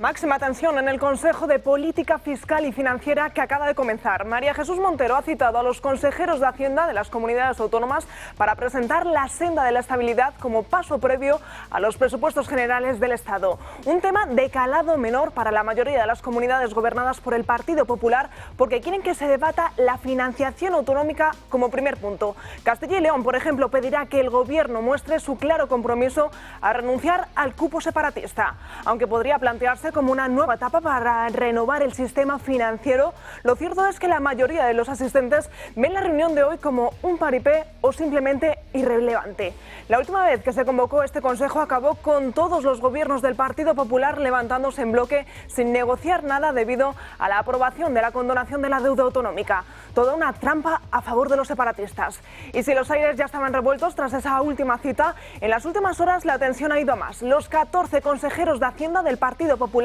Máxima tensión en el Consejo de Política Fiscal y Financiera que acaba de comenzar. María Jesús Montero ha citado a los consejeros de Hacienda de las comunidades autónomas para presentar la senda de la estabilidad como paso previo a los presupuestos generales del Estado. Un tema de calado menor para la mayoría de las comunidades gobernadas por el Partido Popular porque quieren que se debata la financiación autonómica como primer punto. Castilla y León, por ejemplo, pedirá que el Gobierno muestre su claro compromiso a renunciar al cupo separatista, aunque podría plantearse como una nueva etapa para renovar el sistema financiero. Lo cierto es que la mayoría de los asistentes ven la reunión de hoy como un paripé o simplemente irrelevante. La última vez que se convocó este consejo acabó con todos los gobiernos del Partido Popular levantándose en bloque sin negociar nada debido a la aprobación de la condonación de la deuda autonómica. Toda una trampa a favor de los separatistas. Y si los aires ya estaban revueltos tras esa última cita, en las últimas horas la tensión ha ido a más. Los 14 consejeros de Hacienda del Partido Popular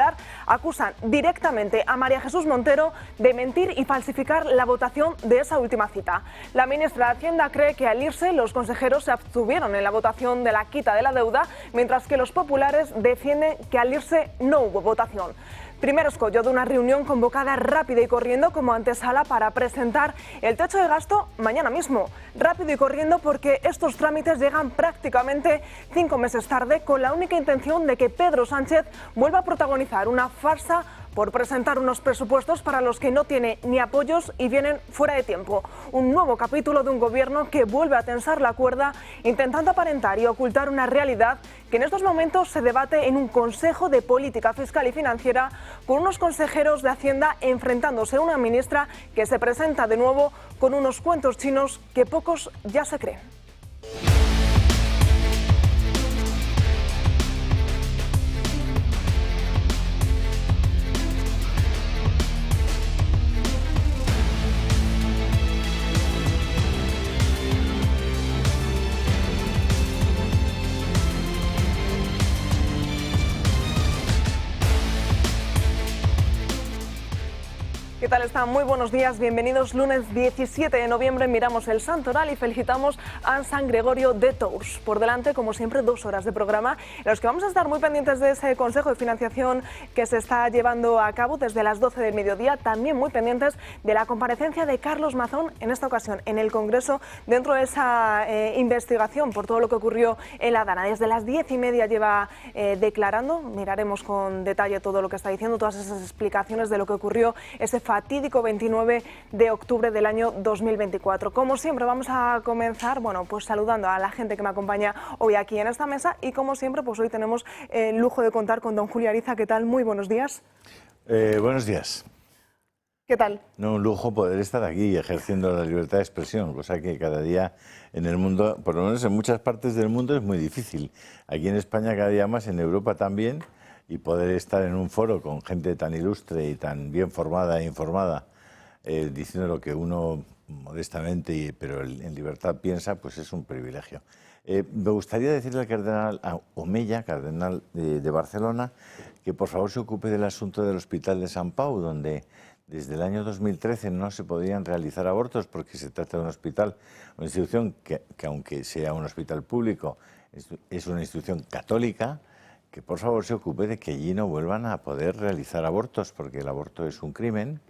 acusan directamente a María Jesús Montero de mentir y falsificar la votación de esa última cita. La ministra de Hacienda cree que al irse los consejeros se abstuvieron en la votación de la quita de la deuda, mientras que los populares defienden que al irse no hubo votación. Primer escollo de una reunión convocada rápida y corriendo como antesala para presentar el techo de gasto mañana mismo. Rápido y corriendo porque estos trámites llegan prácticamente 5 meses tarde, con la única intención de que Pedro Sánchez vuelva a protagonizar una farsa por presentar unos presupuestos para los que no tiene ni apoyos y vienen fuera de tiempo. Un nuevo capítulo de un gobierno que vuelve a tensar la cuerda, intentando aparentar y ocultar una realidad que en estos momentos se debate en un Consejo de Política Fiscal y Financiera, con unos consejeros de Hacienda enfrentándose a una ministra que se presenta de nuevo con unos cuentos chinos que pocos ya se creen. ¿Qué tal están? Muy buenos días, bienvenidos. Lunes 17 de noviembre miramos el santoral y felicitamos a San Gregorio de Tours. Por delante, como siempre, 2 horas de programa en los que vamos a estar muy pendientes de ese Consejo de Financiación que se está llevando a cabo desde las 12 del mediodía. También muy pendientes de la comparecencia de Carlos Mazón, en esta ocasión en el Congreso, dentro de esa investigación por todo lo que ocurrió en La Dana. Desde las 10:30 lleva declarando. Miraremos con detalle todo lo que está diciendo, todas esas explicaciones de lo que ocurrió ese fatídico 29 de octubre del año 2024. Como siempre vamos a comenzar, pues saludando a la gente que me acompaña hoy aquí en esta mesa y como siempre pues hoy tenemos el lujo de contar con don Julio Ariza. ¿Qué tal? Muy buenos días. Buenos días. ¿Qué tal? No, un lujo poder estar aquí ejerciendo la libertad de expresión, cosa que cada día en el mundo, por lo menos en muchas partes del mundo, es muy difícil. Aquí en España cada día más, en Europa también. Y poder estar en un foro con gente tan ilustre y tan bien formada e informada, diciendo lo que uno modestamente, pero en libertad piensa, pues es un privilegio. Me gustaría decirle al cardenal Omeya, cardenal de Barcelona, que por favor se ocupe del asunto del Hospital de Sant Pau, donde desde el año 2013 no se podían realizar abortos porque se trata de un hospital, una institución que aunque sea un hospital público, es una institución católica, que por favor se ocupe de que allí no vuelvan a poder realizar abortos, porque el aborto es un crimen,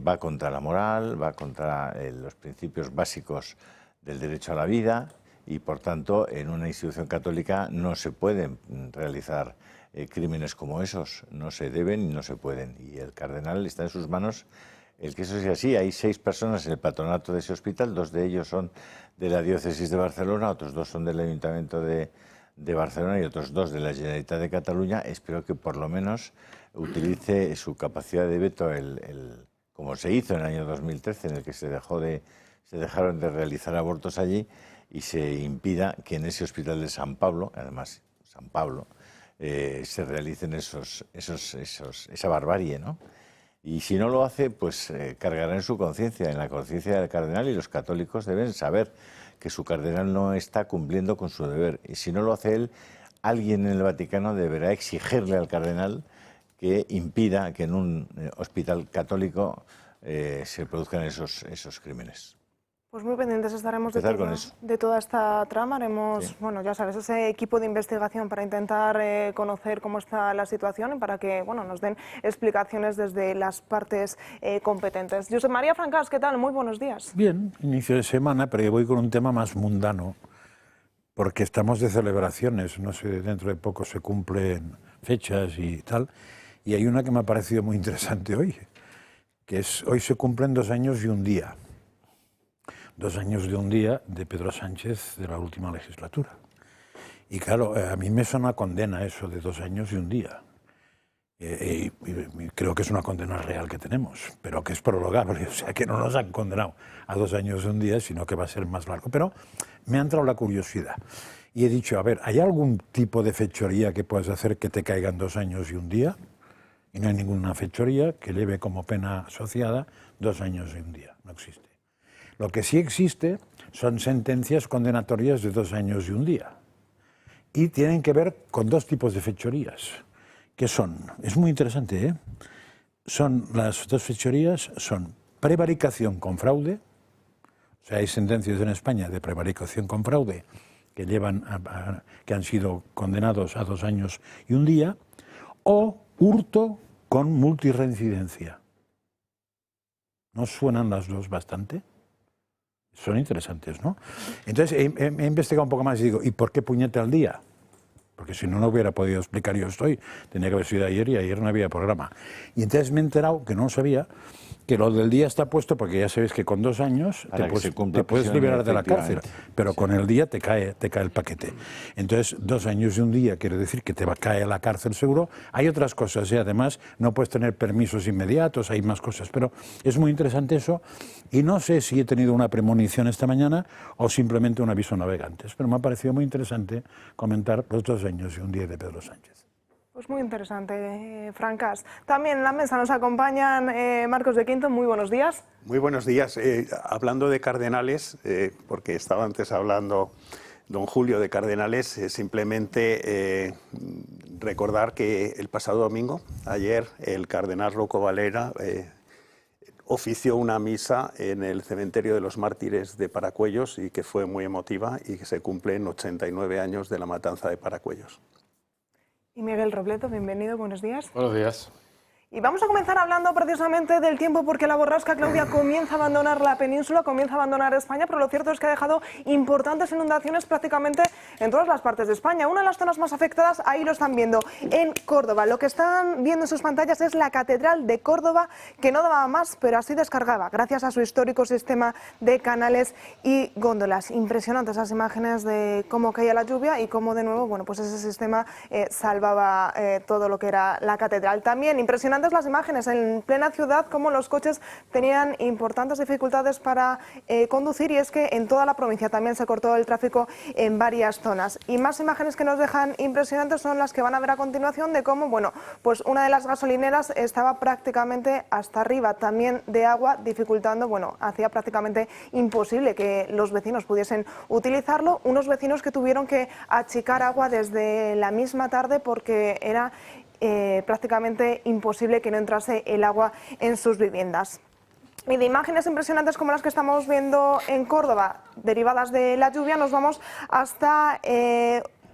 va contra la moral, va contra los principios básicos del derecho a la vida y por tanto en una institución católica no se pueden realizar crímenes como esos, no se deben y no se pueden. Y el cardenal está en sus manos el que eso sea así. Hay 6 personas en el patronato de ese hospital, 2 de ellos son de la diócesis de Barcelona, otros 2 son del Ayuntamiento de Barcelona y otros 2 de la Generalitat de Cataluña. Espero que por lo menos utilice su capacidad de veto, como se hizo en el año 2013, en el que se dejaron de realizar abortos allí y se impida que en ese hospital de San Pablo, además San Pablo, se realicen esa barbarie, ¿no? Y si no lo hace, pues cargará en su conciencia, en la conciencia del cardenal, y los católicos deben saber que su cardenal no está cumpliendo con su deber. Y si no lo hace él, alguien en el Vaticano deberá exigirle al cardenal que impida que en un hospital católico se produzcan esos crímenes. Pues muy pendientes estaremos de toda esta trama. Haremos, bueno, ya sabes, ese equipo de investigación para intentar conocer cómo está la situación y para que, bueno, nos den explicaciones desde las partes competentes. Josep María Francàs, ¿qué tal? Muy buenos días. Bien, inicio de semana, pero yo voy con un tema más mundano, porque estamos de celebraciones, no sé, dentro de poco se cumplen fechas y tal, y hay una que me ha parecido muy interesante hoy, que es, hoy se cumplen 2 años y un día. 2 años de un día de Pedro Sánchez de la última legislatura. Y claro, a mí me suena condena eso de 2 años y un día. Y creo que es una condena real que tenemos, pero que es prorrogable, o sea que no nos han condenado a 2 años y un día, sino que va a ser más largo. Pero me ha entrado la curiosidad y he dicho, a ver, ¿hay algún tipo de fechoría que puedas hacer que te caigan 2 años y un día? Y no hay ninguna fechoría que lleve como pena asociada 2 años y un día, no existe. Lo que sí existe son sentencias condenatorias de 2 años y un día. Y tienen que ver con 2 tipos de fechorías. ¿Qué son? Es muy interesante, ¿eh? Las 2 fechorías son prevaricación con fraude. O sea, hay sentencias en España de prevaricación con fraude que, que han sido condenados a 2 años y un día. O hurto con multirreincidencia. ¿No suenan las 2 bastante? Son interesantes, ¿no? Entonces he investigado un poco más y digo, ¿y por qué puñete al día? Porque si no, no hubiera podido explicar yo estoy. Tenía que haber sido ayer y ayer no había programa. Y entonces me he enterado, que no lo sabía, que lo del día está puesto porque ya sabéis que con 2 años te puedes liberar de la cárcel, pero con el día te cae el paquete. Entonces, 2 años y un día quiere decir que te va a caer a la cárcel seguro. Hay otras cosas y además no puedes tener permisos inmediatos, hay más cosas, pero es muy interesante eso y no sé si he tenido una premonición esta mañana o simplemente un aviso a navegantes, pero me ha parecido muy interesante comentar los 2 años y un día de Pedro Sánchez. Pues muy interesante, Francàs. También en la mesa nos acompañan Marcos de Quinto. Muy buenos días. Muy buenos días. Hablando de cardenales, porque estaba antes hablando don Julio de cardenales, simplemente recordar que el pasado domingo, ayer, el cardenal Rocco Valera ofició una misa en el cementerio de los mártires de Paracuellos y que fue muy emotiva y que se cumplen 89 años de la matanza de Paracuellos. Y Miguel Robleto, bienvenido, buenos días. Buenos días. Y vamos a comenzar hablando precisamente del tiempo, porque la borrasca Claudia comienza a abandonar la península, comienza a abandonar España, pero lo cierto es que ha dejado importantes inundaciones prácticamente en todas las partes de España. Una de las zonas más afectadas, ahí lo están viendo, en Córdoba. Lo que están viendo en sus pantallas es la Catedral de Córdoba, que no daba más, pero así descargaba, gracias a su histórico sistema de canales y góndolas. Impresionantes las imágenes de cómo caía la lluvia y cómo de nuevo, bueno, pues ese sistema salvaba todo lo que era la catedral. También impresionante las imágenes en plena ciudad, como los coches tenían importantes dificultades para conducir, y es que en toda la provincia también se cortó el tráfico en varias zonas. Y más imágenes que nos dejan impresionantes son las que van a ver a continuación, de cómo, bueno, pues una de las gasolineras estaba prácticamente hasta arriba también de agua, dificultando, bueno, hacía prácticamente imposible que los vecinos pudiesen utilizarlo. Unos vecinos que tuvieron que achicar agua desde la misma tarde porque era prácticamente imposible que no entrase el agua en sus viviendas. Y de imágenes impresionantes como las que estamos viendo en Córdoba, derivadas de la lluvia, nos vamos hasta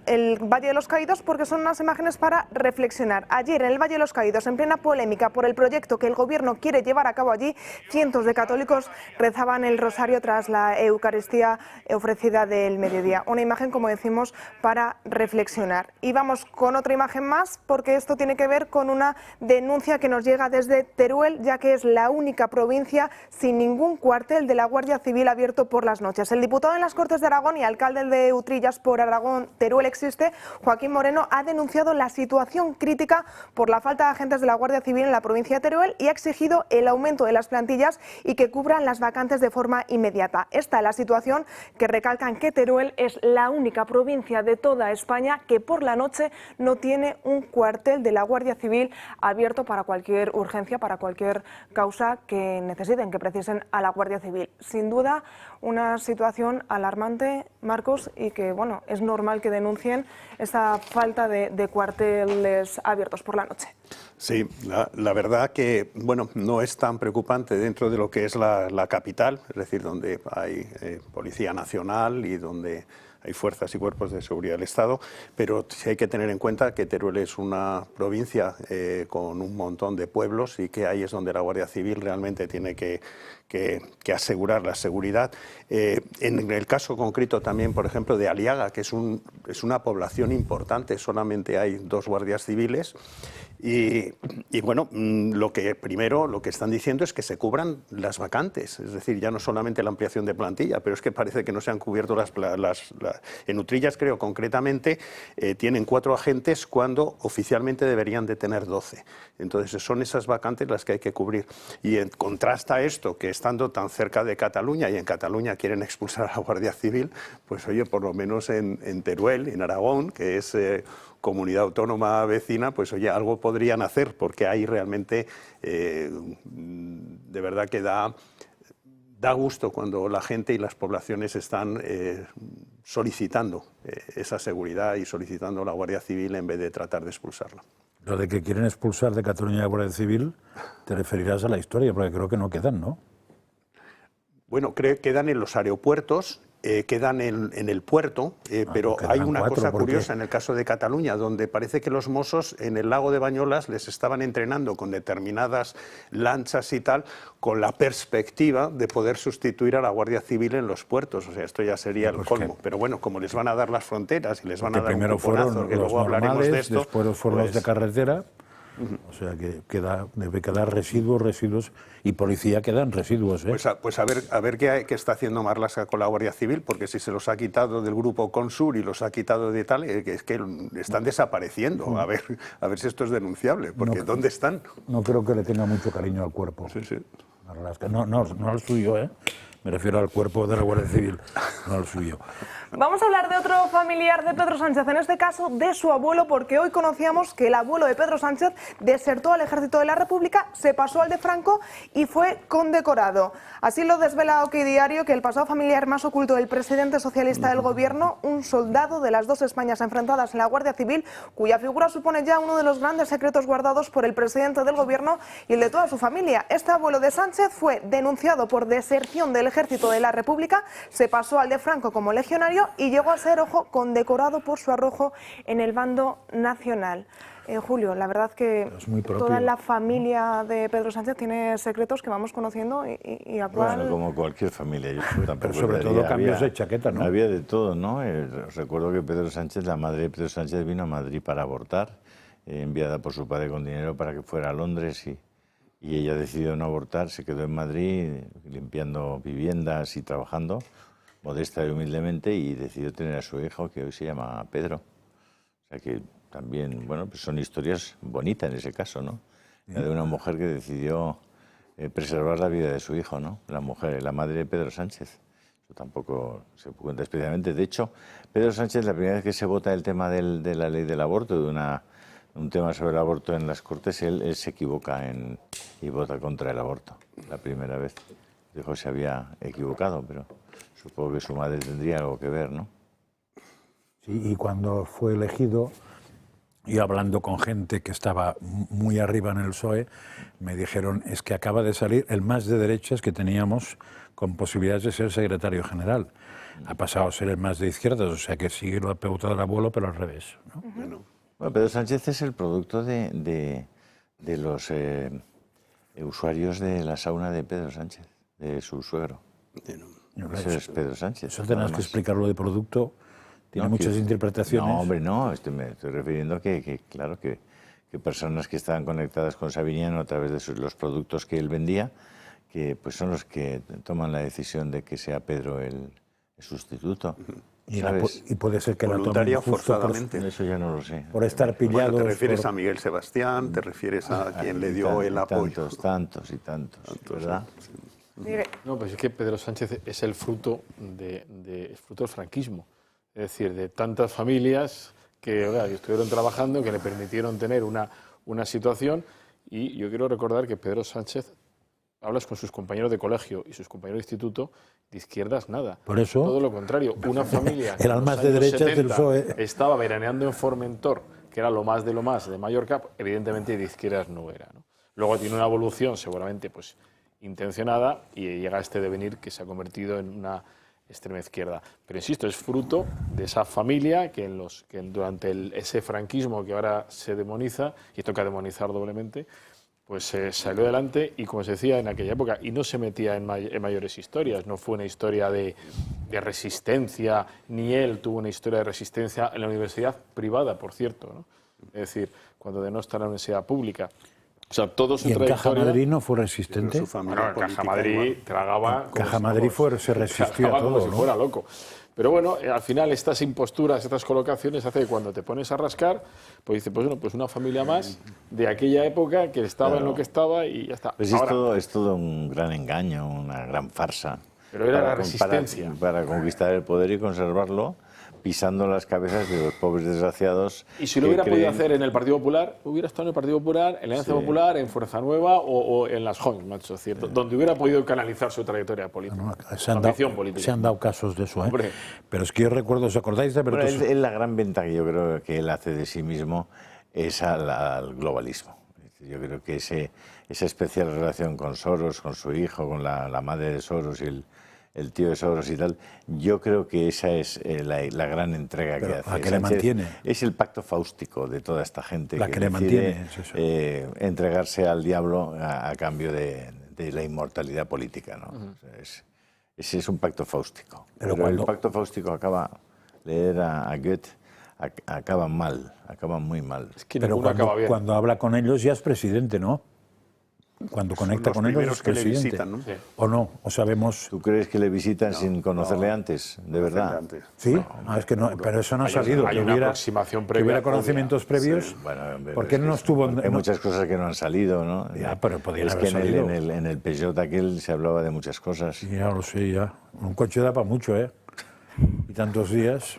el Valle de los Caídos, porque son unas imágenes para reflexionar. Ayer en el Valle de los Caídos, en plena polémica por el proyecto que el gobierno quiere llevar a cabo allí, cientos de católicos rezaban el rosario tras la Eucaristía ofrecida del mediodía. Una imagen, como decimos, para reflexionar. Y vamos con otra imagen más, porque esto tiene que ver con una denuncia que nos llega desde Teruel, ya que es la única provincia sin ningún cuartel de la Guardia Civil abierto por las noches. El diputado en las Cortes de Aragón y alcalde de Utrillas por Aragón, Teruel existe, Joaquín Moreno, ha denunciado la situación crítica por la falta de agentes de la Guardia Civil en la provincia de Teruel y ha exigido el aumento de las plantillas y que cubran las vacantes de forma inmediata. Esta es la situación que recalcan que Teruel es la única provincia de toda España que por la noche no tiene un cuartel de la Guardia Civil abierto para cualquier urgencia, para cualquier causa que necesiten, que precisen a la Guardia Civil. Sin duda, una situación alarmante, Marcos, y que, bueno, es normal que denuncie denuncien esa falta de cuarteles abiertos por la noche. Sí, la verdad que bueno, no es tan preocupante dentro de lo que es la capital, es decir, donde hay Policía Nacional y donde hay fuerzas y cuerpos de seguridad del Estado, pero sí hay que tener en cuenta que Teruel es una provincia con un montón de pueblos y que ahí es donde la Guardia Civil realmente tiene que asegurar la seguridad. En el caso concreto también, por ejemplo, de Aliaga, que es una población importante, solamente hay 2 guardias civiles. Y bueno, lo que están diciendo es que se cubran las vacantes, es decir, ya no solamente la ampliación de plantilla, pero es que parece que no se han cubierto en Utrillas, creo concretamente, tienen 4 agentes cuando oficialmente deberían de tener 12. Entonces son esas vacantes las que hay que cubrir. Y contrasta esto, que estando tan cerca de Cataluña, y en Cataluña quieren expulsar a la Guardia Civil, pues oye, por lo menos en Teruel, en Aragón, que es comunidad autónoma vecina, pues oye, algo podrían hacer, porque ahí realmente de verdad que da gusto cuando la gente y las poblaciones están solicitando esa seguridad y solicitando a la Guardia Civil en vez de tratar de expulsarla. Lo de que quieren expulsar de Cataluña a la Guardia Civil, te referirás a la historia, porque creo que no quedan, ¿no? Bueno, quedan en los aeropuertos, quedan en el puerto, pero hay una cosa curiosa en el caso de Cataluña, donde parece que los Mossos en el lago de Bañolas les estaban entrenando con determinadas lanchas y tal, con la perspectiva de poder sustituir a la Guardia Civil en los puertos. O sea, esto ya sería el colmo. Pero bueno, como les van a dar las fronteras y les van a dar primero un cuponazo, fueron que los luego hablaremos normales, de esto, después fueron los de carretera. O sea que debe quedar residuos y policía quedan residuos. Pues a ver qué está haciendo Marlaska con la Guardia Civil, porque si se los ha quitado del grupo Consur y los ha quitado de tal, es que están desapareciendo. A ver si esto es denunciable, porque ¿dónde están? No creo que le tenga mucho cariño al cuerpo. Sí, sí. Marlaska. No al suyo, ¿eh? Me refiero al cuerpo de la Guardia Civil, no al suyo. Vamos a hablar de otro familiar de Pedro Sánchez, en este caso de su abuelo, porque hoy conocíamos que el abuelo de Pedro Sánchez desertó al Ejército de la República, se pasó al de Franco y fue condecorado. Así lo desvela OK Diario, que el pasado familiar más oculto del presidente socialista del gobierno, un soldado de las 2 Españas enfrentadas en la Guardia Civil, cuya figura supone ya uno de los grandes secretos guardados por el presidente del gobierno y el de toda su familia. Este abuelo de Sánchez fue denunciado por deserción del Ejército de la República, se pasó al de Franco como legionario y llegó a ser, ojo, condecorado por su arrojo en el bando nacional. Julio, la verdad que toda la familia de Pedro Sánchez tiene secretos que vamos conociendo y a cuál... Bueno, como cualquier familia. Yo tampoco pero sobre todo cambios de chaqueta, ¿no? Había de todo, ¿no? Recuerdo que Pedro Sánchez, la madre de Pedro Sánchez, vino a Madrid para abortar, enviada por su padre con dinero para que fuera a Londres y ella decidió no abortar, se quedó en Madrid limpiando viviendas y trabajando, modesta y humildemente, y decidió tener a su hijo, que hoy se llama Pedro. O sea que también, bueno, pues son historias bonitas en ese caso, ¿no? La de una mujer que decidió preservar la vida de su hijo, ¿no? La mujer, la madre de Pedro Sánchez. Eso tampoco se cuenta especialmente. De hecho, Pedro Sánchez, la primera vez que se vota el tema de la ley del aborto, un tema sobre el aborto en las Cortes, él se equivoca y vota contra el aborto. La primera vez. Dijo que se había equivocado, pero supongo que su madre tendría algo que ver, ¿no? Sí, y cuando fue elegido, y hablando con gente que estaba muy arriba en el PSOE, me dijeron, es que acaba de salir el más de derechas que teníamos con posibilidades de ser secretario general. Ha pasado a ser el más de izquierdas, o sea que sigue la pauta del abuelo, pero al revés, ¿no? Bueno, Pedro Sánchez es el producto de los usuarios de la sauna de Pedro Sánchez, de su suegro. Eso es Pedro Sánchez. Eso tenés que explicarlo de producto. Tiene muchas interpretaciones. No, hombre, no. Me estoy refiriendo claro, que personas que estaban conectadas con Sabiniano a través de los productos que él vendía, que pues son los que toman la decisión de que sea Pedro el sustituto. Y puede ser que la tomen forzadamente. Eso ya no lo sé. Por estar pillados. Bueno, te refieres a Miguel Sebastián, te refieres a quien le dio el apoyo. Tantos, ¿verdad? No, pues es que Pedro Sánchez es el fruto del franquismo. Es decir, de tantas familias que estuvieron trabajando, que le permitieron tener una situación. Y yo quiero recordar que Pedro Sánchez hablas con sus compañeros de colegio y sus compañeros de instituto, de izquierdas nada. Por eso, todo lo contrario, una familia que eran en más los de años derechas del 70 PSOE. estaba veraneando en Formentor, que era lo más de Mallorca, evidentemente de izquierdas no era, ¿no? Luego tiene una evolución seguramente pues intencionada y llega a este devenir que se ha convertido en una extrema izquierda. Pero insisto, es fruto de esa familia que, durante ese franquismo que ahora se demoniza, y toca demonizar doblemente, pues salió adelante y, como se decía en aquella época, y no se metía en mayores historias. No fue una historia de resistencia, ni él tuvo una historia de resistencia en la universidad privada, por cierto, ¿no? Es decir, cuando denostó la universidad pública. O sea, todo su ¿Y en Caja trayectoria... Madrid no fue resistente? Bueno, en Caja Madrid tragaba... Caja Madrid se resistió a todo, como si ¿no? fuera loco. Pero bueno, al final estas imposturas, estas colocaciones hace que cuando te pones a rascar, pues dices, pues bueno, pues una familia más de aquella época que estaba en lo que estaba y ya está. Pues Ahora, es todo un gran engaño, una gran farsa. Pero era la resistencia. Para conquistar el poder y conservarlo, pisando las cabezas de los pobres desgraciados. y si lo hubiera podido hacer en el Partido Popular, hubiera estado en el Partido Popular, en la Alianza Popular, en Fuerza Nueva o en las Jóvenes, macho, ¿cierto? Donde hubiera podido canalizar su trayectoria política, Se política. han dado casos de eso, ¿eh? Hombre. Pero es que yo recuerdo, ¿os acordáis de Bueno, Alberto? la gran venta que yo creo que él hace de sí mismo es al globalismo. Yo creo que esa especial relación con Soros, con su hijo, con la madre de Soros y el tío de Soros y tal, yo creo que esa es la gran entrega que hace. La que le mantiene. Es el pacto fáustico de toda esta gente La que le mantiene, es eso. entregarse al diablo a cambio de la inmortalidad política, ¿no? O sea, ese es un pacto fáustico. Pero el pacto fáustico acaba, leer a Goethe, acaban mal, acaban muy mal. Es que Pero ninguno acaba bien. cuando habla con ellos ya es presidente, ¿no? Cuando conecta con ellos es que le presidente. visitan, ¿no? Sí. ¿O no? ¿O sabemos? ¿Tú crees que le visitan sin conocerle antes? ¿De verdad? Antes. ¿Sí? Es que no, pero eso no ha salido. hay que una hubiera, aproximación que previa, hubiera obvia. conocimientos previos. Sí, bueno, ¿Por qué no estuvo? Hay muchas cosas que no han salido, ¿no? Ya, pero podían es haber que salido. en el Peugeot aquel se hablaba de muchas cosas. Ya lo sé, ya. Un coche da para mucho, ¿eh? Y tantos días.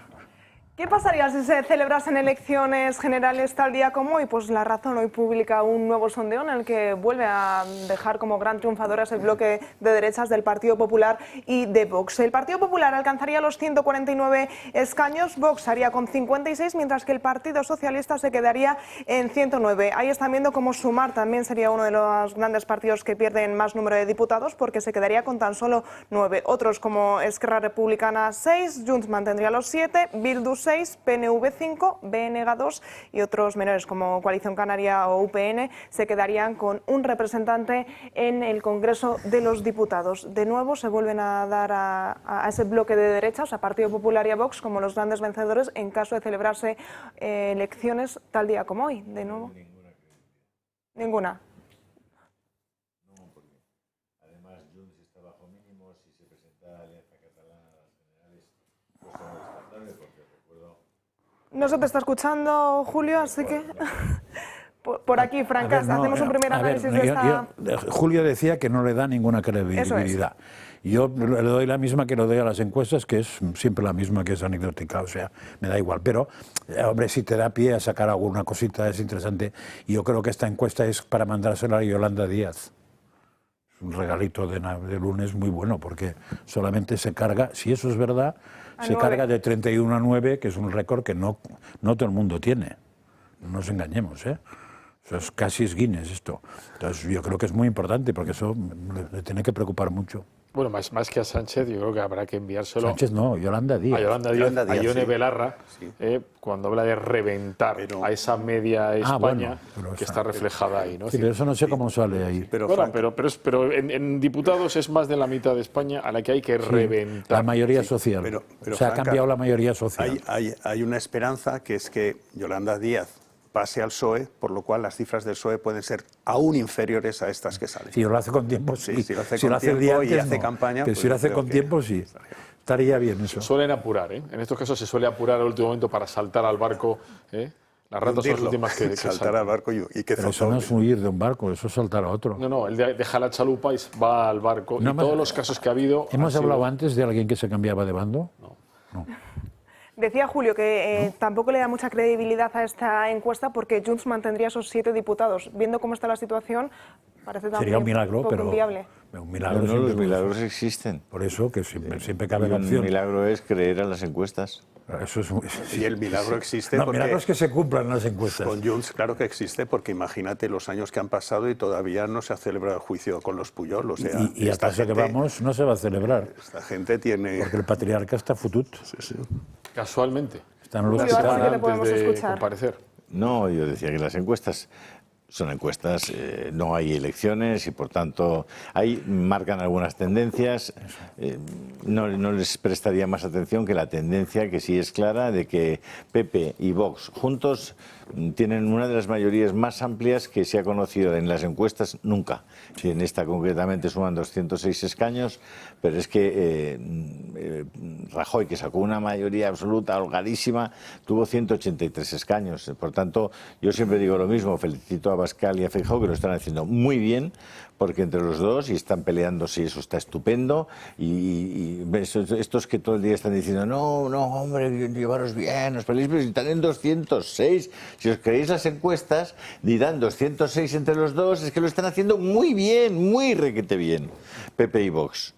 ¿Qué pasaría si se celebrasen elecciones generales tal día como hoy? Pues La Razón hoy publica un nuevo sondeo en el que vuelve a dejar como gran triunfadoras el bloque de derechas del Partido Popular y de Vox. El Partido Popular alcanzaría los 149 escaños, Vox haría con 56, mientras que el Partido Socialista se quedaría en 109. Ahí están viendo cómo Sumar también sería uno de los grandes partidos que pierden más número de diputados, porque se quedaría con tan solo 9. Otros como Esquerra Republicana 6, Junts mantendría los 7, Bildu 6, PNV 5, BNG 2 y otros menores como Coalición Canaria o UPN se quedarían con un representante en el Congreso de los Diputados. De nuevo se vuelven a dar a ese bloque de derechas, a Partido Popular y a Vox, como los grandes vencedores en caso de celebrarse elecciones tal día como hoy. De nuevo. Ninguna. No se te está escuchando, Julio, así que por aquí, Francas, hacemos un primer análisis de esta... Julio decía que no le da ninguna credibilidad. Yo le doy la misma que le doy a las encuestas, que es siempre la misma, que es anecdótica, o sea, me da igual. Pero, hombre, si te da pie a sacar alguna cosita es interesante. Y yo creo que esta encuesta es para mandársela a Yolanda Díaz. Es un regalito de lunes muy bueno, porque solamente se carga, si eso es verdad, se carga de 31 a 9, que es un récord que no todo el mundo tiene. No nos engañemos, ¿eh? Eso es casi es Guinness esto. Entonces yo creo que es muy importante, porque eso le tiene que preocupar mucho. Bueno, más que a Sánchez, yo creo que habrá que enviárselo... Sánchez no, Yolanda Díaz. A Yolanda Díaz, a Ione sí. Belarra, cuando habla de reventar a esa media España que está reflejada ahí, ¿no? Sí, pero eso no sé cómo sale ahí. Pero, bueno, pero en diputados es más de la mitad de España a la que hay que reventar. La mayoría social. pero, se ha Franca, cambiado la mayoría social. Hay una esperanza, que es que Yolanda Díaz pase al PSOE, por lo cual las cifras del PSOE pueden ser aún inferiores a estas que salen. Si lo hace con tiempo, sí. Si lo hace si con lo hace el tiempo día y antes, hace no. campaña, Pero pues si lo hace yo con creo tiempo, sí. Estaría bien eso. Suelen apurar, ¿eh? En estos casos se suele apurar al último momento para saltar al barco, ¿eh? Las ratas son las últimas que saltar al barco y que Pero eso no es huir de un barco, eso es saltar a otro. No, él deja la chalupa y va al barco. No, y todos los casos que ha habido... ¿Hemos hablado antes de alguien que se cambiaba de bando? No. Decía Julio que tampoco le da mucha credibilidad a esta encuesta porque Junts mantendría esos 7 diputados. Viendo cómo está la situación, parece también sería un milagro, poco pero inviable. Un milagro No, los milagros existen. Por eso que siempre cabe Y la un opción. milagro es creer en las encuestas. Eso es Y el milagro existe No, porque... milagro es que se cumplan las encuestas. Con Junts, claro que existe, porque imagínate los años que han pasado y todavía no se ha celebrado el juicio con los Puyol. O sea, Y hasta que vamos no se va a celebrar, Esta gente tiene... porque el patriarca está futut. Casualmente. Están los Julio, que ahora sí que están- te podemos Antes de escuchar. comparecer. No, yo decía que las encuestas son encuestas, no hay elecciones y por tanto ahí marcan algunas tendencias. No les prestaría más atención que la tendencia que sí es clara de que PP y Vox juntos tienen una de las mayorías más amplias que se ha conocido en las encuestas nunca. Sí, en esta concretamente suman 206 escaños, pero es que Rajoy, que sacó una mayoría absoluta holgadísima, tuvo 183 escaños. Por tanto, yo siempre digo lo mismo, felicito a Abascal y a Feijóo que lo están haciendo muy bien, porque entre los dos y están peleándose, eso está estupendo, y estos que todo el día están diciendo no, hombre, llevaros bien, os peleéis, pero si están en 206, si os creéis las encuestas, dirán 206 entre los dos, es que lo están haciendo muy bien, muy requete bien, PP y Vox.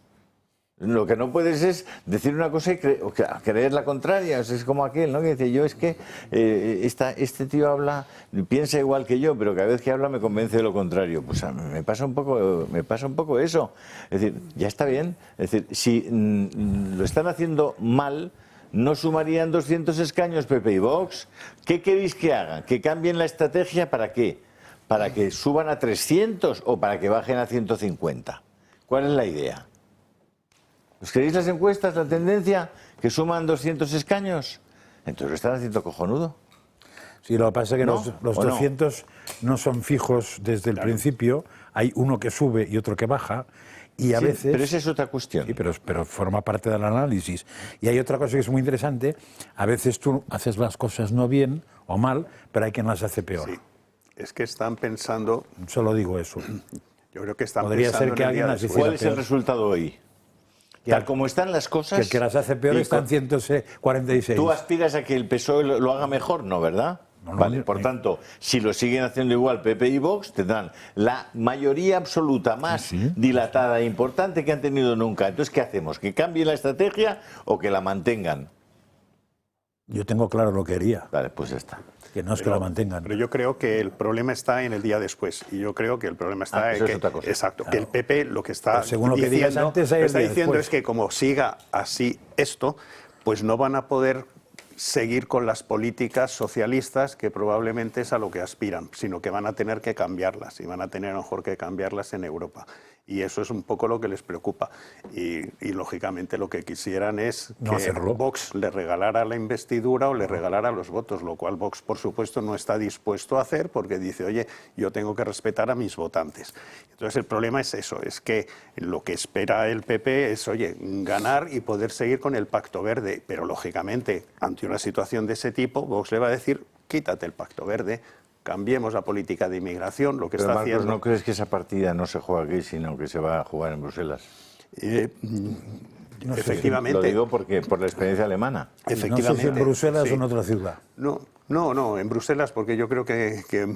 Lo que no puedes es decir una cosa y creer la contraria. O sea, es como aquel, ¿no? Que dice, yo es que este tío habla, piensa igual que yo, pero cada vez que habla me convence de lo contrario. Pues a mí me pasa un poco eso. Es decir, ya está bien. Es decir, si lo están haciendo mal, ¿no sumarían 200 escaños PP y Vox? ¿Qué queréis que hagan? ¿Que cambien la estrategia para qué? ¿Para que suban a 300 o para que bajen a 150? ¿Cuál es la idea? ¿Os queréis las encuestas, la tendencia, que suman 200 escaños? Entonces lo están haciendo cojonudo. Sí, lo que pasa es que ¿No? los ¿O no? 200 no son fijos desde el principio, hay uno que sube y otro que baja, y a Sí, veces... pero esa es otra cuestión. Sí, pero forma parte del análisis. Y hay otra cosa que es muy interesante, a veces tú haces las cosas no bien o mal, pero hay quien las hace peor. Sí. Es que están pensando... Solo digo eso. Yo creo que están Podría pensando ser que en el alguien día las después. hiciera ¿Cuál es el peor. resultado hoy? Tal como están las cosas... Que el que las hace peor y está en 146. ¿Tú aspiras a que el PSOE lo haga mejor? No, ¿verdad? No, Vale, por tanto, si lo siguen haciendo igual PP y Vox, tendrán la mayoría absoluta más dilatada e importante que han tenido nunca. Entonces, ¿qué hacemos? ¿Que cambien la estrategia o que la mantengan? Yo tengo claro lo que quería, Vale, pues ya está. que no es que la mantengan. Pero yo creo que el problema está en el día después. Y yo creo que el problema está eso en es que... otra cosa. Exacto. Claro. Que el PP lo que está Pero según lo que digas diciendo, antes, hay lo el está día diciendo después. es que como siga así esto, pues no van a poder seguir con las políticas socialistas que probablemente es a lo que aspiran, sino que van a tener que cambiarlas y van a tener a lo mejor que cambiarlas en Europa. Y eso es un poco lo que les preocupa. Y lógicamente lo que quisieran es No que hacerlo. Vox le regalara la investidura o le regalara los votos, lo cual Vox, por supuesto, no está dispuesto a hacer porque dice, oye, yo tengo que respetar a mis votantes. Entonces el problema es eso, es que lo que espera el PP es, oye, ganar y poder seguir con el Pacto Verde. Pero lógicamente, ante una situación de ese tipo, Vox le va a decir, quítate el Pacto Verde, cambiemos la política de inmigración, lo que Pero está Marcos, haciendo... ¿no crees que esa partida no se juega aquí, sino que se va a jugar en Bruselas? Efectivamente. Lo digo porque por la experiencia alemana. No sé Efectivamente. si en Bruselas sí. o en otra ciudad. No, en Bruselas, porque yo creo que en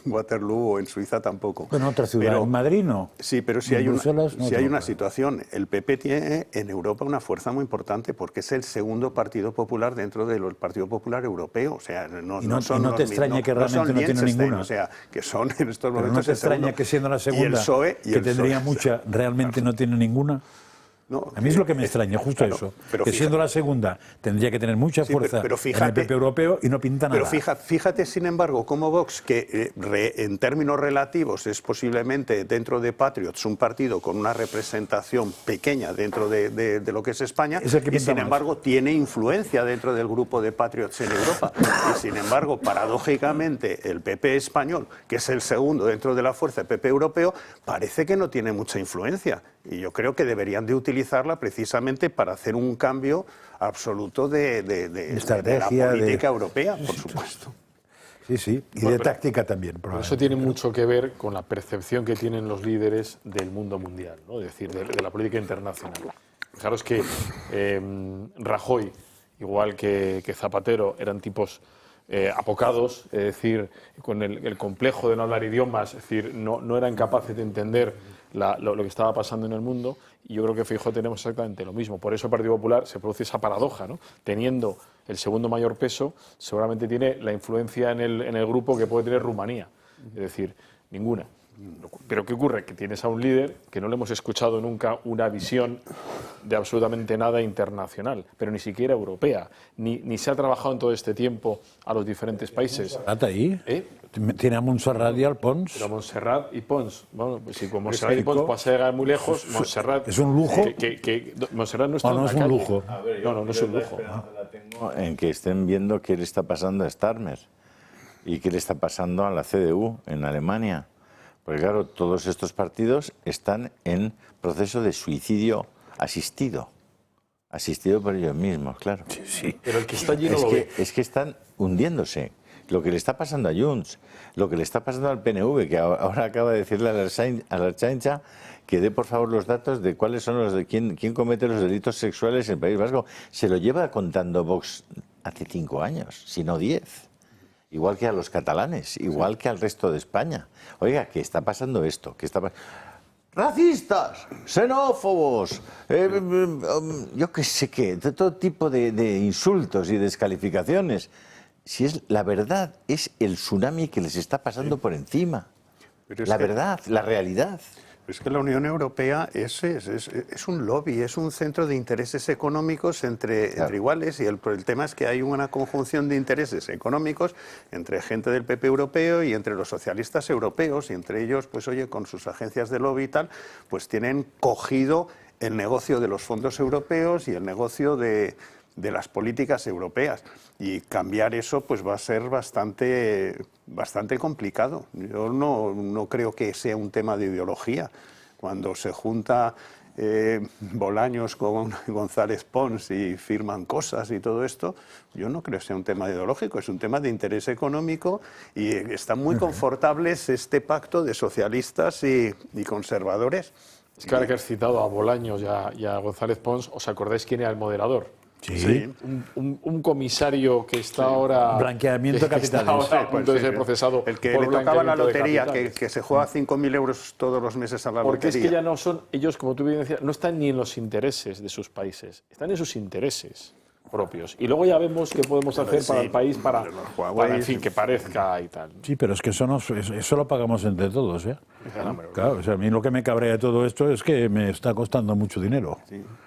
Waterloo o en Suiza tampoco. En otra ciudad, Pero- en Madrid no. Sí, pero si En hay, Bruselas, no si te hay lo una creo. situación. El PP tiene en Europa una fuerza muy importante porque es el segundo partido popular dentro del Partido Popular Europeo. O sea, no Y no son te los extraña que son realmente no tiene Liechtenstein, ninguna. O sea, que son en estos Pero momentos no te el segundo. extraña que siendo la Y el segunda, PSOE, que tendría mucha, realmente no tiene ninguna. No, A mí es lo que me extraña, justo claro, eso. pero Que siendo la segunda tendría que tener mucha Sí, fuerza pero en fíjate- el PP europeo y no pinta nada. Pero fíjate, sin embargo, cómo Vox, que en términos relativos es posiblemente dentro de Patriots un partido con una representación pequeña dentro de lo que es España, Es el que y pinta sin más. embargo tiene influencia dentro del grupo de Patriots en Europa. Y sin embargo, paradójicamente, el PP español, que es el segundo dentro de la fuerza del PP europeo, parece que no tiene mucha influencia. Y yo creo que deberían de utilizarla precisamente para hacer un cambio absoluto de Estrategia, la política de- europea, por supuesto. Sí, sí. Y de táctica también, Pero probablemente. eso tiene mucho que ver con la percepción que tienen los líderes del mundo mundial, ¿no? Es decir, de la política internacional. Fijaros que Rajoy igual que Zapatero, eran tipos apocados, es decir, con el complejo de no hablar idiomas, es decir, no eran capaces de entender lo que estaba pasando en el mundo, y yo creo que Feijóo tenemos exactamente lo mismo. Por eso el Partido Popular se produce esa paradoja, ¿no? Teniendo el segundo mayor peso, seguramente tiene la influencia en el grupo que puede tener Rumanía, es decir, ninguna. Pero ¿qué ocurre? Que tienes a un líder que no le hemos escuchado nunca una visión de absolutamente nada internacional, pero ni siquiera europea, ni se ha trabajado en todo este tiempo a los diferentes países. Ahí tiene a Montserrat y al Pons. Pero Montserrat y Pons, bueno, pues si con Montserrat y Pons vas a llegar muy lejos, Montserrat... ¿Es un lujo? Montserrat no está no en es la un calle. lujo. No es un lujo. La tengo en que estén viendo qué le está pasando a Starmer y qué le está pasando a la CDU en Alemania. Porque claro, todos estos partidos están en proceso de suicidio asistido por ellos mismos, claro. Sí. Pero el que está allí no lo ve. Es que están hundiéndose. Lo que le está pasando a Junts, lo que le está pasando al PNV, que ahora acaba de decirle a la Ertzaintza que dé por favor los datos de cuáles son los de quién comete los delitos sexuales en el País Vasco. Se lo lleva contando Vox hace 5 años, si no 10. Igual que a los catalanes, igual que al resto de España. Oiga, ¿qué está pasando esto? ¿Qué está racistas, xenófobos, yo qué sé qué, de todo tipo de insultos y descalificaciones. Si es la verdad, es el tsunami que les está pasando por encima. La verdad, la realidad. Es que la Unión Europea es un lobby, es un centro de intereses económicos entre iguales, y el tema es que hay una conjunción de intereses económicos entre gente del PP europeo y entre los socialistas europeos, y entre ellos, pues oye, con sus agencias de lobby y tal, pues tienen cogido el negocio de los fondos europeos y el negocio de las políticas europeas, y cambiar eso pues va a ser bastante complicado. Yo no creo que sea un tema de ideología. Cuando se junta Bolaños con González Pons y firman cosas y todo esto, yo no creo que sea un tema ideológico, es un tema de interés económico, y están muy confortables este pacto de socialistas y conservadores. Es que ahora que has citado a Bolaños y a González Pons, ¿os acordáis quién era el moderador? Sí. Un comisario que está ahora... Blanqueamiento que está capitales. ahora a punto de ser procesado. El que por le tocaba la blanqueamiento de lotería, capitales. que se juega 5.000 euros todos los meses a la Porque lotería. es que ya no son, ellos, como tú bien decías, no están ni en los intereses de sus países, están en sus intereses propios. Y luego ya vemos qué podemos hacer para el país, para en fin, que parezca y tal. Sí, pero es que eso lo pagamos entre todos, ¿eh? Claro, o sea, a mí lo que me cabrea de todo esto es que me está costando mucho dinero.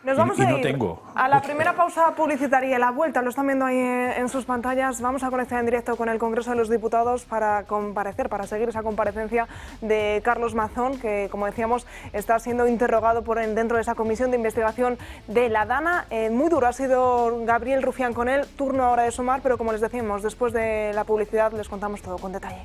Nos vamos y a no ir tengo. a la primera pausa publicitaria y la vuelta. Lo están viendo ahí en sus pantallas. Vamos a conectar en directo con el Congreso de los Diputados para seguir esa comparecencia de Carlos Mazón, que, como decíamos, está siendo interrogado dentro de esa comisión de investigación de la DANA. Muy duro ha sido Gabriel Rufián con él. Turno ahora de Sumar, pero como les decimos, después de la publicidad les contamos todo con detalle.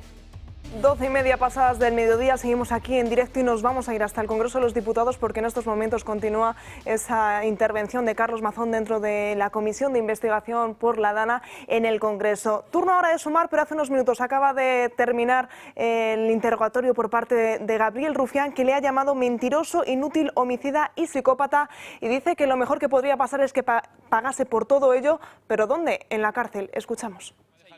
12:30 pasadas del mediodía, seguimos aquí en directo y nos vamos a ir hasta el Congreso de los Diputados, porque en estos momentos continúa esa intervención de Carlos Mazón dentro de la Comisión de Investigación por la DANA en el Congreso. Turno ahora de Sumar, pero hace unos minutos acaba de terminar el interrogatorio por parte de Gabriel Rufián, que le ha llamado mentiroso, inútil, homicida y psicópata, y dice que lo mejor que podría pasar es que pagase por todo ello. ¿Pero dónde? En la cárcel. Escuchamos.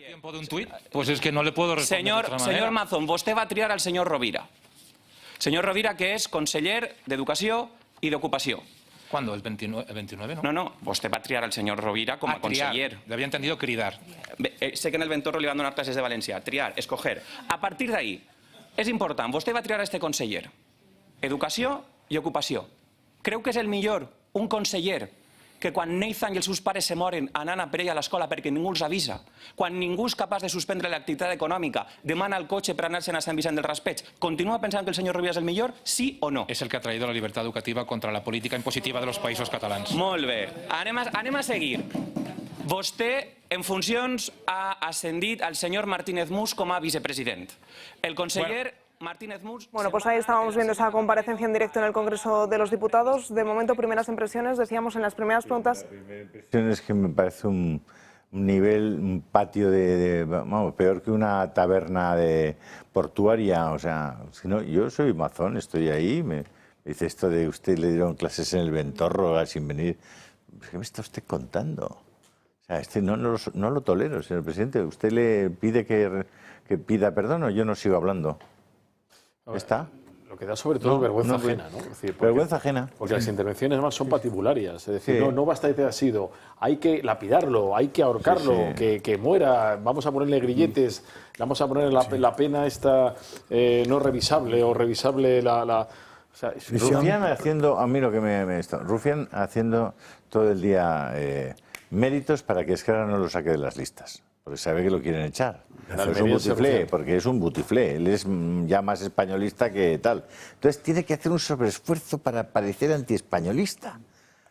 Tiempo de un tuit, pues es que no le puedo responder Senyor Mazón, vostè va triar el senyor Rovira. Senyor Rovira, que és conseller d'Educació i d'Ocupació. ¿Cuándo? ¿El 29? No, No, vostè va triar el senyor Rovira com a conseller. Le había entendido cridar. Sé que en el Ventorro li van donar classes de València. Triar, escoger. A partir d'ahí, és important, vostè va triar a este conseller. Educació i Ocupació. Creu que és el millor un conseller que quan Nathan i els seus pares se moren anant a per ell a l'escola perquè ningú els avisa, quan ningú és capaç de suspendre l'activitat econòmica, demana el cotxe per anar-se'n a Sant Vicent del Raspeig, continua pensant que el senyor Rovira és el millor, sí o no? Es el que ha traído la libertad educativa contra la política impositiva de los països catalans. Molt bé. Anem a seguir. Vostè, en funcions, ha ascendit al senyor Martínez Mus com a vicepresident. El conseller... Martínez Mus... Bueno, pues ahí estábamos viendo esa comparecencia en directo en el Congreso de los Diputados. De momento, primeras impresiones, decíamos en las primeras preguntas. La primera impresión es que me parece un nivel, un patio vamos, peor que una taberna de portuaria. O sea, si no, yo soy Mazón, estoy ahí, me dice esto de usted le dieron clases en el Ventorro sin venir. ¿Qué me está usted contando? O O sea, no lo tolero, señor presidente. ¿Usted le pide que pida perdón o yo no sigo hablando? ¿Está? Lo que da sobre todo es vergüenza ajena, ¿no? Es decir, vergüenza ajena. Porque las intervenciones más son patibularias. Es decir, no basta que haya sido, hay que lapidarlo, hay que ahorcarlo, que muera, vamos a ponerle grilletes, vamos a ponerle la pena esta no revisable o revisable o sea, Rufián haciendo, a mí lo que Rufián haciendo todo el día méritos para que Esquerra no lo saque de las listas. Porque sabe que lo quieren echar. Es un butiflé, porque es un butiflé. Él es ya más españolista que tal. Entonces tiene que hacer un sobreesfuerzo para parecer antiespañolista.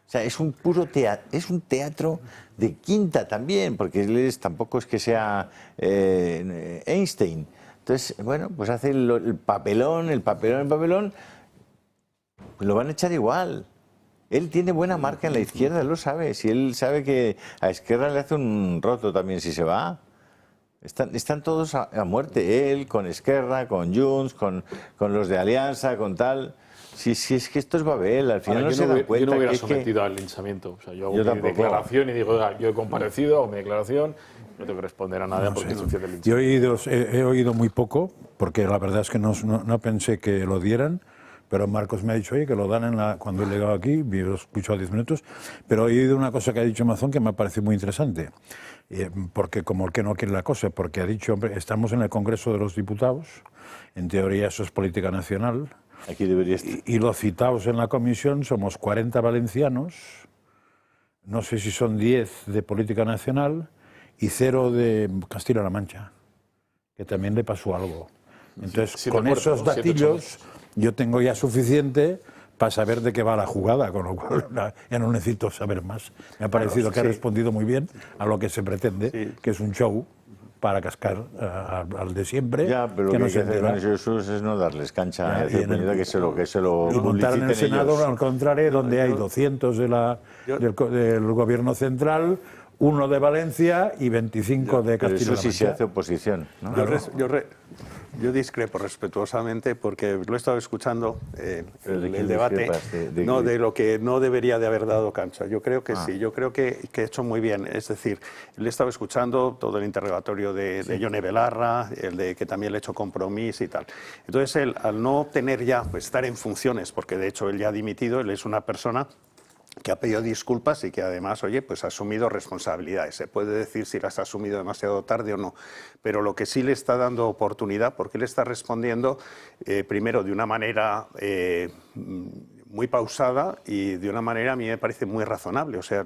O sea, es un puro teatro, es un teatro de quinta también, porque él tampoco es que sea Einstein. Entonces, bueno, pues hace el papelón, pues lo van a echar igual. Él tiene buena marca en la izquierda, él lo sabe. Si él sabe que a Esquerra le hace un roto también si se va. Están todos a muerte. Él, con Esquerra, con Junts, con los de Alianza, con tal. Si es que esto es Babel, al final no se dan cuenta. Yo no hubiera sometido al linchamiento. O sea, yo hago mi declaración y digo, oiga, yo he comparecido, hago mi declaración, no tengo que responder a nada porque es un del linchamiento. Yo he oído muy poco, porque la verdad es que no pensé que lo dieran. Pero Marcos me ha dicho, oye, que lo dan cuando he llegado aquí, lo he escuchado 10 minutos, pero he oído una cosa que ha dicho Mazón que me ha parecido muy interesante, porque como el que no quiere la cosa, porque ha dicho, hombre, estamos en el Congreso de los Diputados, en teoría eso es política nacional, aquí debería estar. Y los citados en la comisión somos 40 valencianos, no sé si son 10 de política nacional y 0 de Castilla-La Mancha, que también le pasó algo. Entonces, con esos datillos yo tengo ya suficiente para saber de qué va la jugada, con lo cual ya no necesito saber más. Me ha parecido que ha respondido muy bien a lo que se pretende, que es un show para cascar al de siempre. Ya, pero que lo no que hay que hacer con esos es no darles cancha, que se lo y montar en el Senado, ellos. al contrario, donde hay 200 del gobierno central, 1 de Valencia y 25 de Castilla-La Mancha. Eso sí se hace oposición, ¿no? Yo discrepo respetuosamente porque lo he estado escuchando el debate de lo que no debería de haber dado cancha. Yo creo que sí, yo creo que he hecho muy bien. Es decir, le he estado escuchando todo el interrogatorio de Yone Belarra, el de que también le he hecho Compromís y tal. Entonces él, al no tener ya, pues estar en funciones, porque de hecho él ya ha dimitido, él es una persona que ha pedido disculpas y que además, oye, pues ha asumido responsabilidades. Se puede decir si las ha asumido demasiado tarde o no, pero lo que sí le está dando oportunidad, porque él está respondiendo primero de una manera muy pausada y de una manera a mí me parece muy razonable. O sea,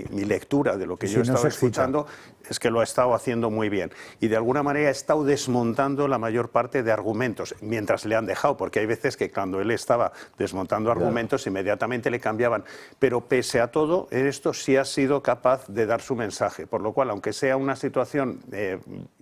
mi lectura de lo que yo he estado escuchando es que lo ha estado haciendo muy bien. Y de alguna manera ha estado desmontando la mayor parte de argumentos, mientras le han dejado, porque hay veces que cuando él estaba desmontando argumentos inmediatamente le cambiaban. Pero pese a todo, esto sí ha sido capaz de dar su mensaje. Por lo cual, aunque sea una situación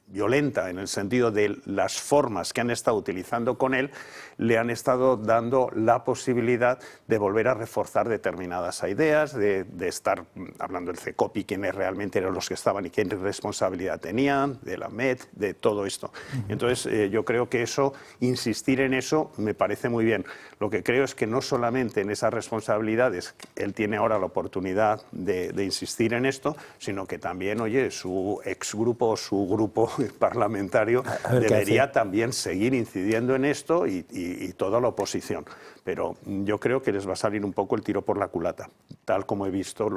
violenta en el sentido de las formas que han estado utilizando con él, le han estado dando la posibilidad de volver a reforzar determinadas ideas, de estar hablando del CECOPI, quiénes realmente eran los que estaban y qué responsabilidad tenían, de la MED, de todo esto. Entonces, yo creo que eso, insistir en eso, me parece muy bien. Lo que creo es que no solamente en esas responsabilidades, él tiene ahora la oportunidad de insistir en esto, sino que también, oye, su exgrupo, su grupo parlamentario debería también seguir incidiendo en esto y toda la oposición. Pero yo creo que les va a salir un poco el tiro por la culata, tal como he visto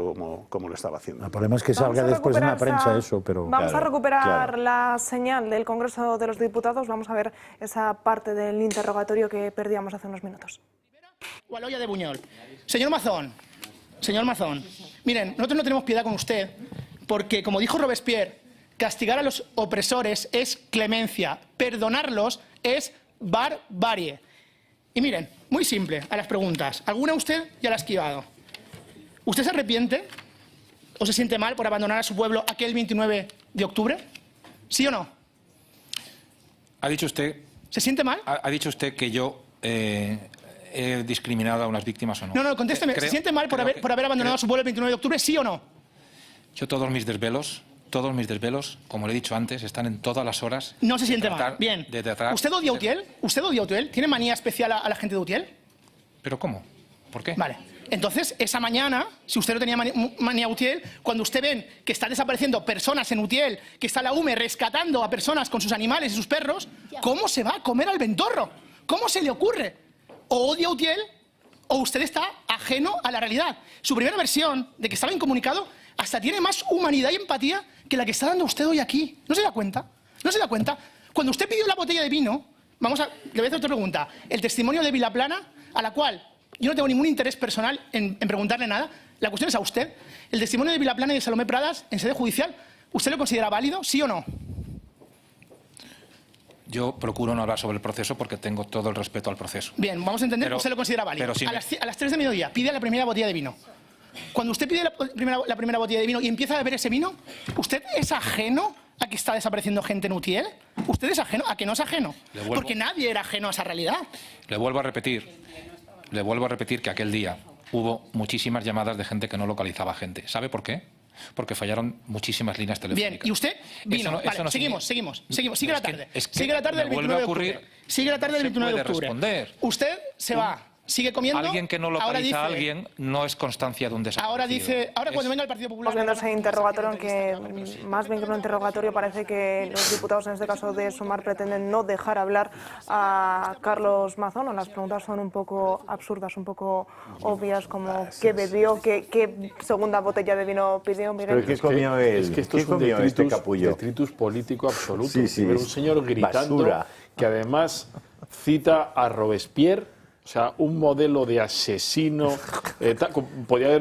como lo estaba haciendo. El problema es que salga después en la prensa eso, pero... Vamos a recuperar la señal del Congreso de los Diputados, vamos a ver esa parte del interrogatorio que perdíamos hace unos minutos. O a la olla de Buñol. Señor Mazón, miren, nosotros no tenemos piedad con usted, porque como dijo Robespierre, castigar a los opresores es clemencia, perdonarlos es barbarie. Y miren, muy simple, a las preguntas. ¿Alguna usted ya la ha esquivado? ¿Usted se arrepiente o se siente mal por abandonar a su pueblo aquel 29 de octubre? ¿Sí o no? Ha dicho usted... ¿Se siente mal? Ha dicho usted que yo he discriminado a unas víctimas o no. No, contésteme. ¿Se siente mal por haber abandonado a su pueblo el 29 de octubre, sí o no? Yo todos mis desvelos, como le he dicho antes, están en todas las horas. No se siente mal. Bien. ¿Usted odia a Utiel? ¿Usted odia a Utiel? ¿Tiene manía especial a la gente de Utiel? ¿Pero cómo? ¿Por qué? Vale. Entonces, esa mañana, si usted no tenía manía Utiel, cuando usted ven que están desapareciendo personas en Utiel, que está la UME rescatando a personas con sus animales y sus perros, ¿cómo se va a comer al ventorro? ¿Cómo se le ocurre? O odia a Utiel o usted está ajeno a la realidad. Su primera versión de que estaba incomunicado hasta tiene más humanidad y empatía que la que está dando usted hoy aquí. ¿No se da cuenta? ¿No se da cuenta? Cuando usted pidió la botella de vino, le voy a hacer otra pregunta. El testimonio de Vilaplana, a la cual yo no tengo ningún interés personal en preguntarle nada, la cuestión es a usted. El testimonio de Vilaplana y de Salomé Pradas en sede judicial, ¿usted lo considera válido, sí o no? Yo procuro no hablar sobre el proceso porque tengo todo el respeto al proceso. Bien, vamos a entender que usted lo considera válido. Pero si a las 3 de mediodía pide la primera botella de vino. Cuando usted pide la primera botella de vino y empieza a beber ese vino, ¿usted es ajeno a que está desapareciendo gente en Utiel? ¿Usted es ajeno a que no es ajeno? Porque nadie era ajeno a esa realidad. Le vuelvo a repetir que aquel día hubo muchísimas llamadas de gente que no localizaba gente. ¿Sabe por qué? Porque fallaron muchísimas líneas telefónicas. Bien, y usted vino. Vale, seguimos. Sigue la tarde. Sigue la tarde del 29 de octubre. Sigue la tarde del 29 de octubre. Responder. Usted se va. Sigue comiendo. Alguien que no localiza a alguien no es constancia de un desaparecido. Ahora cuando venga el Partido Popular... Estamos viendo ese interrogatorio en que, más bien que un interrogatorio, parece que los diputados, en este caso de Sumar, pretenden no dejar hablar a Carlos Mazón. O las preguntas son un poco absurdas, un poco obvias, como qué bebió, qué segunda botella de vino pidió. Miguel. ¿Pero qué comió él? Es que esto ¿Qué es un comió este capullo? detritus político absoluto. Sí, sí, Ver un señor gritando basura. que además cita a Robespierre. O sea, un modelo de asesino. Podía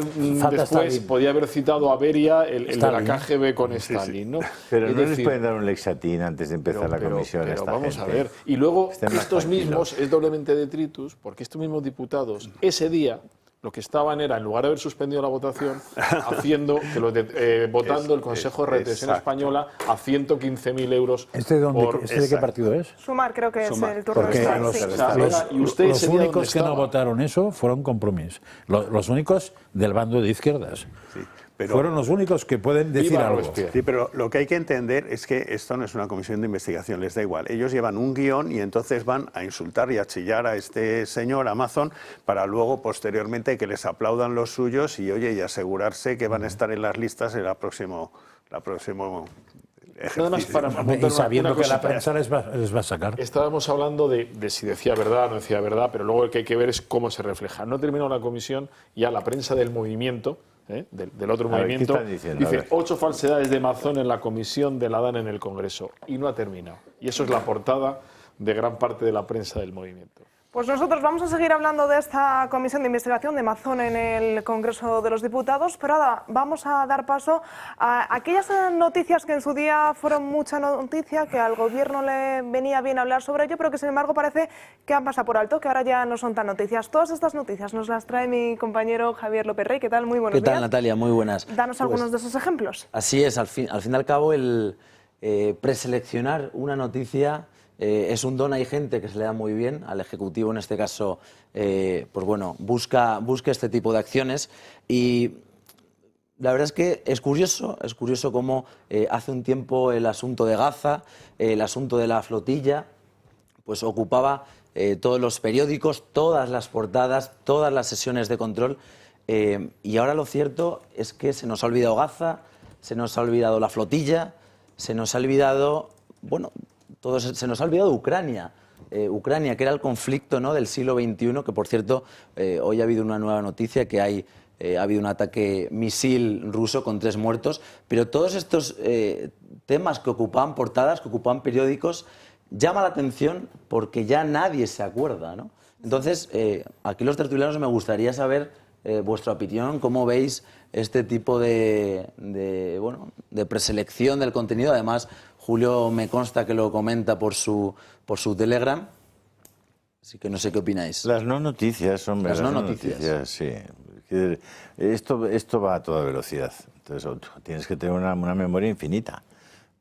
haber citado a Beria, el de la KGB con Stalin, ¿no? Pero es no decir, les pueden dar un lexatín antes de empezar la comisión. Pero esta vamos gente. a ver. Y luego, Estén más estos tranquilos. mismos, es doblemente detritus, porque estos mismos diputados, ese día, lo que estaban era, en lugar de haber suspendido la votación, votando el Consejo de Retención Española a 115.000 euros. ¿Este de qué partido es? Sumar, creo que Sumar. es el turno Porque de los, estar, sí. los únicos que no votaron eso fueron Compromís. Los únicos del bando de izquierdas. Sí, pero, fueron los únicos que pueden decir Viva algo. Robespierre. sí, pero lo que hay que entender es que esto no es una comisión de investigación, les da igual. Ellos llevan un guión y entonces van a insultar y a chillar a este señor, Amazon, para luego, posteriormente, que les aplaudan los suyos y, oye, y asegurarse que van a estar en las listas en la próximo Nada más para apuntar Y sabiendo una que la cosita. prensa les va a sacar. Estábamos hablando de si decía verdad o no decía verdad, pero luego lo que hay que ver es cómo se refleja. No terminó la comisión, ya la prensa del movimiento, del otro A ver, ¿qué movimiento, están diciendo? A dice ver. 8 falsedades de Mazón en la comisión de la DAN en el Congreso. Y no ha terminado. Y eso es la portada de gran parte de la prensa del movimiento. Pues nosotros vamos a seguir hablando de esta comisión de investigación de Mazón en el Congreso de los Diputados, pero ahora vamos a dar paso a aquellas noticias que en su día fueron mucha noticia, que al Gobierno le venía bien hablar sobre ello, pero que sin embargo parece que han pasado por alto, que ahora ya no son tan noticias. Todas estas noticias nos las trae mi compañero Javier López Rey. ¿Qué tal? Muy buenos días. ¿Qué tal, Natalia? Muy buenas. Danos algunos de esos ejemplos. Así es, al fin y al cabo, el preseleccionar una noticia es un don. Hay gente que se le da muy bien, al Ejecutivo en este caso, pues bueno, busca este tipo de acciones y la verdad es que es curioso cómo hace un tiempo el asunto de Gaza, el asunto de la flotilla, pues ocupaba todos los periódicos, todas las portadas, todas las sesiones de control y ahora lo cierto es que se nos ha olvidado Gaza, se nos ha olvidado la flotilla, se nos ha olvidado, bueno, se nos ha olvidado Ucrania. Ucrania, que era el conflicto, ¿no?, del siglo XXI, que por cierto, hoy ha habido una nueva noticia, que ha habido un ataque misil ruso con 3 muertos, pero todos estos temas que ocupaban portadas, que ocupaban periódicos, llama la atención porque ya nadie se acuerda, ¿no? Entonces, aquí los tertulianos me gustaría saber vuestra opinión, cómo veis este tipo de preselección del contenido. Además, Julio me consta que lo comenta por su Telegram, así que no sé qué opináis. Las no noticias, hombre. Las no noticias. Sí. Esto va a toda velocidad. Entonces tienes que tener una memoria infinita.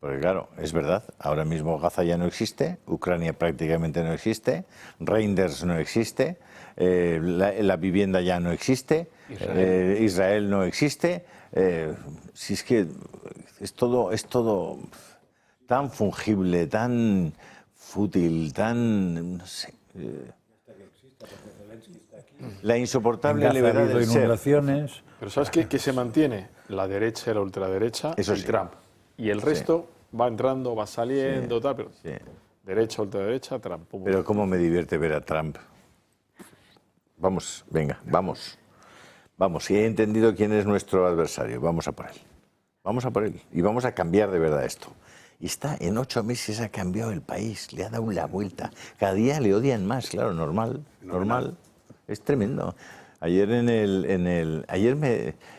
Porque claro, es verdad, ahora mismo Gaza ya no existe, Ucrania prácticamente no existe, Reinders no existe, la vivienda ya no existe, Israel no existe. Si es que es todo tan fungible, tan fútil, tan, no sé. la insoportable En Gaza ha levedad habido del ser. inundaciones. Pero ¿sabes qué? Que se mantiene la derecha y la ultraderecha Eso y sí. Trump. Y el resto va entrando, va saliendo, tal, pero Sí. derecha, ultraderecha, Trump. Pum, Pero pum. cómo me divierte ver a Trump. Vamos, venga, vamos. Vamos, si he entendido quién es nuestro adversario, vamos a por él. Vamos a por él y vamos a cambiar de verdad esto. Y está, en 8 meses ha cambiado el país, le ha dado la vuelta. Cada día le odian más, claro, normal. Es tremendo. Ayer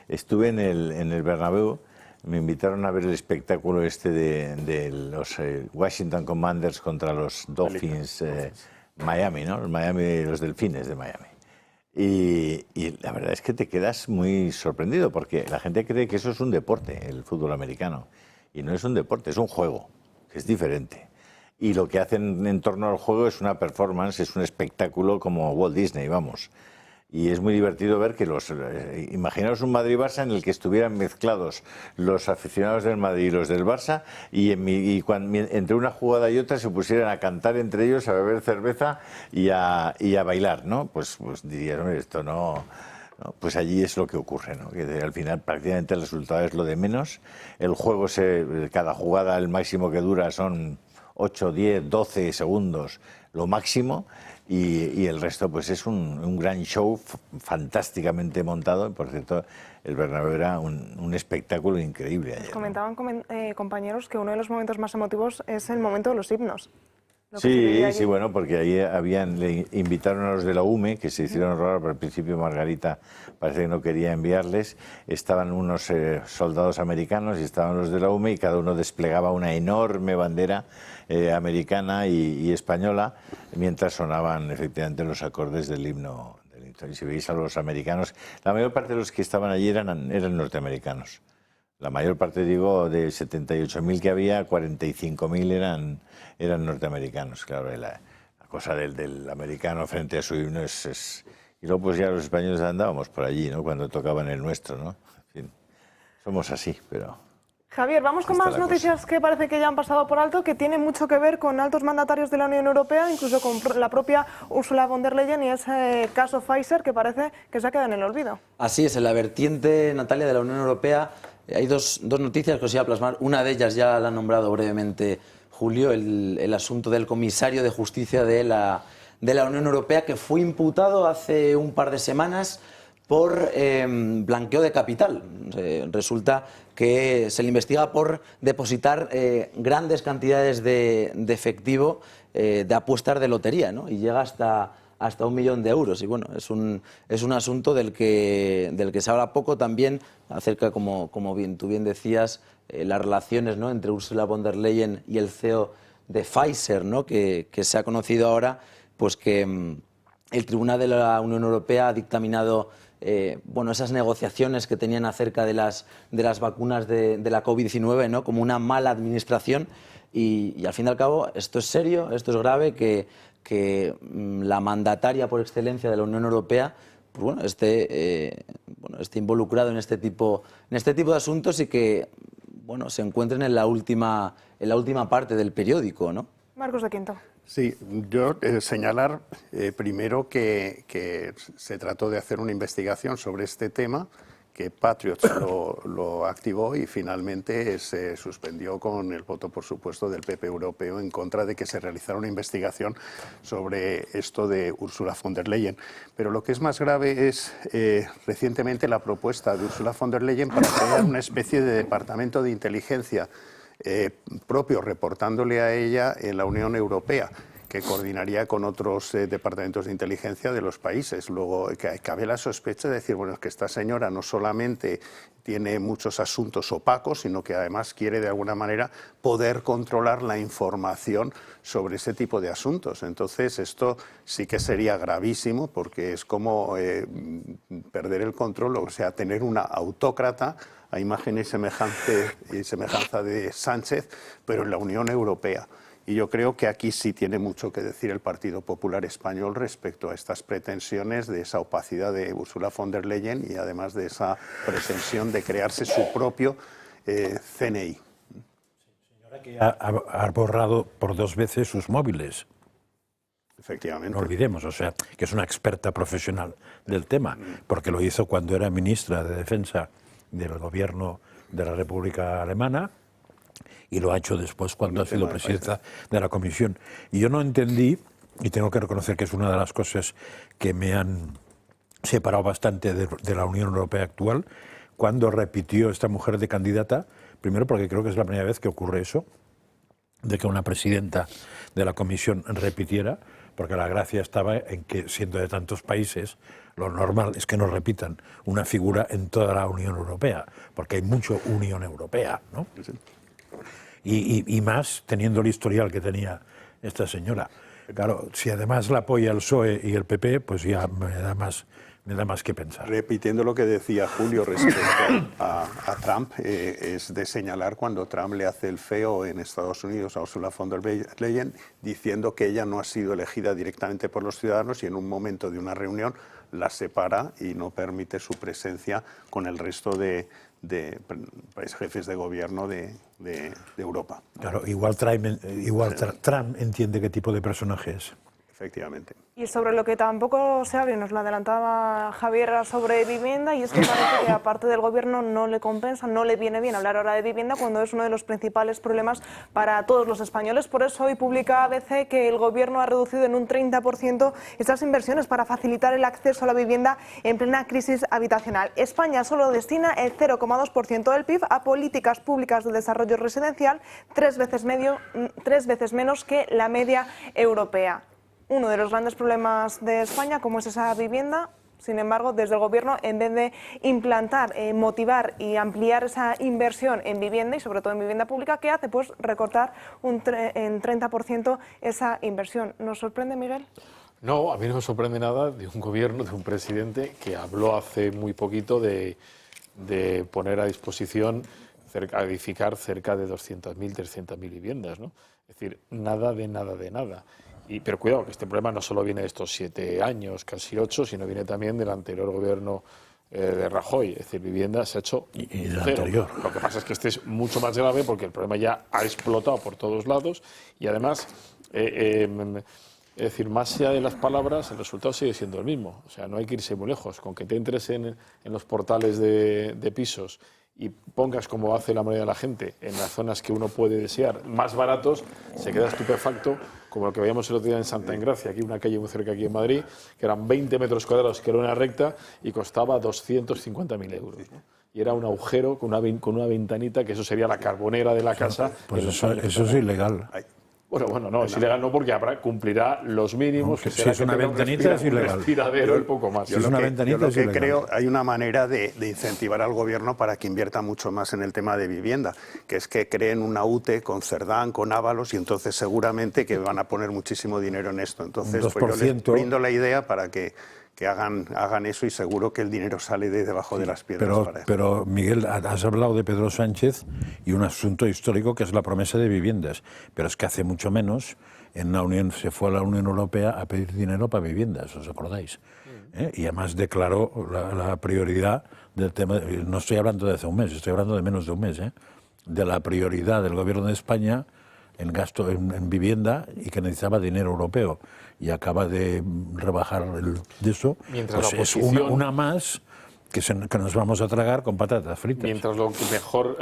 estuve en el Bernabéu, me invitaron a ver el espectáculo este de los Washington Commanders contra los Dolphins Miami, ¿no? Los Delfines de Miami. Y la verdad es que te quedas muy sorprendido porque la gente cree que eso es un deporte, el fútbol americano. Y no es un deporte, es un juego, que es diferente. Y lo que hacen en torno al juego es una performance, es un espectáculo como Walt Disney, vamos. Y es muy divertido ver que imaginaos un Madrid-Barça en el que estuvieran mezclados los aficionados del Madrid y los del Barça y entre una jugada y otra se pusieran a cantar entre ellos, a beber cerveza y a bailar, ¿no? Pues dirías, hombre, esto no... Pues allí es lo que ocurre, ¿no? Que al final prácticamente el resultado es lo de menos. El juego, cada jugada, el máximo que dura son 8, 10, 12 segundos, lo máximo. Y el resto pues es un gran show fantásticamente montado. Por cierto, el Bernabéu era un espectáculo increíble ayer. Nos comentaban compañeros que uno de los momentos más emotivos es el momento de los himnos. Sí, bueno, porque ahí le invitaron a los de la UME, que se hicieron raros, pero al principio Margarita parece que no quería enviarles. Estaban unos soldados americanos y estaban los de la UME y cada uno desplegaba una enorme bandera americana y española mientras sonaban efectivamente los acordes del himno. Y si veis a los americanos, la mayor parte de los que estaban allí eran norteamericanos. La mayor parte, digo, de 78.000 que había, 45.000 eran norteamericanos. Claro, la cosa del americano frente a su himno es... Y luego pues ya los españoles andábamos por allí, ¿no? Cuando tocaban el nuestro, ¿no? En fin, somos así, pero... Javier, vamos con más noticias que parece que ya han pasado por alto, que tienen mucho que ver con altos mandatarios de la Unión Europea, incluso con la propia Ursula von der Leyen y ese caso Pfizer que parece que se ha quedado en el olvido. Así es, en la vertiente, Natalia, de la Unión Europea hay dos noticias que os iba a plasmar. Una de ellas ya la ha nombrado brevemente Julio, el asunto del comisario de Justicia de la Unión Europea, que fue imputado hace un par de semanas por blanqueo de capital. Resulta que se le investiga por depositar grandes cantidades de efectivo de apuestas de lotería, ¿no? Y llega hasta 1 millón de euros. Y bueno, es un asunto del que se habla poco también acerca, como tú bien decías, las relaciones, ¿no?, entre Ursula von der Leyen y el CEO de Pfizer, ¿no?, que se ha conocido ahora, pues que el Tribunal de la Unión Europea ha dictaminado esas negociaciones que tenían acerca de las vacunas de la COVID-19, ¿no?, como una mala administración. Y al fin y al cabo esto es serio, esto es grave, que la mandataria por excelencia de la Unión Europea pues esté involucrado en este tipo de asuntos y que se encuentren en la última parte del periódico, ¿no? Marcos de Quinto. Sí, yo señalar primero que se trató de hacer una investigación sobre este tema, que Patriots lo activó y finalmente se suspendió con el voto, por supuesto, del PP europeo en contra de que se realizara una investigación sobre esto de Ursula von der Leyen. Pero lo que es más grave es recientemente la propuesta de Ursula von der Leyen para crear una especie de departamento de inteligencia propio, reportándole a ella en la Unión Europea, que coordinaría con otros departamentos de inteligencia de los países. Luego, cabe la sospecha de decir, bueno, es que esta señora no solamente tiene muchos asuntos opacos, sino que además quiere de alguna manera poder controlar la información sobre ese tipo de asuntos. Entonces, esto sí que sería gravísimo, porque es como perder el control, o sea, tener una autócrata a imagen y semejanza de Sánchez, pero en la Unión Europea. Y yo creo que aquí sí tiene mucho que decir el Partido Popular Español respecto a estas pretensiones de esa opacidad de Ursula von der Leyen y además de esa pretensión de crearse su propio CNI. Señora que ha borrado por 2 veces sus móviles. Efectivamente. No olvidemos, o sea, que es una experta profesional del tema, porque lo hizo cuando era ministra de Defensa del gobierno de la República Alemana y lo ha hecho después cuando ha sido presidenta de la Comisión. Y yo no entendí, y tengo que reconocer que es una de las cosas que me han separado bastante de la Unión Europea actual, cuando repitió esta mujer de candidata, primero porque creo que es la primera vez que ocurre eso, de que una presidenta de la Comisión repitiera, porque la gracia estaba en que, siendo de tantos países, lo normal es que no repitan una figura en toda la Unión Europea, porque hay mucho Unión Europea, ¿no? Y más teniendo el historial que tenía esta señora. Claro, si además la apoya el PSOE y el PP, pues ya me da más que pensar. Repitiendo lo que decía Julio respecto a Trump, es de señalar cuando Trump le hace el feo en Estados Unidos a Ursula von der Leyen, diciendo que ella no ha sido elegida directamente por los ciudadanos y en un momento de una reunión la separa y no permite su presencia con el resto de jefes de gobierno de Europa. Claro, igual Trump entiende qué tipo de personaje es. Efectivamente. Y sobre lo que tampoco se habla, y nos lo adelantaba Javier, sobre vivienda, y es que parece que aparte del gobierno no le compensa, no le viene bien hablar ahora de vivienda cuando es uno de los principales problemas para todos los españoles. Por eso hoy publica ABC que el gobierno ha reducido en un 30% estas inversiones para facilitar el acceso a la vivienda en plena crisis habitacional. España solo destina el 0,2% del PIB a políticas públicas de desarrollo residencial, tres veces menos que la media europea. Uno de los grandes problemas de España, como es esa vivienda, sin embargo, desde el Gobierno, en vez de implantar, motivar y ampliar esa inversión en vivienda y sobre todo en vivienda pública, ¿qué hace? Pues recortar en 30% esa inversión. ¿Nos sorprende, Miguel? No, a mí no me sorprende nada de un gobierno, de un presidente que habló hace muy poquito de poner a disposición, a edificar cerca de 200.000, 300.000 viviendas, ¿no? Es decir, nada de nada. Pero cuidado, que este problema no solo viene de estos 7 años, casi 8, sino viene también del anterior gobierno de Rajoy. Es decir, vivienda se ha hecho y del cero. anterior. Lo que pasa es que este es mucho más grave porque el problema ya ha explotado por todos lados y además, es decir, más allá de las palabras, el resultado sigue siendo el mismo. O sea, no hay que irse muy lejos. Con que te entres en los portales de pisos y pongas, como hace la mayoría de la gente, en las zonas que uno puede desear, más baratos, se queda estupefacto, como lo que veíamos el otro día en Santa Engracia, aquí una calle muy cerca aquí en Madrid, que eran 20 metros cuadrados, que era una recta, y costaba 250.000 euros, ¿no? Y era un agujero con una ventanita, que eso sería la carbonera de la casa. Pues eso es ilegal. Bueno, no, es ilegal no, porque cumplirá los mínimos. No, si es una ventanita es ilegal. Un respiradero y poco más. Yo lo que creo, hay una manera de incentivar al gobierno para que invierta mucho más en el tema de vivienda, que es que creen una UTE con Cerdán, con Ábalos, y entonces seguramente que van a poner muchísimo dinero en esto. Entonces, pues yo les brindo la idea para que hagan eso y seguro que el dinero sale de debajo de las piedras. Pero Miguel, has hablado de Pedro Sánchez y un asunto histórico que es la promesa de viviendas, pero es que hace mucho menos se fue a la Unión Europea a pedir dinero para viviendas, ¿os acordáis? Y además declaró la prioridad del tema, no estoy hablando de hace un mes, estoy hablando de menos de un mes, de la prioridad del Gobierno de España en gasto en vivienda y que necesitaba dinero europeo y acaba de rebajar de eso. Mientras pues es una más que nos vamos a tragar con patatas fritas. Mientras lo mejor,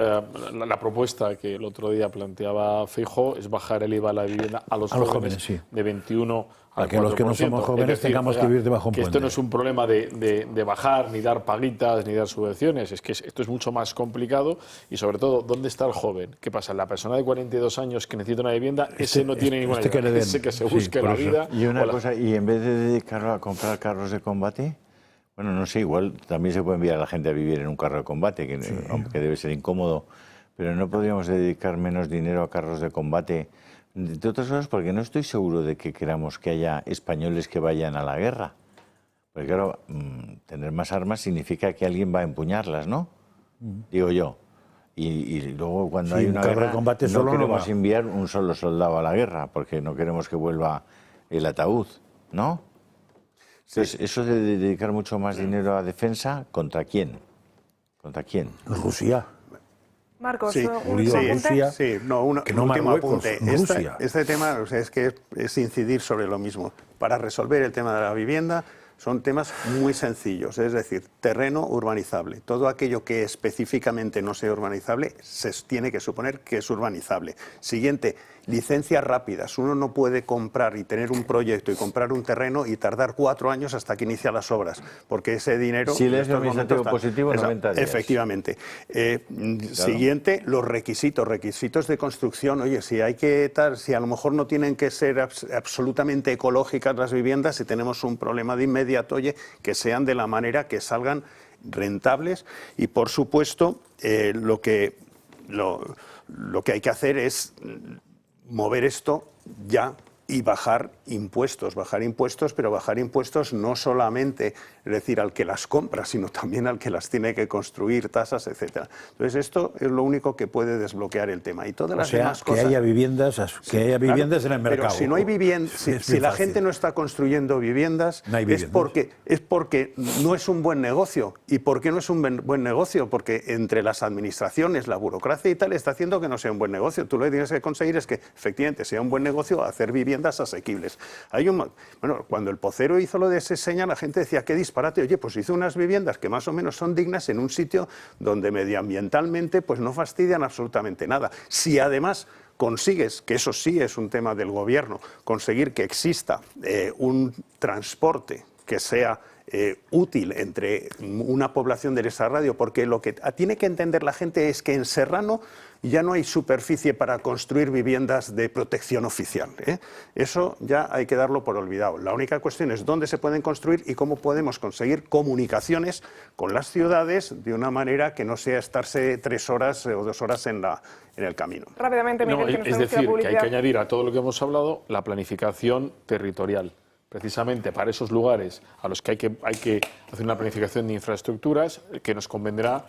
la propuesta que el otro día planteaba Feijóo es bajar el IVA a la vivienda a los jóvenes sí. De 21 al 4%. Que los que no somos jóvenes tengamos que vivir debajo de un puente. Esto no es un problema de bajar, ni dar paguitas, ni dar subvenciones. Es que esto es mucho más complicado y sobre todo, ¿dónde está el joven? ¿Qué pasa? La persona de 42 años que necesita una vivienda, ese no tiene ninguna idea. Ese que se busque la vida. Y una cosa, y en vez de dedicarlo a comprar carros de combate, bueno, no sé, igual también se puede enviar a la gente a vivir en un carro de combate, aunque debe ser incómodo, pero no podríamos dedicar menos dinero a carros de combate, entre otras cosas porque no estoy seguro de que queramos que haya españoles que vayan a la guerra. Porque claro, tener más armas significa que alguien va a empuñarlas, ¿no? Digo yo. Y luego cuando hay una guerra, no queremos enviar un solo soldado a la guerra, porque no queremos que vuelva el ataúd, ¿no? Entonces, eso de dedicar mucho más dinero a defensa, ¿contra quién? ¿Contra quién? Rusia. Marcos, sí, un sí, apunte. sí, no, un último Marruecos, apunte. Rusia. Este tema, o sea, es que es incidir sobre lo mismo. Para resolver el tema de la vivienda son temas muy sencillos, es decir, terreno urbanizable. Todo aquello que específicamente no sea urbanizable se tiene que suponer que es urbanizable. Siguiente, licencias rápidas. Uno no puede comprar y tener un proyecto y comprar un terreno y tardar 4 años hasta que inicia las obras, porque ese dinero... Silencio administrativo positivo, 90 días. Efectivamente. Siguiente, los requisitos de construcción. Oye, si hay que si a lo mejor no tienen que ser absolutamente ecológicas las viviendas, si tenemos un problema de inmediato, oye, que sean de la manera que salgan rentables y, por supuesto, lo que hay que hacer es mover esto ya y bajar impuestos, pero bajar impuestos no solamente, es decir, al que las compra, sino también al que las tiene que construir, tasas, etcétera. Entonces, esto es lo único que puede desbloquear el tema. Y todas las demás cosas... que haya viviendas en el mercado. Pero si no hay viviendas, si la gente no está construyendo viviendas, no hay viviendas, es porque no es un buen negocio. ¿Y por qué no es un buen negocio? Porque entre las administraciones, la burocracia y tal, está haciendo que no sea un buen negocio. Tú lo que tienes que conseguir es que efectivamente sea un buen negocio hacer viviendas asequibles. Bueno, cuando el Pocero hizo lo de Seseña, la gente decía, qué disparate. Oye, pues hizo unas viviendas que más o menos son dignas en un sitio donde medioambientalmente pues no fastidian absolutamente nada. Si además consigues, que eso sí es un tema del gobierno, conseguir que exista un transporte que sea útil entre una población de esa radio, porque lo que tiene que entender la gente es que en Serrano ya no hay superficie para construir viviendas de protección oficial, ¿eh? Eso ya hay que darlo por olvidado. La única cuestión es dónde se pueden construir y cómo podemos conseguir comunicaciones con las ciudades de una manera que no sea estarse 3 horas o 2 horas en el camino. Rápidamente, Miguel, que nos es tenemos que ir a decir, que hay publicidad. que añadir a todo lo que hemos hablado la planificación territorial. Precisamente para esos lugares a los que hay que hacer una planificación de infraestructuras que nos convendrá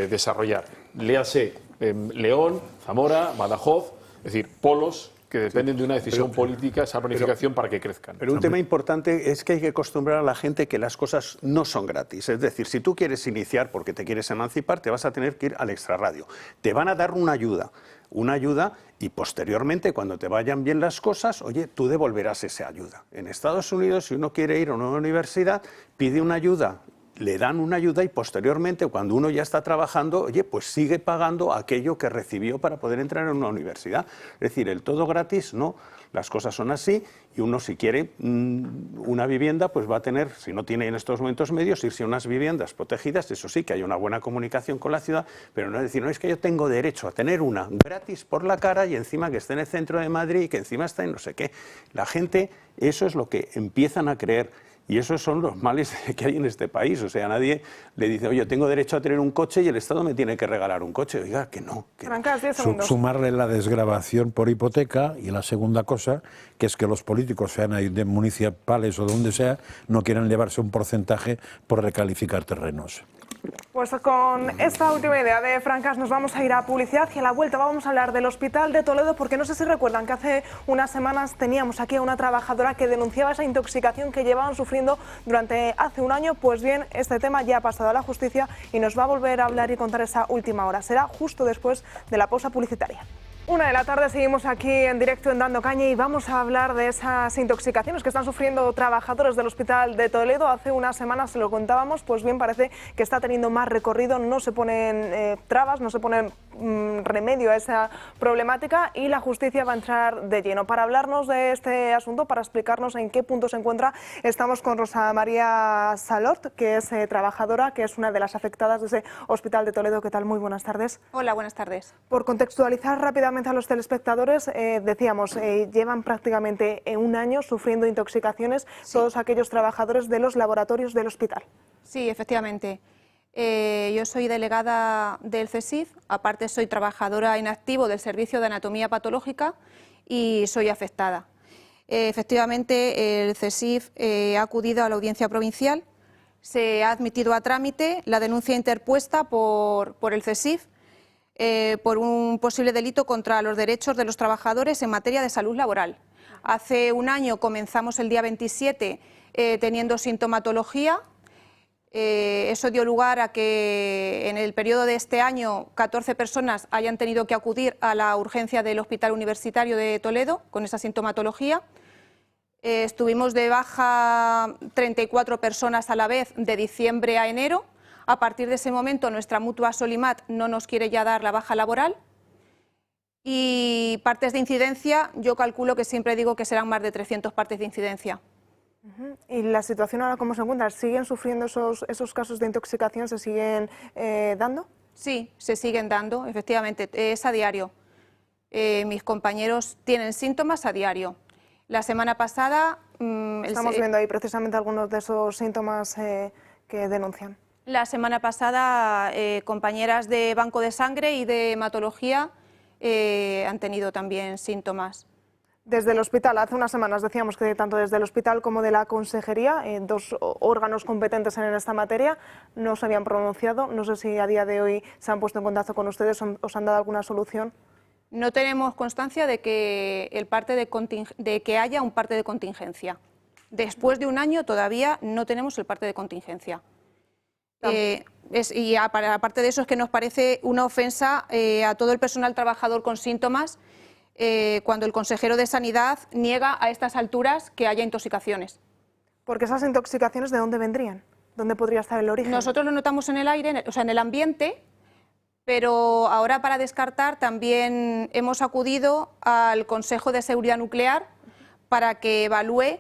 desarrollar. Léase León, Zamora, Badajoz, es decir, polos que dependen de una decisión política, esa planificación para que crezcan. Pero un tema importante es que hay que acostumbrar a la gente que las cosas no son gratis. Es decir, si tú quieres iniciar porque te quieres emancipar, te vas a tener que ir al extrarradio. Te van a dar una ayuda y posteriormente, cuando te vayan bien las cosas, oye, tú devolverás esa ayuda. En Estados Unidos, si uno quiere ir a una universidad, pide una ayuda, le dan una ayuda y posteriormente, cuando uno ya está trabajando, oye, pues sigue pagando aquello que recibió para poder entrar en una universidad. Es decir, el todo gratis, no. Las cosas son así y uno, si quiere una vivienda, pues va a tener, si no tiene en estos momentos medios, irse a unas viviendas protegidas. Eso sí, que hay una buena comunicación con la ciudad, pero no es decir, no es que yo tengo derecho a tener una gratis por la cara y encima que esté en el centro de Madrid y que encima está en no sé qué. La gente, eso es lo que empiezan a creer. Y esos son los males que hay en este país. O sea, nadie le dice, oye, tengo derecho a tener un coche y el Estado me tiene que regalar un coche. Oiga, que no. Francas, 10 segundos. Sumarle la desgravación por hipoteca y la segunda cosa, que es que los políticos, sean de municipales o de donde sea, no quieran llevarse un porcentaje por recalificar terrenos. Pues con esta última idea de Francas nos vamos a ir a publicidad y a la vuelta vamos a hablar del Hospital de Toledo, porque no sé si recuerdan que hace unas semanas teníamos aquí a una trabajadora que denunciaba esa intoxicación que llevaban sufriendo durante hace un año. Pues bien, este tema ya ha pasado a la justicia y nos va a volver a hablar y contar esa última hora. Será justo después de la pausa publicitaria. 1 de la tarde, seguimos aquí en directo en Dando Caña y vamos a hablar de esas intoxicaciones que están sufriendo trabajadores del Hospital de Toledo. Hace unas semanas se lo contábamos, pues bien, parece que está teniendo más recorrido, no se ponen trabas, no se ponen remedio a esa problemática y la justicia va a entrar de lleno. Para hablarnos de este asunto, para explicarnos en qué punto se encuentra, estamos con Rosa María Salort, que es trabajadora, que es una de las afectadas de ese Hospital de Toledo. ¿Qué tal? Muy buenas tardes. Hola, buenas tardes. Por contextualizar rápidamente a los telespectadores, decíamos, llevan prácticamente un año sufriendo intoxicaciones, sí, todos aquellos trabajadores de los laboratorios del hospital. Sí, efectivamente. Yo soy delegada del CSIF, aparte soy trabajadora en activo del Servicio de Anatomía Patológica y soy afectada. Efectivamente, el CSIF ha acudido a la audiencia provincial, se ha admitido a trámite la denuncia interpuesta por el CSIF por un posible delito contra los derechos de los trabajadores en materia de salud laboral. Hace un año comenzamos el día 27 teniendo sintomatología. Eso dio lugar a que en el periodo de este año 14 personas hayan tenido que acudir a la urgencia del Hospital Universitario de Toledo con esa sintomatología. Estuvimos de baja 34 personas a la vez de diciembre a enero. A partir de ese momento nuestra mutua Solimat no nos quiere ya dar la baja laboral. Y partes de incidencia, yo calculo que siempre digo que serán más de 300 partes de incidencia. ¿Y la situación ahora cómo se encuentra? ¿Siguen sufriendo esos casos de intoxicación? ¿Se siguen dando? Sí, se siguen dando, efectivamente, es a diario. Mis compañeros tienen síntomas a diario. La semana pasada... Estamos viendo ahí precisamente algunos de esos síntomas que denuncian. La semana pasada compañeras de banco de sangre y de hematología han tenido también síntomas. Desde el hospital, hace unas semanas decíamos que tanto desde el hospital como de la consejería, dos órganos competentes en esta materia, no se habían pronunciado. No sé si a día de hoy se han puesto en contacto con ustedes, os han dado alguna solución. No tenemos constancia de que, haya un parte de contingencia. Después de un año todavía no tenemos el parte de contingencia. Y aparte de eso es que nos parece una ofensa a todo el personal trabajador con síntomas cuando el consejero de Sanidad niega a estas alturas que haya intoxicaciones. Porque esas intoxicaciones, ¿de dónde vendrían? ¿Dónde podría estar el origen? Nosotros lo notamos en el aire, o sea, en el ambiente, pero ahora para descartar también hemos acudido al Consejo de Seguridad Nuclear para que evalúe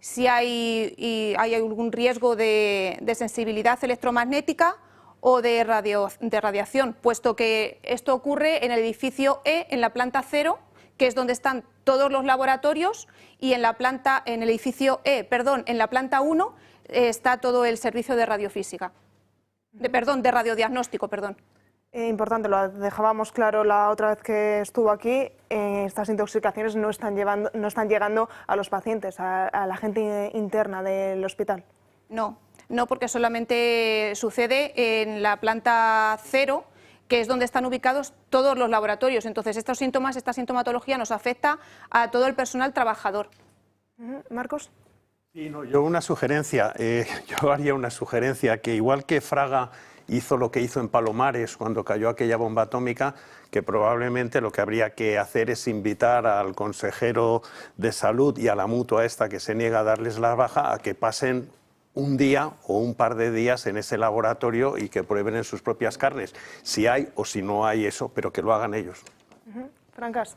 si hay algún riesgo de sensibilidad electromagnética o de radiación, puesto que esto ocurre en el edificio E, en la planta 0, que es donde están todos los laboratorios, y en el edificio E, en la planta 1, está todo el servicio de radiofísica, de radiodiagnóstico, Importante, lo dejábamos claro la otra vez que estuvo aquí, estas intoxicaciones no están llegando a los pacientes, a la gente interna del hospital. No, porque solamente sucede en la planta 0, que es donde están ubicados todos los laboratorios. Entonces, estos síntomas, esta sintomatología nos afecta a todo el personal trabajador. ¿Marcos? Sí, yo una sugerencia, yo haría una sugerencia, que igual que Fraga hizo lo que hizo en Palomares cuando cayó aquella bomba atómica, que probablemente lo que habría que hacer es invitar al consejero de salud y a la mutua esta que se niega a darles la baja a que pasen un día o un par de días en ese laboratorio y que prueben en sus propias carnes si hay o si no hay eso, pero que lo hagan ellos. Francas.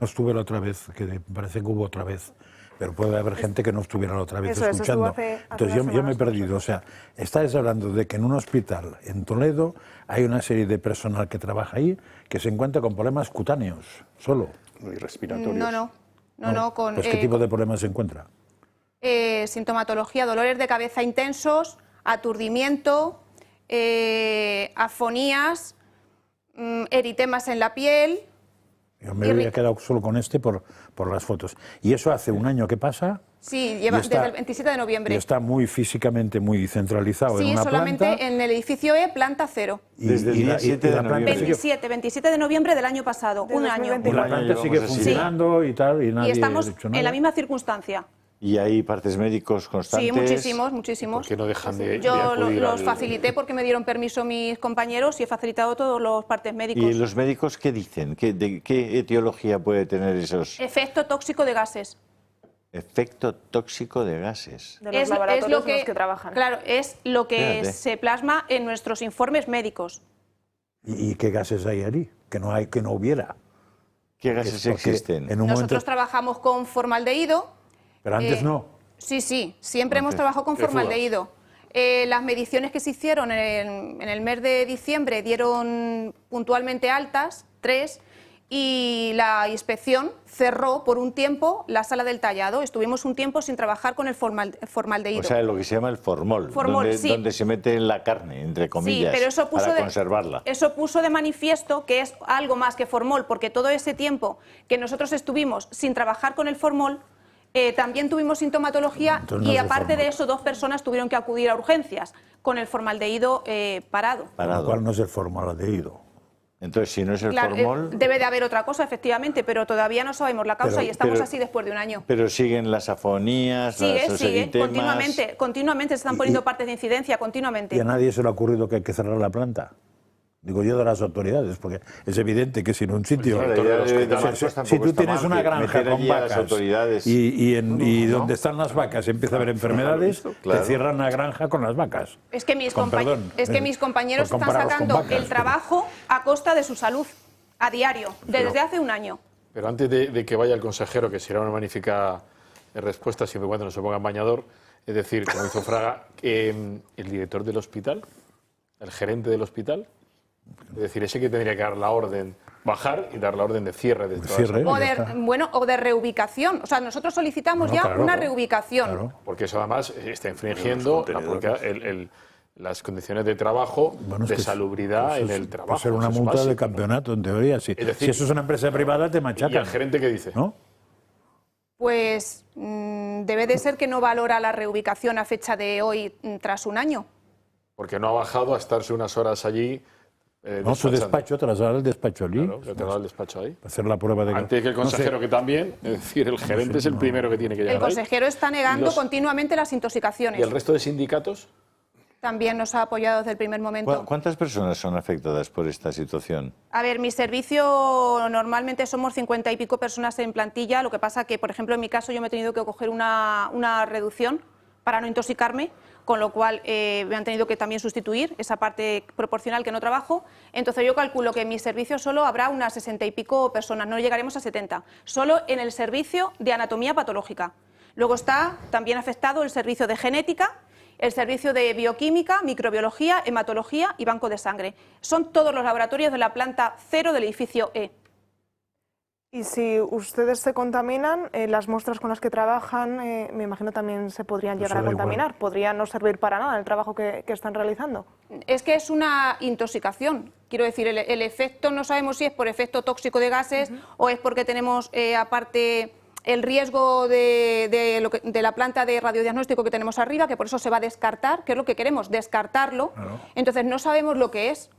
No estuve la otra vez, que parece que hubo otra vez, pero puede haber gente que no estuviera la otra vez escuchando. Entonces yo me he perdido. O sea, estáis hablando de que en un hospital en Toledo hay una serie de personal que trabaja ahí que se encuentra con problemas cutáneos, solo. Y respiratorios. No. Pues, ¿qué tipo de problemas se encuentra? Sintomatología, dolores de cabeza intensos, aturdimiento, afonías, eritemas en la piel. Yo me había quedado solo con por las fotos. ¿Y eso hace un año que pasa? Sí, desde el 27 de noviembre. Y está físicamente muy centralizado en una planta. Sí, solamente en el edificio E, planta 0. Desde el día 7 de noviembre. 27 de noviembre del año pasado, un año. Y la planta sigue funcionando y tal, y nadie y estamos ha dicho nada. en la misma circunstancia. ¿Y hay partes médicos constantes? Sí, muchísimos. ¿Por qué no dejan de Yo acudir los facilité porque me dieron permiso mis compañeros y he facilitado todos los partes médicos. ¿Y los médicos qué dicen? ¿De qué etiología puede tener esos? Efecto tóxico de gases. Efecto tóxico de gases. De los laboratorios en los que trabajan. Claro, es lo que se plasma en nuestros informes médicos. ¿Y qué gases hay ahí? Que no hubiera. ¿Qué gases existen? Nosotros trabajamos con formaldehído. Pero antes no. Sí, siempre hemos trabajado con formaldehído. Las mediciones que se hicieron en el mes de diciembre dieron puntualmente altas, 3, y la inspección cerró por un tiempo la sala del tallado. Estuvimos un tiempo sin trabajar con el formaldehído. O sea, lo que se llama el formol, donde se mete la carne, entre comillas, pero eso para conservarla. Eso puso de manifiesto que es algo más que formol, porque todo ese tiempo que nosotros estuvimos sin trabajar con el formol, también tuvimos sintomatología y aparte de eso 2 personas tuvieron que acudir a urgencias con el formaldehído parado. ¿Cuál no es el formaldehído? Entonces, si no es el Claro, formol... debe de haber otra cosa, efectivamente, pero todavía no sabemos la causa y estamos así después de un año. Pero siguen las afonías, los eritemas... Continuamente se están poniendo partes de incidencia, continuamente. ¿Y a nadie se le ha ocurrido que hay que cerrar la planta? Digo yo de las autoridades, porque es evidente que si en un sitio... Si tú tienes una granja con vacas y donde están las vacas empieza a haber enfermedades, te cierran la granja con las vacas. Es que mis compañeros están sacando el trabajo a costa de su salud, a diario, desde hace un año. Pero antes de que vaya el consejero, que será una magnífica respuesta siempre y cuando no se ponga en bañador, es decir, como hizo Fraga, el director del hospital, el gerente del hospital, es decir, ese que tendría que dar la orden, bajar y dar la orden de cierre de o de reubicación. O sea, nosotros solicitamos una reubicación. Claro. Porque eso además está infringiendo las condiciones de trabajo, de salubridad en el trabajo. Puede ser una multa de campeonato, en teoría. Si eso es una empresa privada, te machacan. ¿Y el gerente qué dice? ¿No? Pues debe de ser que no valora la reubicación a fecha de hoy tras un año. Porque no ha bajado a estarse unas horas allí. No, su despacho, trasladar el despacho allí. Claro, trasladar el despacho ahí. Hacer la prueba de... Antes que el consejero, que también, es decir, el gerente es el primero que tiene que llegar. El consejero está negando continuamente las intoxicaciones. ¿Y el resto de sindicatos? También nos ha apoyado desde el primer momento. ¿Cuántas personas son afectadas por esta situación? A ver, mi servicio normalmente somos 50 y pico personas en plantilla. Lo que pasa que, por ejemplo, en mi caso yo me he tenido que coger una reducción para no intoxicarme, con lo cual me han tenido que también sustituir esa parte proporcional que no trabajo. Entonces yo calculo que en mi servicio solo habrá unas 60 y pico personas, no llegaremos a 70, solo en el servicio de anatomía patológica. Luego está también afectado el servicio de genética, el servicio de bioquímica, microbiología, hematología y banco de sangre. Son todos los laboratorios de la planta 0 del edificio E. Y si ustedes se contaminan, las muestras con las que trabajan, me imagino también se podrían llegar a contaminar. Podría no servir para nada el trabajo que están realizando. Es que es una intoxicación. Quiero decir, el efecto no sabemos si es por efecto tóxico de gases o es porque tenemos aparte el riesgo de la planta de radiodiagnóstico que tenemos arriba, que por eso se va a descartar, que es lo que queremos, descartarlo. Claro. Entonces no sabemos lo que es.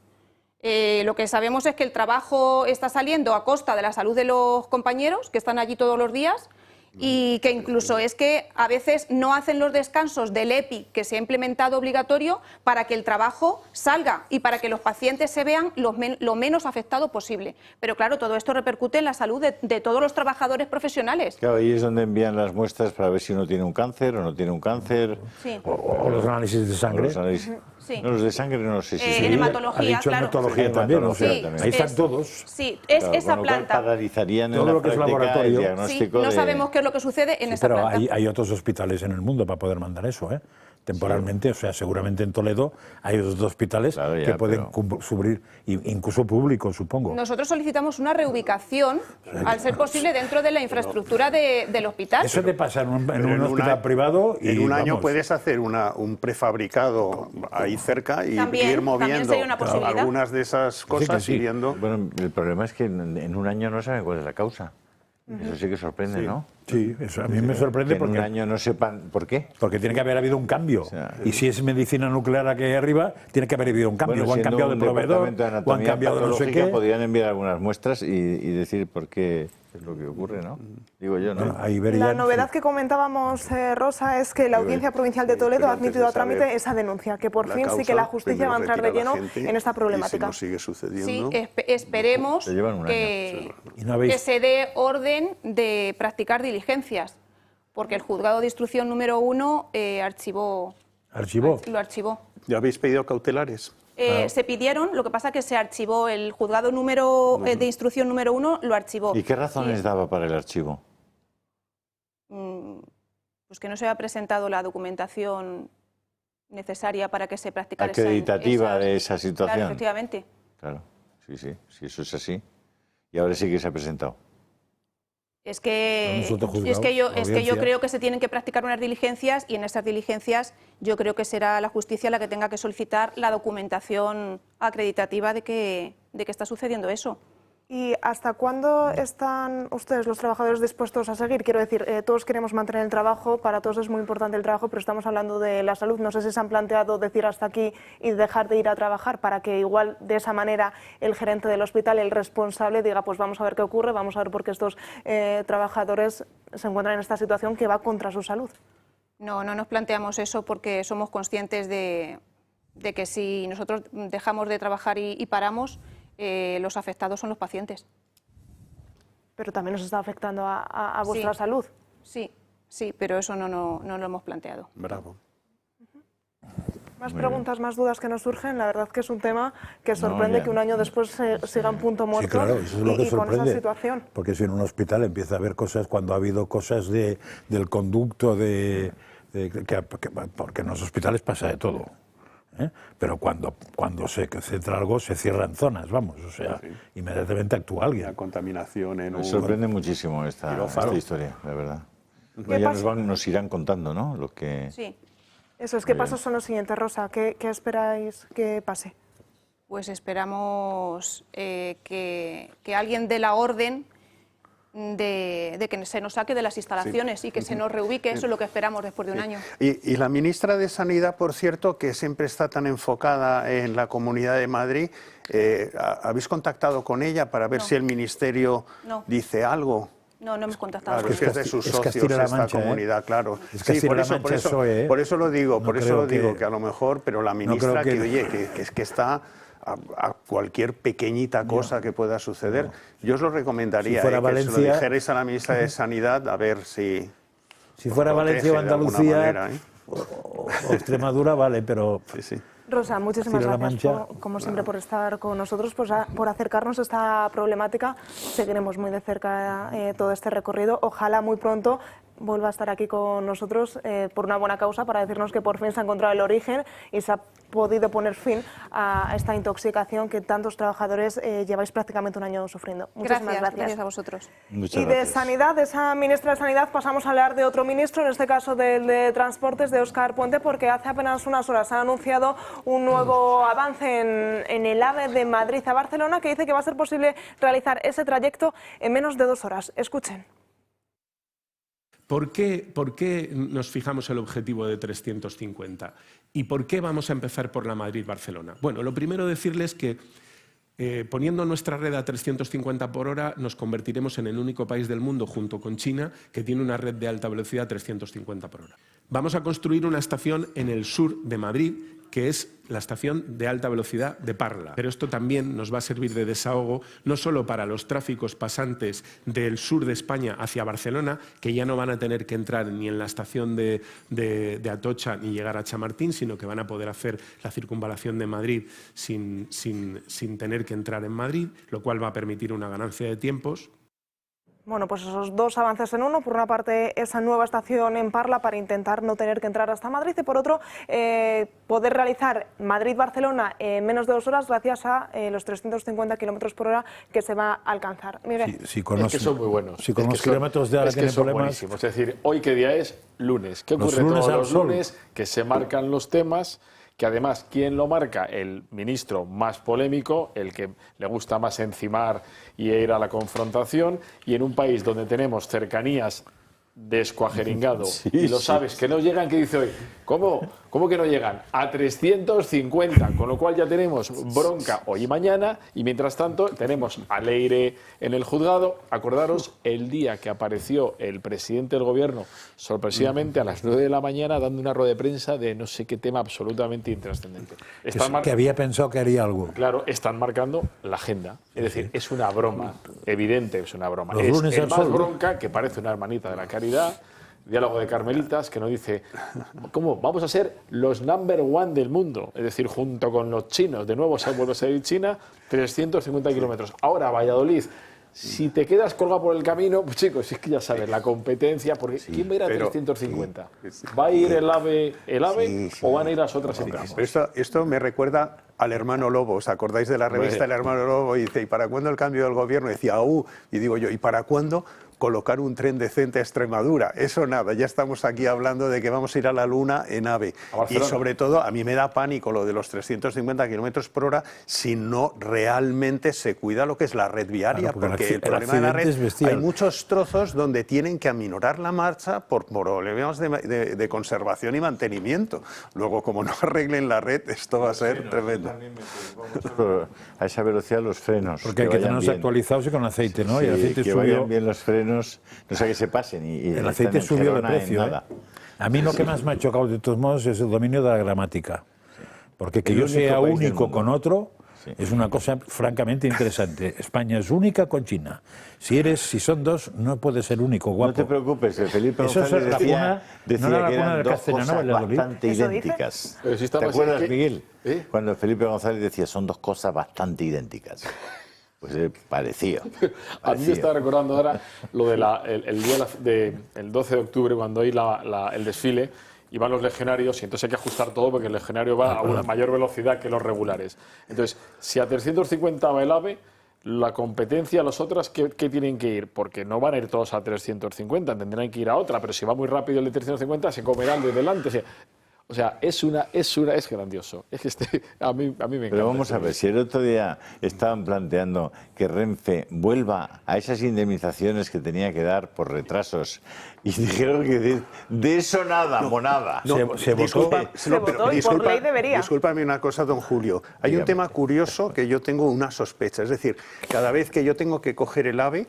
Lo que sabemos es que el trabajo está saliendo a costa de la salud de los compañeros que están allí todos los días y que incluso es que a veces no hacen los descansos del EPI que se ha implementado obligatorio para que el trabajo salga y para que los pacientes se vean lo menos afectados posible. Pero claro, todo esto repercute en la salud de todos los trabajadores profesionales. Claro, ahí es donde envían las muestras para ver si uno tiene un cáncer o no tiene un cáncer. Sí. O los análisis de sangre. Sí. No, los de sangre no sé si... En hematología, claro. Hematología también, o sea, ahí están todos. Sí, es esa planta. Paralizarían todo en lo que es laboratorio. el diagnóstico no sabemos qué es lo que sucede en esa planta. Pero hay otros hospitales en el mundo para poder mandar eso, ¿eh? Temporalmente, o sea, seguramente en Toledo hay otros hospitales que pueden cubrir, incluso público, supongo. Nosotros solicitamos una reubicación, al ser posible, dentro de la infraestructura del hospital. Eso te pasa en un hospital privado y en un año puedes hacer un prefabricado ahí cerca y ir moviendo algunas de esas cosas y viendo... Bueno, el problema es que en un año no saben cuál es la causa. Eso sí que sorprende, ¿no? Sí, eso a mí me sorprende porque en un año no sepan por qué. Porque tiene que haber habido un cambio. O sea, y si es medicina nuclear aquí arriba, tiene que haber habido un cambio. O han cambiado de proveedor, o han cambiado de no sé qué. Podrían enviar algunas muestras y decir por qué es lo que ocurre, ¿no? Digo yo, ¿no? La novedad que comentábamos, Rosa, es que la Audiencia Provincial de Toledo ha admitido a trámite esa denuncia, que por fin sí que la justicia va a entrar de lleno en esta problemática. Si no sigue sucediendo. Sí, esperemos que se dé orden de practicar diligencias, porque el juzgado de instrucción número 1 ¿Archivó? Lo archivó. ¿Ya habéis pedido cautelares? Se pidieron, lo que pasa es que se archivó el juzgado de instrucción número 1, lo archivó. ¿Y qué razones daba para el archivo? Pues que no se había presentado la documentación necesaria para que se practicara acreditativa de esa situación. Claro, efectivamente. Claro, sí, si eso es así. Y ahora sí que se ha presentado. Es que yo creo que se tienen que practicar unas diligencias y en esas diligencias yo creo que será la justicia la que tenga que solicitar la documentación acreditativa de que está sucediendo eso. ¿Y hasta cuándo están ustedes, los trabajadores, dispuestos a seguir? Quiero decir, todos queremos mantener el trabajo, para todos es muy importante el trabajo, pero estamos hablando de la salud. No sé si se han planteado decir hasta aquí y dejar de ir a trabajar para que igual de esa manera el gerente del hospital, el responsable, diga pues vamos a ver qué ocurre, vamos a ver por qué estos trabajadores se encuentran en esta situación que va contra su salud. No, no nos planteamos eso porque somos conscientes de que si nosotros dejamos de trabajar y paramos, los afectados son los pacientes. Pero también nos está afectando a vuestra Sí. salud. Sí, pero eso no lo hemos planteado. Bravo. Más Muy preguntas, más dudas que nos surgen. La verdad que es un tema que sorprende ya. que un año después siga en punto muerto. Sí, claro, eso es lo que y con esa sorprende. situación. Porque si en un hospital empieza a haber cosas, cuando ha habido cosas del conducto, porque en los hospitales pasa de todo. Pero cuando se centra algo, se cierran zonas, vamos, o sea, inmediatamente actúa alguien. La contaminación en Me un... sorprende muchísimo esta historia, la verdad. ¿Qué Ya pasa? nos irán contando, ¿no? Lo que... Sí, Eso es, ¿qué Muy bien. pasos son los siguientes, Rosa? ¿Qué esperáis que pase? pues esperamos que alguien dé la orden de que se nos saque de las instalaciones y que se nos reubique. Eso es lo que esperamos después de un año. Y la ministra de Sanidad, por cierto, que siempre está tan enfocada en la Comunidad de Madrid, ¿habéis contactado con ella para ver No. si el Ministerio No. dice algo? No hemos contactado. Claro, Es es que es de Casti- sus es socios Castilla-La esta Mancha, comunidad, claro. Es Sí, Castilla-La Mancha PSOE, por eso lo digo, No por eso creo lo digo, que- que a lo mejor, pero la No ministra creo que, que- oye, que es que está a cualquier pequeñita cosa que pueda suceder. Yo os lo recomendaría, Si fuera que se Valencia- lo dijerais a la ministra de Sanidad a ver si... Si fuera protege Valencia o de alguna Andalucía manera, ¿eh? o Extremadura, vale, pero Sí, sí. Rosa, muchísimas Castilla-La gracias, Mancha. como siempre, por estar con nosotros, por acercarnos a esta problemática. Seguiremos muy de cerca todo este recorrido. Ojalá muy pronto vuelva a estar aquí con nosotros por una buena causa, para decirnos que por fin se ha encontrado el origen y se ha podido poner fin a esta intoxicación que tantos trabajadores lleváis prácticamente un año sufriendo. Muchísimas Gracias a vosotros. Muchas Y de gracias. Sanidad, de esa ministra de Sanidad, pasamos a hablar de otro ministro, en este caso del de Transportes, de Óscar Puente, porque hace apenas unas horas ha anunciado un nuevo avance en el AVE de Madrid a Barcelona, que dice que va a ser posible realizar ese trayecto en menos de 2 horas. Escuchen. ¿Por qué nos fijamos el objetivo de 350? ¿Y por qué vamos a empezar por la Madrid-Barcelona? Bueno, lo primero decirles que poniendo nuestra red a 350 por hora nos convertiremos en el único país del mundo, junto con China, que tiene una red de alta velocidad a 350 por hora. Vamos a construir una estación en el sur de Madrid, que es la estación de alta velocidad de Parla. Pero esto también nos va a servir de desahogo, no solo para los tráficos pasantes del sur de España hacia Barcelona, que ya no van a tener que entrar ni en la estación de Atocha ni llegar a Chamartín, sino que van a poder hacer la circunvalación de Madrid sin tener que entrar en Madrid, lo cual va a permitir una ganancia de tiempos. Bueno, pues esos dos avances en uno. Por una parte, esa nueva estación en Parla para intentar no tener que entrar hasta Madrid, y por otro, poder realizar Madrid-Barcelona en menos de 2 horas gracias a los 350 kilómetros por hora que se va a alcanzar. Miguel. si con Es los, que son muy buenos. si con Es que los son- kilómetros de ahora es que tienen son problemas, buenísimos. Es decir, ¿hoy qué día es? Lunes. ¿Qué Los ocurre lunes todos al los sol. lunes? Que se marcan los temas, que además, ¿quién lo marca? El ministro más polémico, el que le gusta más encimar y ir a la confrontación, y en un país donde tenemos cercanías de escuajeringado y lo sabes, que no llegan, que dice hoy, ¿cómo que no llegan? A 350, con lo cual ya tenemos bronca hoy y mañana, y mientras tanto tenemos a Leire en el juzgado. Acordaros el día que apareció el presidente del gobierno, sorpresivamente a las 9 de la mañana, dando una rueda de prensa de no sé qué tema absolutamente intrascendente. que había pensado que haría algo. Claro, están marcando la agenda. Es decir, es una broma, evidente, es una broma. Los Es lunes el al más sol. bronca, que parece una hermanita de la caridad, diálogo de carmelitas, que nos dice, ¿cómo? Vamos a ser los number one del mundo. Es decir, junto con los chinos, de nuevo se vuelve a salir China, 350 kilómetros. Ahora, Valladolid. Si te quedas colgado por el camino, pues chicos, es que ya sabes, la competencia, porque ¿quién va a ir a 350? ¿Va a ir el AVE o van a ir las otras empresas? Pero esto me recuerda al hermano Lobo. ¿Os acordáis de la revista El hermano Lobo? Y dice, ¿y para cuándo el cambio del gobierno? Y decía, y digo yo, ¿y para cuándo? colocar un tren decente a Extremadura. Eso nada, ya estamos aquí hablando de que vamos a ir a la Luna en AVE. Y sobre todo, a mí me da pánico lo de los 350 kilómetros por hora si no realmente se cuida lo que es la red viaria, Claro, porque el problema de la red, hay muchos trozos donde tienen que aminorar la marcha por problemas de conservación y mantenimiento. Luego, como no arreglen la red, esto va a ser tremendo. A esa velocidad los frenos. Porque hay que tenerlos actualizados y con aceite, ¿no? Sí, y el aceite que vayan bien los frenos, no sea que se pasen. Y el aceite subió de precio. A mí lo que más me ha chocado de todos modos es el dominio de la gramática. Porque que yo sea único con otro es una cosa francamente interesante. España es única con China. Si son dos, no puedes ser único, guapo. No te preocupes, Felipe González decía que eran dos cosas bastante idénticas. ¿Te acuerdas, Miguel? Cuando Felipe González decía son dos cosas bastante idénticas. Pues parecido. A mí me está recordando ahora lo de el 12 de octubre, cuando hay el desfile, y van los legionarios, y entonces hay que ajustar todo porque el legionario va a una mayor velocidad que los regulares. Entonces, si a 350 va el AVE, la competencia, las otras, ¿qué tienen que ir? Porque no van a ir todos a 350, tendrán que ir a otra, pero si va muy rápido el de 350, se comerán de delante. O sea, es grandioso. Es que a mí me encanta. Pero vamos a ver, si el otro día estaban planteando que Renfe vuelva a esas indemnizaciones que tenía que dar por retrasos, y dijeron que de eso nada, monada. Se votó y por ley debería. Discúlpame una cosa, don Julio. Hay un tema curioso que yo tengo una sospecha. Es decir, cada vez que yo tengo que coger el AVE,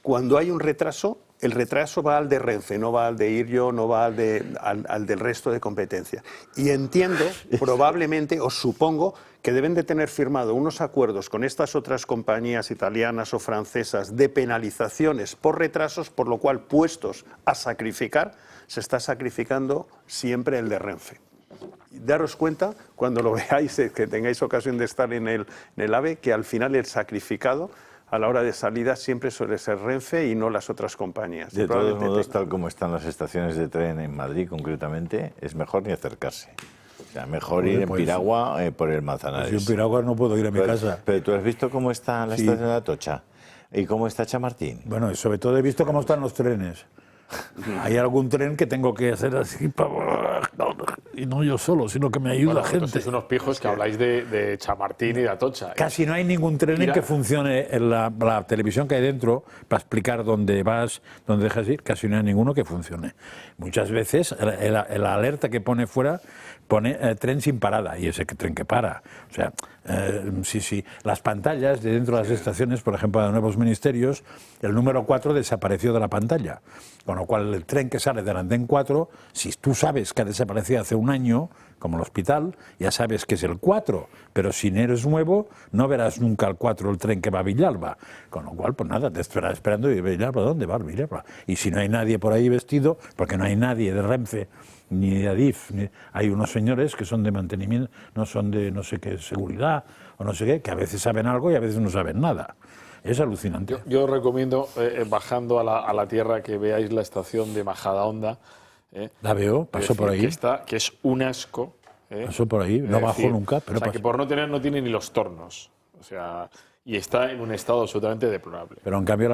cuando hay un retraso, el retraso va al de Renfe, no va al de IRYO, no va al del resto de competencia. Y entiendo, probablemente, os supongo, que deben de tener firmado unos acuerdos con estas otras compañías italianas o francesas de penalizaciones por retrasos, por lo cual, puestos a sacrificar, se está sacrificando siempre el de Renfe. Daros cuenta, cuando lo veáis, que tengáis ocasión de estar en el AVE, que al final el sacrificado a la hora de salida siempre suele ser Renfe y no las otras compañías. De todos modos, tal como están las estaciones de tren en Madrid, concretamente, es mejor ni acercarse. O sea, mejor ir en Piragua por el Manzanares. Pues yo en Piragua no puedo ir a mi casa. Pero tú has visto cómo está la estación de Atocha y cómo está Chamartín. Bueno, y sobre todo he visto cómo están los trenes. Hay algún tren que tengo que hacer así y no yo solo, sino que me ayuda gente. Sois unos pijos que habláis de Chamartín y de Atocha. Casi no hay ningún tren en que funcione en la televisión que hay dentro para explicar dónde vas, dónde dejas ir. Casi no hay ninguno que funcione. Muchas veces la alerta que pone fuera pone tren sin parada y ese tren que para. O sea, sí. Las pantallas de dentro de las estaciones, por ejemplo, de nuevos ministerios, el número 4 desapareció de la pantalla. Con lo cual, el tren que sale del andén 4, si tú sabes que ha desaparecido hace un año, como el hospital, ya sabes que es el 4. Pero si eres nuevo, no verás nunca el 4, el tren que va a Villalba. Con lo cual, pues nada, te estarás esperando y Villalba, ¿dónde va Villalba? Y si no hay nadie por ahí vestido, porque no hay nadie de Renfe, ni de Adif, hay unos señores que son de mantenimiento, no son de no sé qué, seguridad, o no sé qué, que a veces saben algo y a veces no saben nada. Es alucinante. Yo recomiendo, bajando a la tierra, que veáis la estación de Majadahonda. La veo, paso por ahí. Que es un asco. Paso por ahí, no bajo nunca. Pero que por no tener, no tiene ni los tornos. O sea, y está en un estado absolutamente deplorable. Pero en cambio,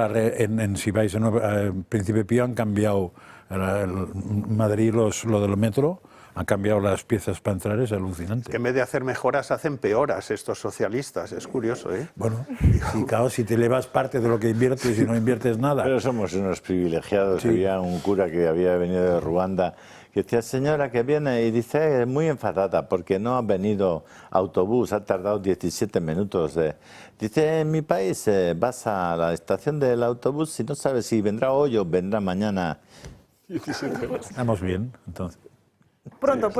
si vais en Príncipe Pío, han cambiado Madrid lo del metro. Han cambiado las piezas para entrar, es alucinante. Que en vez de hacer mejoras, hacen peoras estos socialistas. Es curioso, ¿eh? Bueno, y claro, si te llevas parte de lo que inviertes y no inviertes nada. Pero somos unos privilegiados. Sí. Había un cura que había venido de Ruanda que decía, señora, que viene, y dice, muy enfadada porque no ha venido autobús, ha tardado 17 minutos. Dice, en mi país vas a la estación del autobús y no sabes si vendrá hoy o vendrá mañana. Estamos bien, entonces. Pronto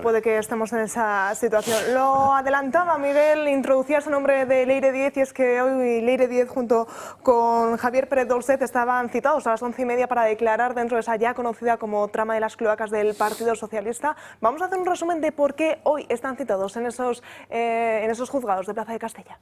puede que estemos en esa situación. Lo adelantaba Miguel, introducía su nombre de Leire Díez, y es que hoy Leire Díez junto con Javier Pérez Dolcet estaban citados a las 11:30 para declarar dentro de esa ya conocida como trama de las cloacas del Partido Socialista. Vamos a hacer un resumen de por qué hoy están citados en esos juzgados de Plaza de Castella.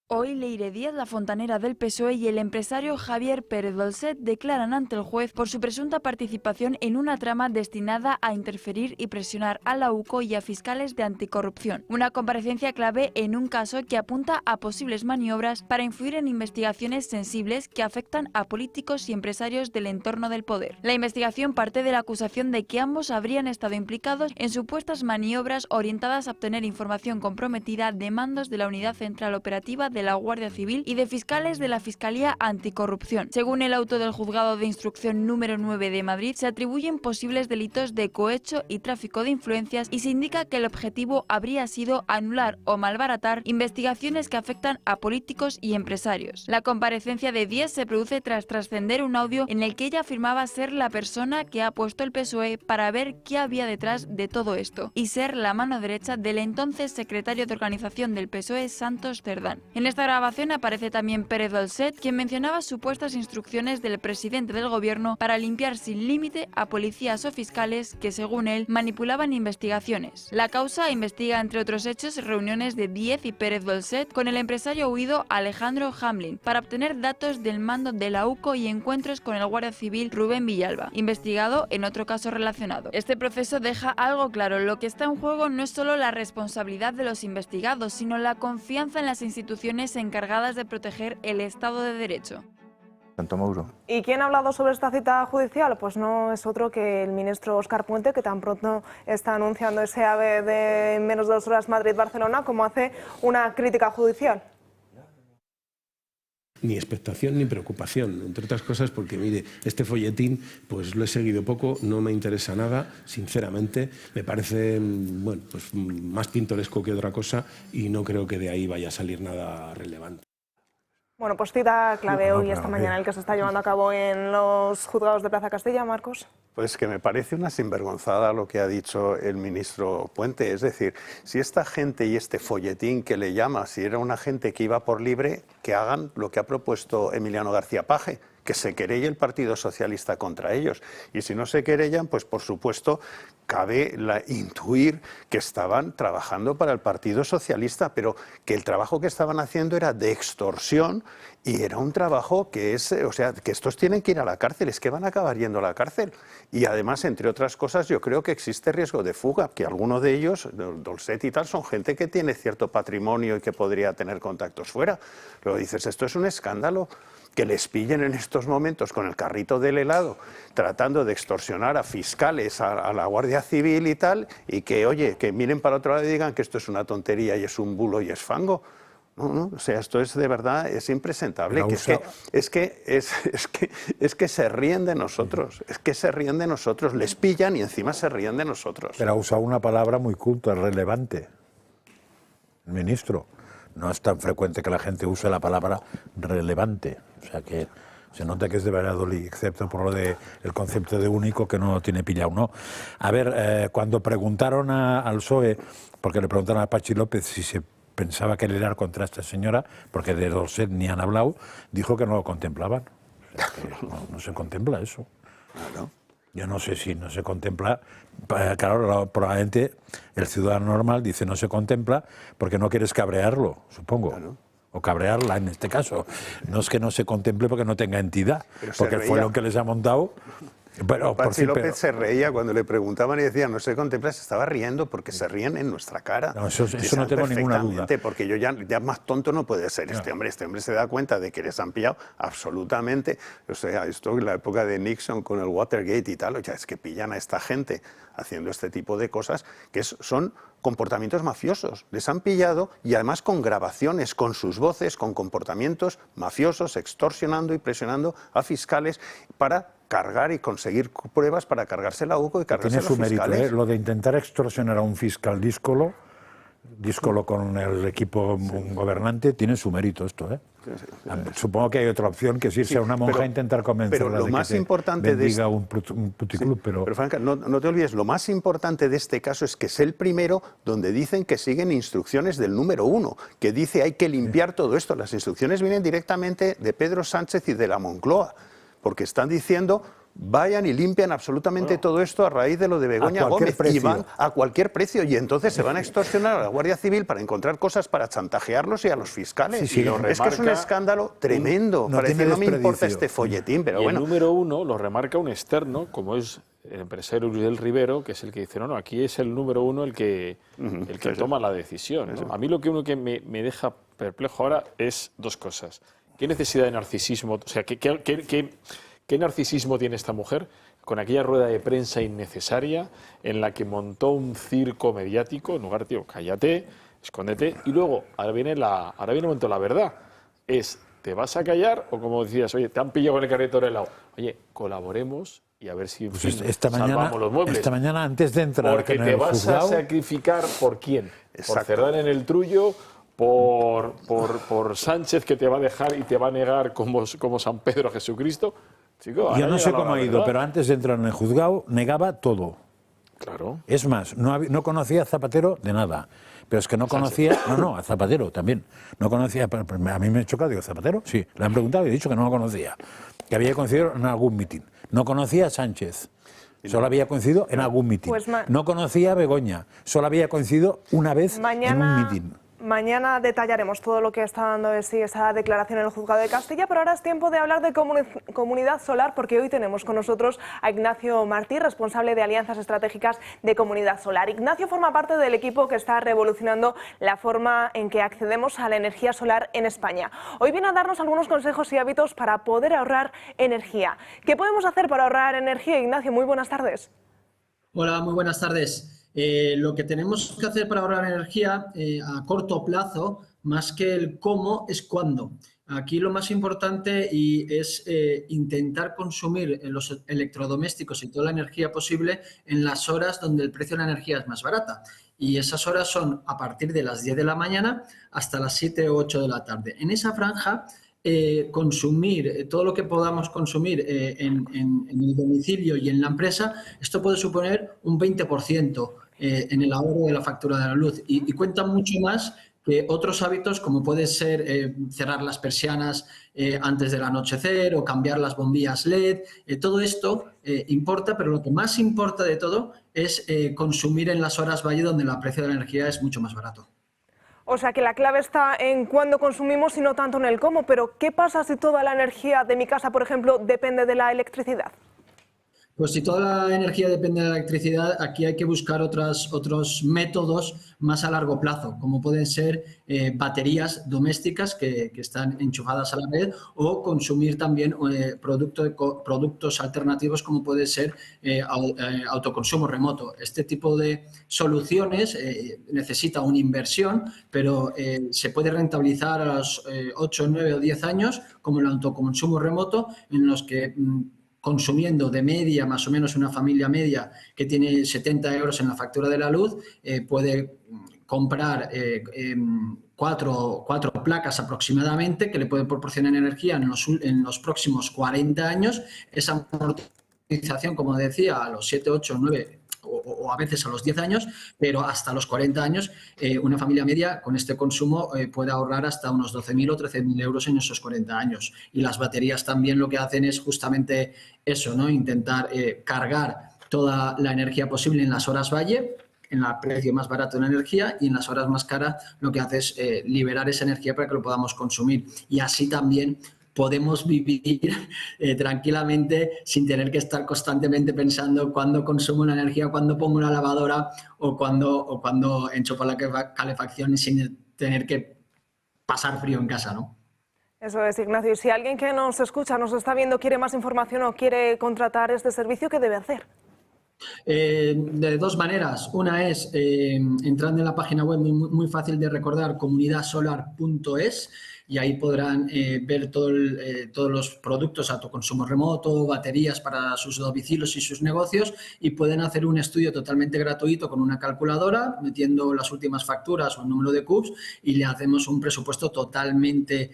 Hoy Leire Díaz, la fontanera del PSOE, y el empresario Javier Pérez Dolcet declaran ante el juez por su presunta participación en una trama destinada a interferir y presionar a la UCO y a fiscales de anticorrupción. Una comparecencia clave en un caso que apunta a posibles maniobras para influir en investigaciones sensibles que afectan a políticos y empresarios del entorno del poder. La investigación parte de la acusación de que ambos habrían estado implicados en supuestas maniobras orientadas a obtener información comprometida de mandos de la Unidad Central Operativa de la Guardia Civil y de fiscales de la Fiscalía Anticorrupción. Según el auto del Juzgado de Instrucción número 9 de Madrid, se atribuyen posibles delitos de cohecho y tráfico de influencias y se indica que el objetivo habría sido anular o malbaratar investigaciones que afectan a políticos y empresarios. La comparecencia de Díaz se produce tras trascender un audio en el que ella afirmaba ser la persona que ha puesto el PSOE para ver qué había detrás de todo esto y ser la mano derecha del entonces secretario de organización del PSOE, Santos Cerdán. En esta grabación aparece también Pérez Dolcet, quien mencionaba supuestas instrucciones del presidente del gobierno para limpiar sin límite a policías o fiscales que, según él, manipulaban investigaciones. La causa investiga, entre otros hechos, reuniones de Díaz y Pérez Dolcet con el empresario huido Alejandro Hamlin para obtener datos del mando de la UCO y encuentros con el guardia civil Rubén Villalba, investigado en otro caso relacionado. Este proceso deja algo claro: lo que está en juego no es solo la responsabilidad de los investigados, sino la confianza en las instituciones encargadas de proteger el Estado de Derecho. Tanto Mauro. ¿Y quién ha hablado sobre esta cita judicial? Pues no es otro que el ministro Óscar Puente, que tan pronto está anunciando ese AVE de menos de 2 horas Madrid-Barcelona, como hace una crítica judicial. Ni expectación ni preocupación, entre otras cosas porque, mire, este folletín pues lo he seguido poco, no me interesa nada, sinceramente, me parece bueno, pues más pintoresco que otra cosa y no creo que de ahí vaya a salir nada relevante. Bueno, pues cita clave hoy, esta mañana, el que se está llevando a cabo en los juzgados de Plaza Castilla, Marcos. Pues que me parece una sinvergonzada lo que ha dicho el ministro Puente. Es decir, si esta gente y este folletín que le llama, si era una gente que iba por libre, que hagan lo que ha propuesto Emiliano García Paje, que se querelle el Partido Socialista contra ellos. Y si no se querellan, pues por supuesto cabe intuir que estaban trabajando para el Partido Socialista, pero que el trabajo que estaban haciendo era de extorsión y era un trabajo que es, o sea, que estos tienen que ir a la cárcel, es que van a acabar yendo a la cárcel. Y además, entre otras cosas, yo creo que existe riesgo de fuga, que algunos de ellos, Dolcet y tal, son gente que tiene cierto patrimonio y que podría tener contactos fuera. Luego dices, esto es un escándalo. Que les pillen en estos momentos con el carrito del helado, tratando de extorsionar a fiscales, a la Guardia Civil y tal, y que, oye, que miren para otro lado y digan que esto es una tontería y es un bulo y es fango. No, o sea, esto es de verdad, es impresentable. Es que se ríen de nosotros, es que se ríen de nosotros, les pillan y encima se ríen de nosotros. Pero ha usado una palabra muy culta, relevante, el ministro. No es tan frecuente que la gente use la palabra relevante. O sea que se nota que es de Valladolid, excepto por lo del concepto de único que no lo tiene pillado, ¿no? A ver, cuando preguntaron al PSOE, porque le preguntaron a Pachi López si se pensaba querelar contra esta señora, porque de Dolcet ni han hablado, dijo que no lo contemplaban. O sea que no se contempla eso. Claro. Yo no sé si no se contempla, claro, probablemente el ciudadano normal dice no se contempla porque no quieres cabrearlo, supongo. Claro. O cabrearla en este caso. No es que no se contemple porque no tenga entidad, porque fue lo que les ha montado. Pero Pachi López se reía cuando le preguntaban y decía no se contempla, se estaba riendo porque se ríen en nuestra cara. No, eso no tengo ninguna duda. Porque yo ya más tonto no puede ser este hombre se da cuenta de que les han pillado absolutamente. O sea, esto en la época de Nixon con el Watergate y tal, o sea, es que pillan a esta gente haciendo este tipo de cosas que son comportamientos mafiosos. Les han pillado y además con grabaciones, con sus voces, con comportamientos mafiosos, extorsionando y presionando a fiscales para cargar y conseguir pruebas para cargarse la UCO y cargarse a los fiscales. Tiene su mérito, lo de intentar extorsionar a un fiscal díscolo con el equipo gobernante, tiene su mérito esto, ¿eh? Supongo que hay otra opción, que es irse a una monja a intentar convencerla de que bendiga un puticlub. Pero Franca, no te olvides, lo más importante de este caso es que es el primero donde dicen que siguen instrucciones del número 1, que dice hay que limpiar todo esto. Las instrucciones vienen directamente de Pedro Sánchez y de la Moncloa, porque están diciendo vayan y limpian absolutamente todo esto a raíz de lo de Begoña Gómez y van a cualquier precio y entonces se van a extorsionar a la Guardia Civil para encontrar cosas para chantajearlos y a los fiscales. Sí, sí, es que es un escándalo tremendo. Parece no me importa este folletín, pero bueno. El número uno lo remarca un externo, como es el empresario Luis del Rivero, que es el que dice, no, aquí es el número uno el que toma la decisión, ¿no? A mí lo que me deja perplejo ahora es dos cosas. ¿Qué necesidad de narcisismo? O sea, ¿Qué narcisismo tiene esta mujer con aquella rueda de prensa innecesaria en la que montó un circo mediático? En lugar, tío, cállate, escóndete. Y luego, ahora viene el momento de la verdad. ¿Te vas a callar o, como decías, oye, te han pillado con el carrito de helado? Oye, colaboremos y a ver si salvamos los muebles. Esta mañana, antes de entrar porque te vas a sacrificar ¿por quién? Exacto. Por Cerdán en el Trullo, por Sánchez, que te va a dejar y te va a negar como San Pedro a Jesucristo. Chico, yo no sé cómo ha ido, pero antes de entrar en el juzgado negaba todo. Claro. Es más, no conocía a Zapatero de nada. Pero es que no conocía... No, a Zapatero también. No conocía... A mí me ha chocado, digo, ¿Zapatero? Sí. Le han preguntado y he dicho que no lo conocía. Que había coincidido en algún mitin. No conocía a Sánchez. Solo había coincidido en algún mitin. Pues no conocía a Begoña. Solo había coincidido una vez en un mitin. Mañana detallaremos todo lo que está dando de sí esa declaración en el Juzgado de Castilla, pero ahora es tiempo de hablar de Comunidad Solar, porque hoy tenemos con nosotros a Ignacio Martí, responsable de alianzas estratégicas de Comunidad Solar. Ignacio forma parte del equipo que está revolucionando la forma en que accedemos a la energía solar en España. Hoy viene a darnos algunos consejos y hábitos para poder ahorrar energía. ¿Qué podemos hacer para ahorrar energía, Ignacio? Muy buenas tardes. Hola, muy buenas tardes. Lo que tenemos que hacer para ahorrar energía a corto plazo, más que el cómo, es cuándo. Aquí lo más importante es intentar consumir los electrodomésticos y toda la energía posible en las horas donde el precio de la energía es más barata. Y esas horas son a partir de las 10 de la mañana hasta las 7 o 8 de la tarde. En esa franja, consumir todo lo que podamos consumir en el domicilio y en la empresa, esto puede suponer un 20% en el ahorro de la factura de la luz y cuenta mucho más que otros hábitos como puede ser cerrar las persianas antes del anochecer o cambiar las bombillas LED. Todo esto importa, pero lo que más importa de todo es consumir en las horas valle donde el precio de la energía es mucho más barato. O sea que la clave está en cuándo consumimos y no tanto en el cómo, pero ¿qué pasa si toda la energía de mi casa, por ejemplo, depende de la electricidad? Pues si toda la energía depende de la electricidad, aquí hay que buscar otros métodos más a largo plazo, como pueden ser baterías domésticas que están enchufadas a la red o consumir también productos alternativos como puede ser autoconsumo remoto. Este tipo de soluciones necesita una inversión, pero se puede rentabilizar a los 8, 9 o 10 años como el autoconsumo remoto, en los que consumiendo de media, más o menos una familia media que tiene 70 euros en la factura de la luz, puede comprar 4 placas aproximadamente que le pueden proporcionar energía en los próximos 40 años. Esa amortización, como decía, a los 7, 8, 9 o a veces a los 10 años, pero hasta los 40 años, una familia media con este consumo puede ahorrar hasta unos 12.000 o 13.000 euros en esos 40 años. Y las baterías también lo que hacen es justamente eso, ¿no? Intentar cargar toda la energía posible en las horas valle, en el precio más barato de la energía, y en las horas más caras lo que hace es liberar esa energía para que lo podamos consumir. Y así también podemos vivir tranquilamente sin tener que estar constantemente pensando cuándo consumo la energía, cuándo pongo una lavadora o cuándo enchufo la calefacción sin tener que pasar frío en casa, ¿no? Eso es, Ignacio. Y si alguien que nos escucha, nos está viendo, quiere más información o quiere contratar este servicio, ¿qué debe hacer? De dos maneras. Una es entrando en la página web muy fácil de recordar, comunidadsolar.es, y ahí podrán ver todos los productos autoconsumo remoto, baterías para sus domicilios y sus negocios, y pueden hacer un estudio totalmente gratuito con una calculadora, metiendo las últimas facturas o el número de CUPs, y le hacemos un presupuesto totalmente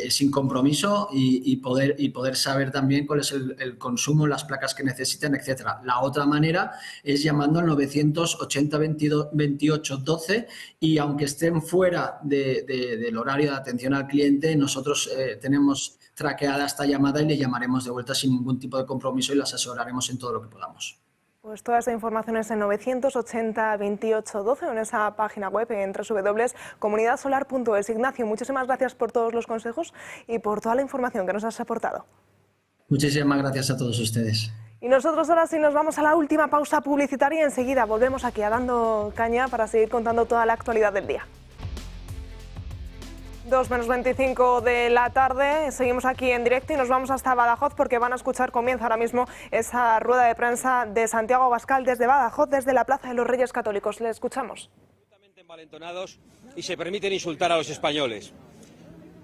sin compromiso y poder saber también cuál es el consumo, las placas que necesitan, etcétera. La otra manera es llamando al 980 28 12, y aunque estén fuera del horario de atención atención al cliente, nosotros tenemos traqueada esta llamada y le llamaremos de vuelta sin ningún tipo de compromiso y le asesoraremos en todo lo que podamos. Pues toda esa información es en 980 28 12 o en esa página web en www.comunidadsolar.es. Ignacio, muchísimas gracias por todos los consejos y por toda la información que nos has aportado. Muchísimas gracias a todos ustedes. Y nosotros ahora sí nos vamos a la última pausa publicitaria y enseguida volvemos aquí a Dando Caña para seguir contando toda la actualidad del día. 2:25 de la tarde, seguimos aquí en directo y nos vamos hasta Badajoz porque van a escuchar, comienza ahora mismo esa rueda de prensa de Santiago Abascal desde Badajoz, desde la Plaza de los Reyes Católicos. Le escuchamos. Absolutamente envalentonados y se permiten insultar a los españoles,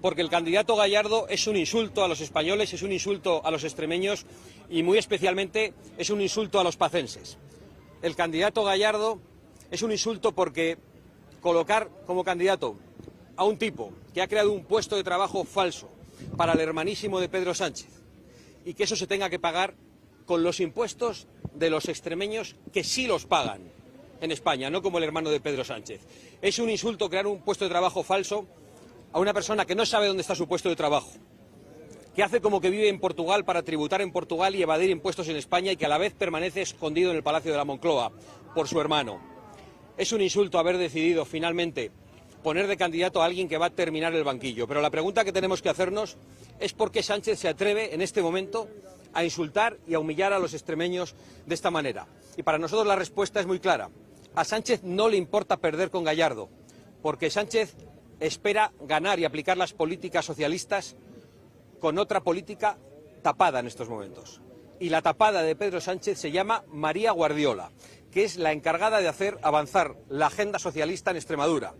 porque el candidato Gallardo es un insulto a los españoles, es un insulto a los extremeños y muy especialmente es un insulto a los pacenses. El candidato Gallardo es un insulto porque colocar como candidato a un tipo que ha creado un puesto de trabajo falso para el hermanísimo de Pedro Sánchez y que eso se tenga que pagar con los impuestos de los extremeños que sí los pagan en España, no como el hermano de Pedro Sánchez. Es un insulto crear un puesto de trabajo falso a una persona que no sabe dónde está su puesto de trabajo, que hace como que vive en Portugal para tributar en Portugal y evadir impuestos en España y que a la vez permanece escondido en el Palacio de la Moncloa por su hermano. Es un insulto haber decidido finalmente poner de candidato a alguien que va a terminar el banquillo. Pero la pregunta que tenemos que hacernos es por qué Sánchez se atreve en este momento a insultar y a humillar a los extremeños de esta manera. Y para nosotros la respuesta es muy clara. A Sánchez no le importa perder con Gallardo, porque Sánchez espera ganar y aplicar las políticas socialistas con otra política tapada en estos momentos. Y la tapada de Pedro Sánchez se llama María Guardiola, que es la encargada de hacer avanzar la agenda socialista en Extremadura.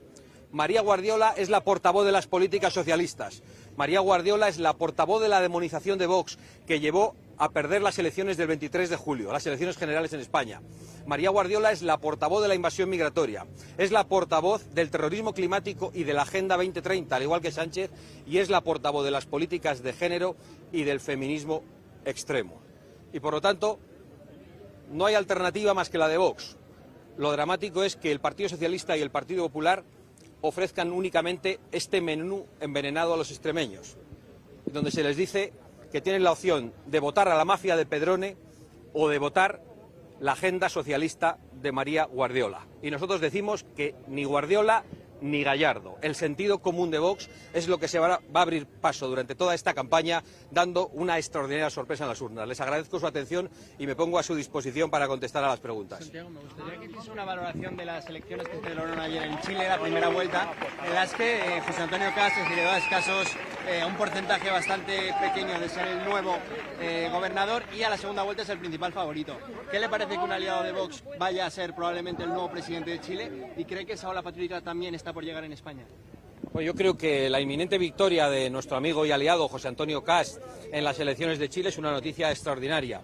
María Guardiola es la portavoz de las políticas socialistas. María Guardiola es la portavoz de la demonización de Vox, que llevó a perder las elecciones del 23 de julio, las elecciones generales en España. María Guardiola es la portavoz de la invasión migratoria, es la portavoz del terrorismo climático y de la Agenda 2030, al igual que Sánchez, y es la portavoz de las políticas de género y del feminismo extremo. Y por lo tanto, no hay alternativa más que la de Vox. Lo dramático es que el Partido Socialista y el Partido Popular ofrezcan únicamente este menú envenenado a los extremeños, donde se les dice que tienen la opción de votar a la mafia de Pedrone o de votar la agenda socialista de María Guardiola. Y nosotros decimos que ni Guardiola ni Gallardo. El sentido común de Vox es lo que se va a abrir paso durante toda esta campaña, dando una extraordinaria sorpresa en las urnas. Les agradezco su atención y me pongo a su disposición para contestar a las preguntas. Santiago, me gustaría que hiciese una valoración de las elecciones que se celebraron ayer en Chile, la primera vuelta, en las que José Antonio Cast se llevó a escasos un porcentaje bastante pequeño de ser el nuevo gobernador, y a la segunda vuelta es el principal favorito. ¿Qué le parece que un aliado de Vox vaya a ser probablemente el nuevo presidente de Chile? ¿Y cree que esa ola patriótica también está por llegar en España? Pues yo creo que la inminente victoria de nuestro amigo y aliado José Antonio Cast en las elecciones de Chile es una noticia extraordinaria,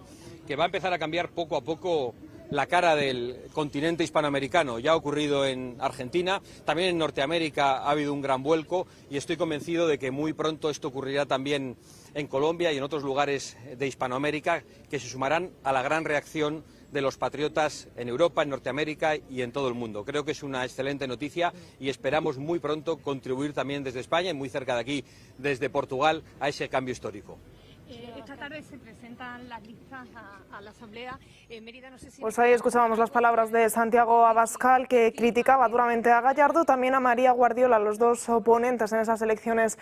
que va a empezar a cambiar poco a poco la cara del continente hispanoamericano. Ya ha ocurrido en Argentina, también en Norteamérica ha habido un gran vuelco y estoy convencido de que muy pronto esto ocurrirá también en Colombia y en otros lugares de Hispanoamérica, que se sumarán a la gran reacción de los patriotas en Europa, en Norteamérica y en todo el mundo. Creo que es una excelente noticia y esperamos muy pronto contribuir también desde España y muy cerca de aquí, desde Portugal, a ese cambio histórico. Esta tarde se presentan las listas a la Asamblea. Mérida, no sé si... Pues ahí escuchábamos las palabras de Santiago Abascal, que criticaba duramente a Gallardo, también a María Guardiola, los dos oponentes en esas elecciones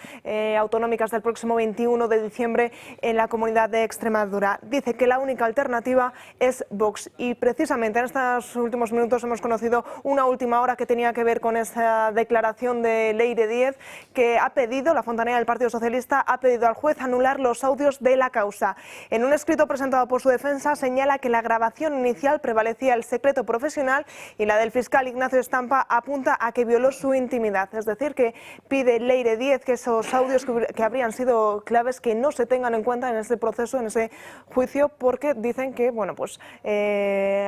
autonómicas del próximo 21 de diciembre en la comunidad de Extremadura. Dice que la única alternativa es Vox y precisamente en estos últimos minutos hemos conocido una última hora que tenía que ver con esa declaración de Leire Díez, que ha pedido, la fontanera del Partido Socialista, ha pedido al juez anular los audios de la causa. En un escrito presentado por su defensa señala que la grabación inicial prevalecía el secreto profesional y la del fiscal Ignacio Estampa apunta a que violó su intimidad. Es decir, que pide Leire Díez que esos audios que habrían sido claves que no se tengan en cuenta en ese proceso, en ese juicio, porque dicen que bueno, pues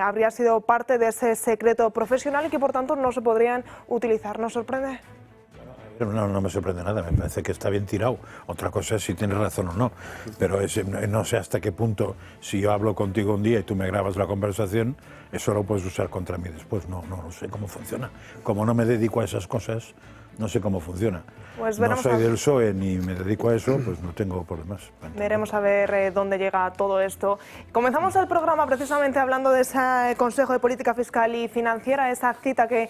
habría sido parte de ese secreto profesional y que por tanto no se podrían utilizar. ¿Nos sorprende? No me sorprende nada, me parece que está bien tirado. Otra cosa es si tienes razón o no, pero no sé hasta qué punto, si yo hablo contigo un día y tú me grabas la conversación, eso lo puedes usar contra mí después. No sé cómo funciona. Como no me dedico a esas cosas, no sé cómo funciona. Pues no veremos soy a ver. del PSOE ni me dedico a eso, pues no tengo problemas. Veremos a ver dónde llega todo esto. Comenzamos el programa precisamente hablando de ese Consejo de Política Fiscal y Financiera, esa cita que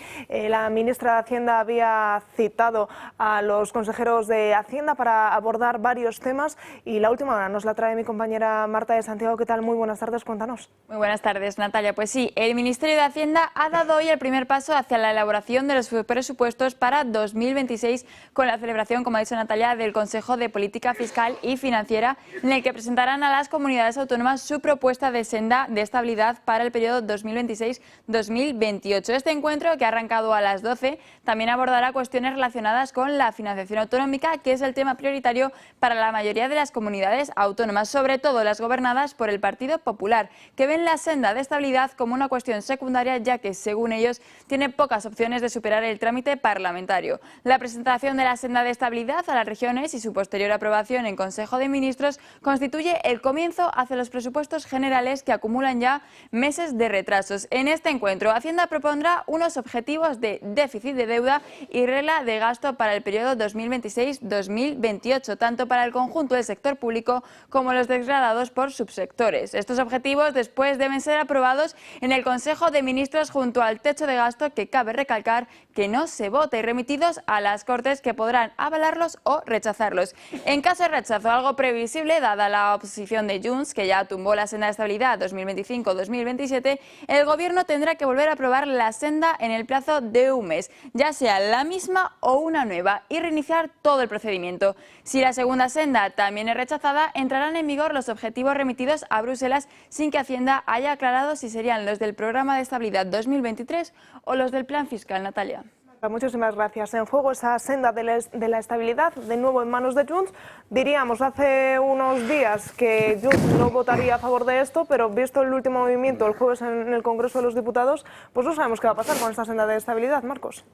la ministra de Hacienda había citado a los consejeros de Hacienda para abordar varios temas, y la última hora nos la trae mi compañera Marta de Santiago. ¿Qué tal? Muy buenas tardes, cuéntanos. Muy buenas tardes, Natalia. Pues sí, el Ministerio de Hacienda ha dado hoy el primer paso hacia la elaboración de los presupuestos para 2026 con la celebración, como ha dicho Natalia, del Consejo de Política Fiscal y Financiera, en el que presentarán a las comunidades autónomas su propuesta de senda de estabilidad para el periodo 2026-2028. Este encuentro, que ha arrancado a las 12, también abordará cuestiones relacionadas con la financiación autonómica, que es el tema prioritario para la mayoría de las comunidades autónomas, sobre todo las gobernadas por el Partido Popular, que ven la senda de estabilidad como una cuestión secundaria, ya que, según ellos, tiene pocas opciones de superar el trámite parlamentario. La presentación de la senda de estabilidad a las regiones y su posterior aprobación en Consejo de Ministros constituye el comienzo hacia los presupuestos generales, que acumulan ya meses de retrasos. En este encuentro, Hacienda propondrá unos objetivos de déficit de deuda y regla de gasto para el periodo 2026-2028, tanto para el conjunto del sector público como los degradados por subsectores. Estos objetivos después deben ser aprobados en el Consejo de Ministros junto al techo de gasto, que cabe recalcar que no se vota, y remitidos a las Cortes, que podrán avalarlos o rechazarlos. En caso de rechazo, algo previsible dada la oposición de Junts, que ya tumbó la senda de estabilidad 2025-2027, el Gobierno tendrá que volver a aprobar la senda en el plazo de un mes, ya sea la misma o una nueva, y reiniciar todo el procedimiento. Si la segunda senda también es rechazada, entrarán en vigor los objetivos remitidos a Bruselas sin que Hacienda haya aclarado si serían los del Programa de Estabilidad 2023 o los del Plan Fiscal. Natalia. Muchísimas gracias. En juego esa senda de la estabilidad, de nuevo en manos de Junts. Diríamos hace unos días que Junts no votaría a favor de esto, pero visto el último movimiento el jueves en el Congreso de los Diputados, pues no sabemos qué va a pasar con esta senda de estabilidad, Marcos.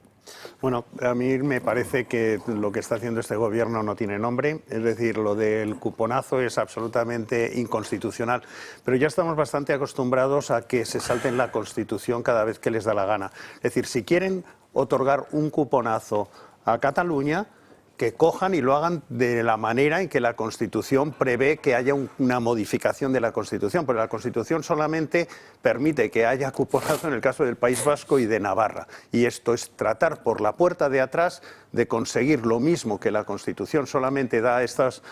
Bueno, a mí me parece que lo que está haciendo este gobierno no tiene nombre, es decir, lo del cuponazo es absolutamente inconstitucional, pero ya estamos bastante acostumbrados a que se salten la Constitución cada vez que les da la gana. Es decir, si quieren otorgar un cuponazo a Cataluña, que cojan y lo hagan de la manera en que la Constitución prevé que haya una modificación de la Constitución, porque la Constitución solamente permite que haya cuponazo en el caso del País Vasco y de Navarra. Y esto es tratar por la puerta de atrás de conseguir lo mismo que la Constitución solamente da a estas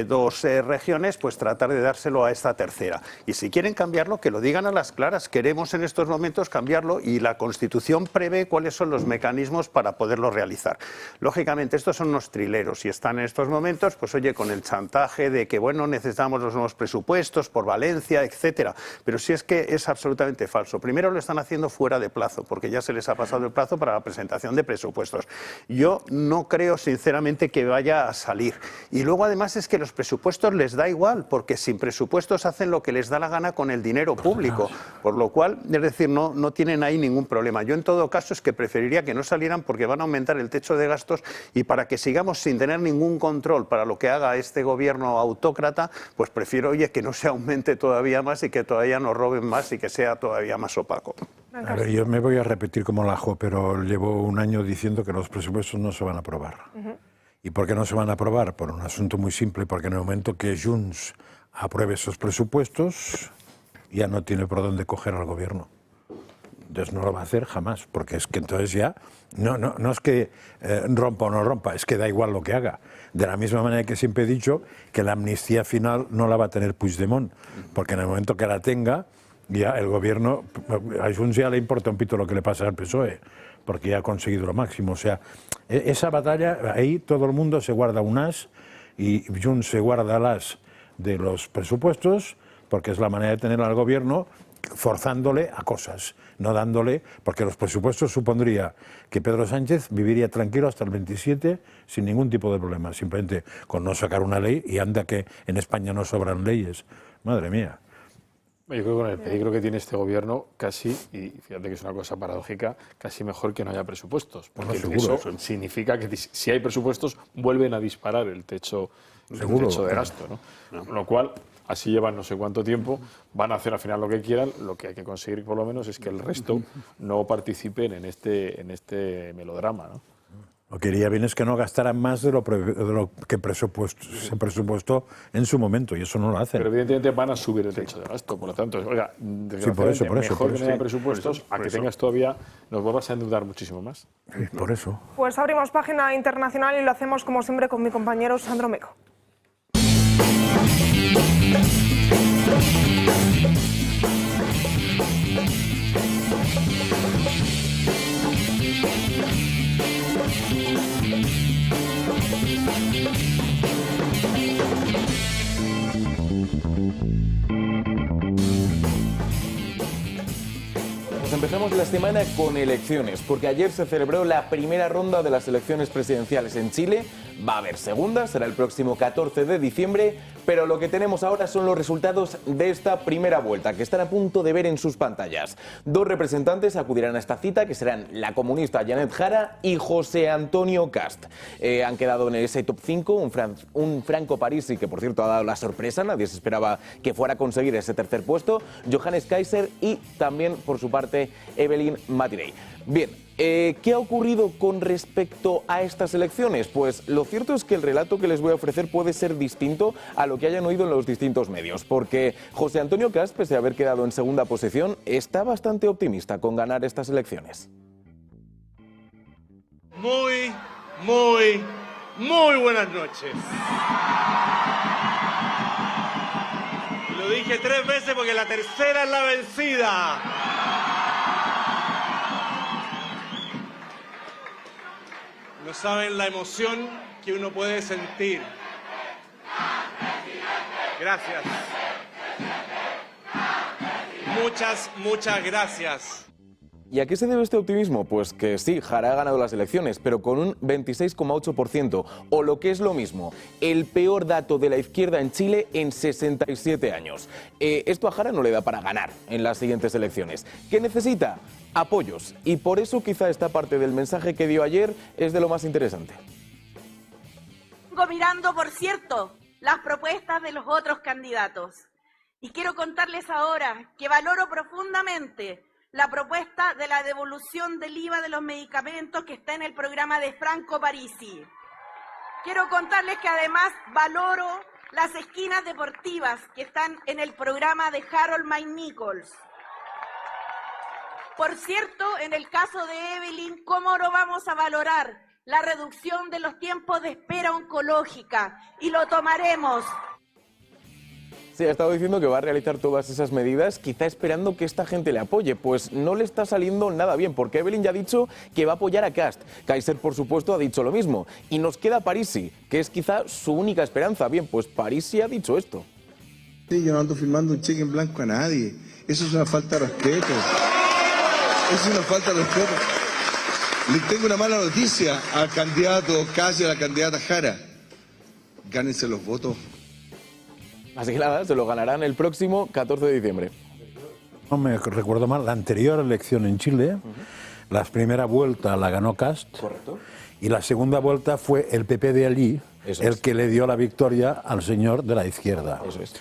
dos regiones, pues tratar de dárselo a esta tercera. Y si quieren cambiarlo, que lo digan a las claras. Queremos en estos momentos cambiarlo y la Constitución prevé cuáles son los mecanismos para poderlo realizar. Lógicamente, estos son unos trileros y están en estos momentos, pues oye, con el chantaje de que, bueno, necesitamos los nuevos presupuestos por Valencia, etcétera. Pero si es que es absolutamente falso. Primero lo están haciendo fuera de plazo, porque ya se les ha pasado el plazo para la presentación de presupuestos. Yo no creo, sinceramente, que vaya a salir. Y luego, además, es que los presupuestos les da igual, porque sin presupuestos hacen lo que les da la gana con el dinero público. Por lo cual, es decir, no tienen ahí ningún problema. Yo, en todo caso, es que preferiría que no salieran, porque van a aumentar el techo de gastos, y para que sigamos sin tener ningún control para lo que haga este gobierno autócrata, pues prefiero, oye, que no se aumente todavía más y que todavía nos roben más y que sea todavía más opaco. A ver, yo me voy a repetir como Lajo, pero llevo un año diciendo que los presupuestos no se van a aprobar. ¿Y por qué no se van a aprobar? Por un asunto muy simple, porque en el momento que Junts apruebe esos presupuestos, ya no tiene por dónde coger al gobierno. Entonces no lo va a hacer jamás, porque es que entonces ya no es que rompa o no rompa, es que da igual lo que haga. De la misma manera que siempre he dicho que la amnistía final no la va a tener Puigdemont, porque en el momento que la tenga, ya el gobierno, a Junts ya le importa un pito lo que le pasa al PSOE, porque ya ha conseguido lo máximo. O sea, esa batalla, ahí todo el mundo se guarda un as y Junts se guarda el as de los presupuestos, porque es la manera de tener al gobierno forzándole a cosas, no dándole, porque los presupuestos supondría que Pedro Sánchez viviría tranquilo hasta el 27 sin ningún tipo de problema, simplemente con no sacar una ley, y anda que en España no sobran leyes. Madre mía. Yo creo que con el peligro que tiene este gobierno, casi, y fíjate que es una cosa paradójica, casi mejor que no haya presupuestos, porque eso significa que si hay presupuestos vuelven a disparar el techo de gasto, ¿no? Con lo cual, así llevan no sé cuánto tiempo, van a hacer al final lo que quieran, lo que hay que conseguir por lo menos es que el resto no participen en este melodrama, ¿no? Lo que iría bien es que no gastaran más de lo que se presupuestó en su momento, y eso no lo hacen. Pero evidentemente van a subir el techo de gasto, por lo tanto, oiga, mejor que no haya presupuestos, a que tengas todavía, nos vuelvas a endeudar muchísimo más. Sí, por eso. Pues abrimos página internacional y lo hacemos como siempre con mi compañero Sandro Meco. Empezamos la semana con elecciones, porque ayer se celebró la primera ronda de las elecciones presidenciales en Chile. Va a haber segunda, será el próximo 14 de diciembre, pero lo que tenemos ahora son los resultados de esta primera vuelta, que están a punto de ver en sus pantallas. Dos representantes acudirán a esta cita, que serán la comunista Janet Jara y José Antonio Cast. Han quedado en ese top 5 un Franco Parisi, que por cierto ha dado la sorpresa, nadie se esperaba que fuera a conseguir ese tercer puesto, Johannes Kaiser y también, por su parte, Evelyn Matirey. Bien, ¿qué ha ocurrido con respecto a estas elecciones? Pues lo cierto es que el relato que les voy a ofrecer puede ser distinto a lo que hayan oído en los distintos medios, porque José Antonio Cast, pese a haber quedado en segunda posición, está bastante optimista con ganar estas elecciones. Muy buenas noches. Lo dije 3 veces porque la tercera es la vencida. No saben la emoción que uno puede sentir. Gracias. Muchas gracias. ¿Y a qué se debe este optimismo? Pues que sí, Jara ha ganado las elecciones, pero con un 26,8%, o lo que es lo mismo, el peor dato de la izquierda en Chile en 67 años. Esto a Jara no le da para ganar en las siguientes elecciones. ¿Qué necesita? Apoyos. Y por eso quizá esta parte del mensaje que dio ayer es de lo más interesante. Vengo mirando, por cierto, las propuestas de los otros candidatos. Y quiero contarles ahora que valoro profundamente la propuesta de la devolución del IVA de los medicamentos que está en el programa de Franco Parisi. Quiero contarles que además valoro las esquinas deportivas que están en el programa de Harold Mine-Nichols. Por cierto, en el caso de Evelyn, ¿cómo no vamos a valorar la reducción de los tiempos de espera oncológica? Y lo tomaremos. Sí, ha estado diciendo que va a realizar todas esas medidas, quizá esperando que esta gente le apoye. Pues no le está saliendo nada bien, porque Evelyn ya ha dicho que va a apoyar a Cast. Kaiser, por supuesto, ha dicho lo mismo. Y nos queda Parisi, que es quizá su única esperanza. Bien, pues Parisi ha dicho esto. Sí, yo no ando firmando un cheque en blanco a nadie. Eso es una falta de respeto. Eso es una falta de respeto. Les tengo una mala noticia al candidato Cast y a la candidata Jara. Gánense los votos. Así que nada, se lo ganarán el próximo 14 de diciembre. No me recuerdo mal, la anterior elección en Chile, la primera vuelta la ganó Cast. Correcto. Y la segunda vuelta fue el PP de allí, que le dio la victoria al señor de la izquierda. Eso es.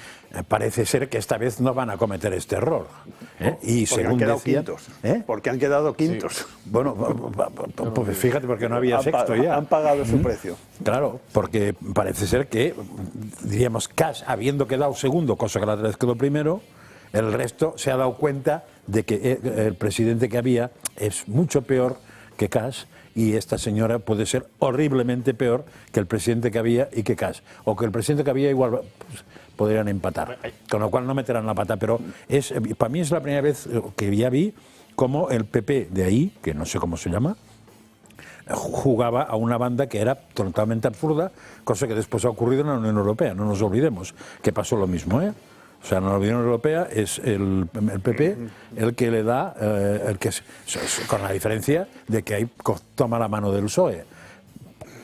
Parece ser que esta vez no van a cometer este error. Y porque según han quedado decían, quintos. Porque han quedado quintos. Sí. Bueno, pues fíjate, porque no había sexto ya. Han pagado su precio. Claro, porque parece ser que, diríamos, Cast, habiendo quedado segundo, cosa que la otra vez quedó primero, el resto se ha dado cuenta de que el presidente que había es mucho peor que Cast, y esta señora puede ser horriblemente peor que el presidente que había y que Cast. O que el presidente que había igual pues, podrían empatar. Con lo cual no meterán la pata. Pero para mí es la primera vez que ya vi cómo el PP de ahí, que no sé cómo se llama, jugaba a una banda que era totalmente absurda, cosa que después ha ocurrido en la Unión Europea. No nos olvidemos que pasó lo mismo, ¿eh? O sea, en la Unión Europea es el PP el que le da, con la diferencia de que ahí toma la mano del PSOE.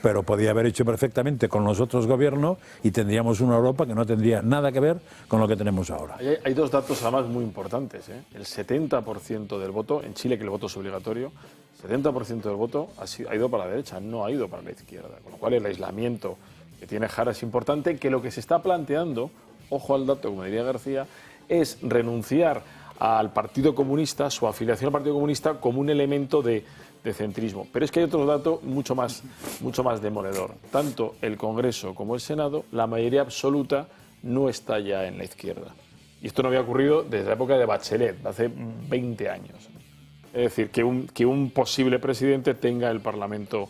Pero podía haber hecho perfectamente con los otros gobiernos y tendríamos una Europa que no tendría nada que ver con lo que tenemos ahora. Hay dos datos además muy importantes, ¿eh? El 70% del voto, en Chile que el voto es obligatorio, 70% del voto ha ido para la derecha, no ha ido para la izquierda. Con lo cual el aislamiento que tiene Jara es importante, que lo que se está planteando, ojo al dato, como diría García, es renunciar al Partido Comunista, su afiliación al Partido Comunista, como un elemento de centrismo. Pero es que hay otro dato mucho más demoledor. Tanto el Congreso como el Senado, la mayoría absoluta no está ya en la izquierda. Y esto no había ocurrido desde la época de Bachelet, de hace 20 años. Es decir, que un posible presidente tenga el Parlamento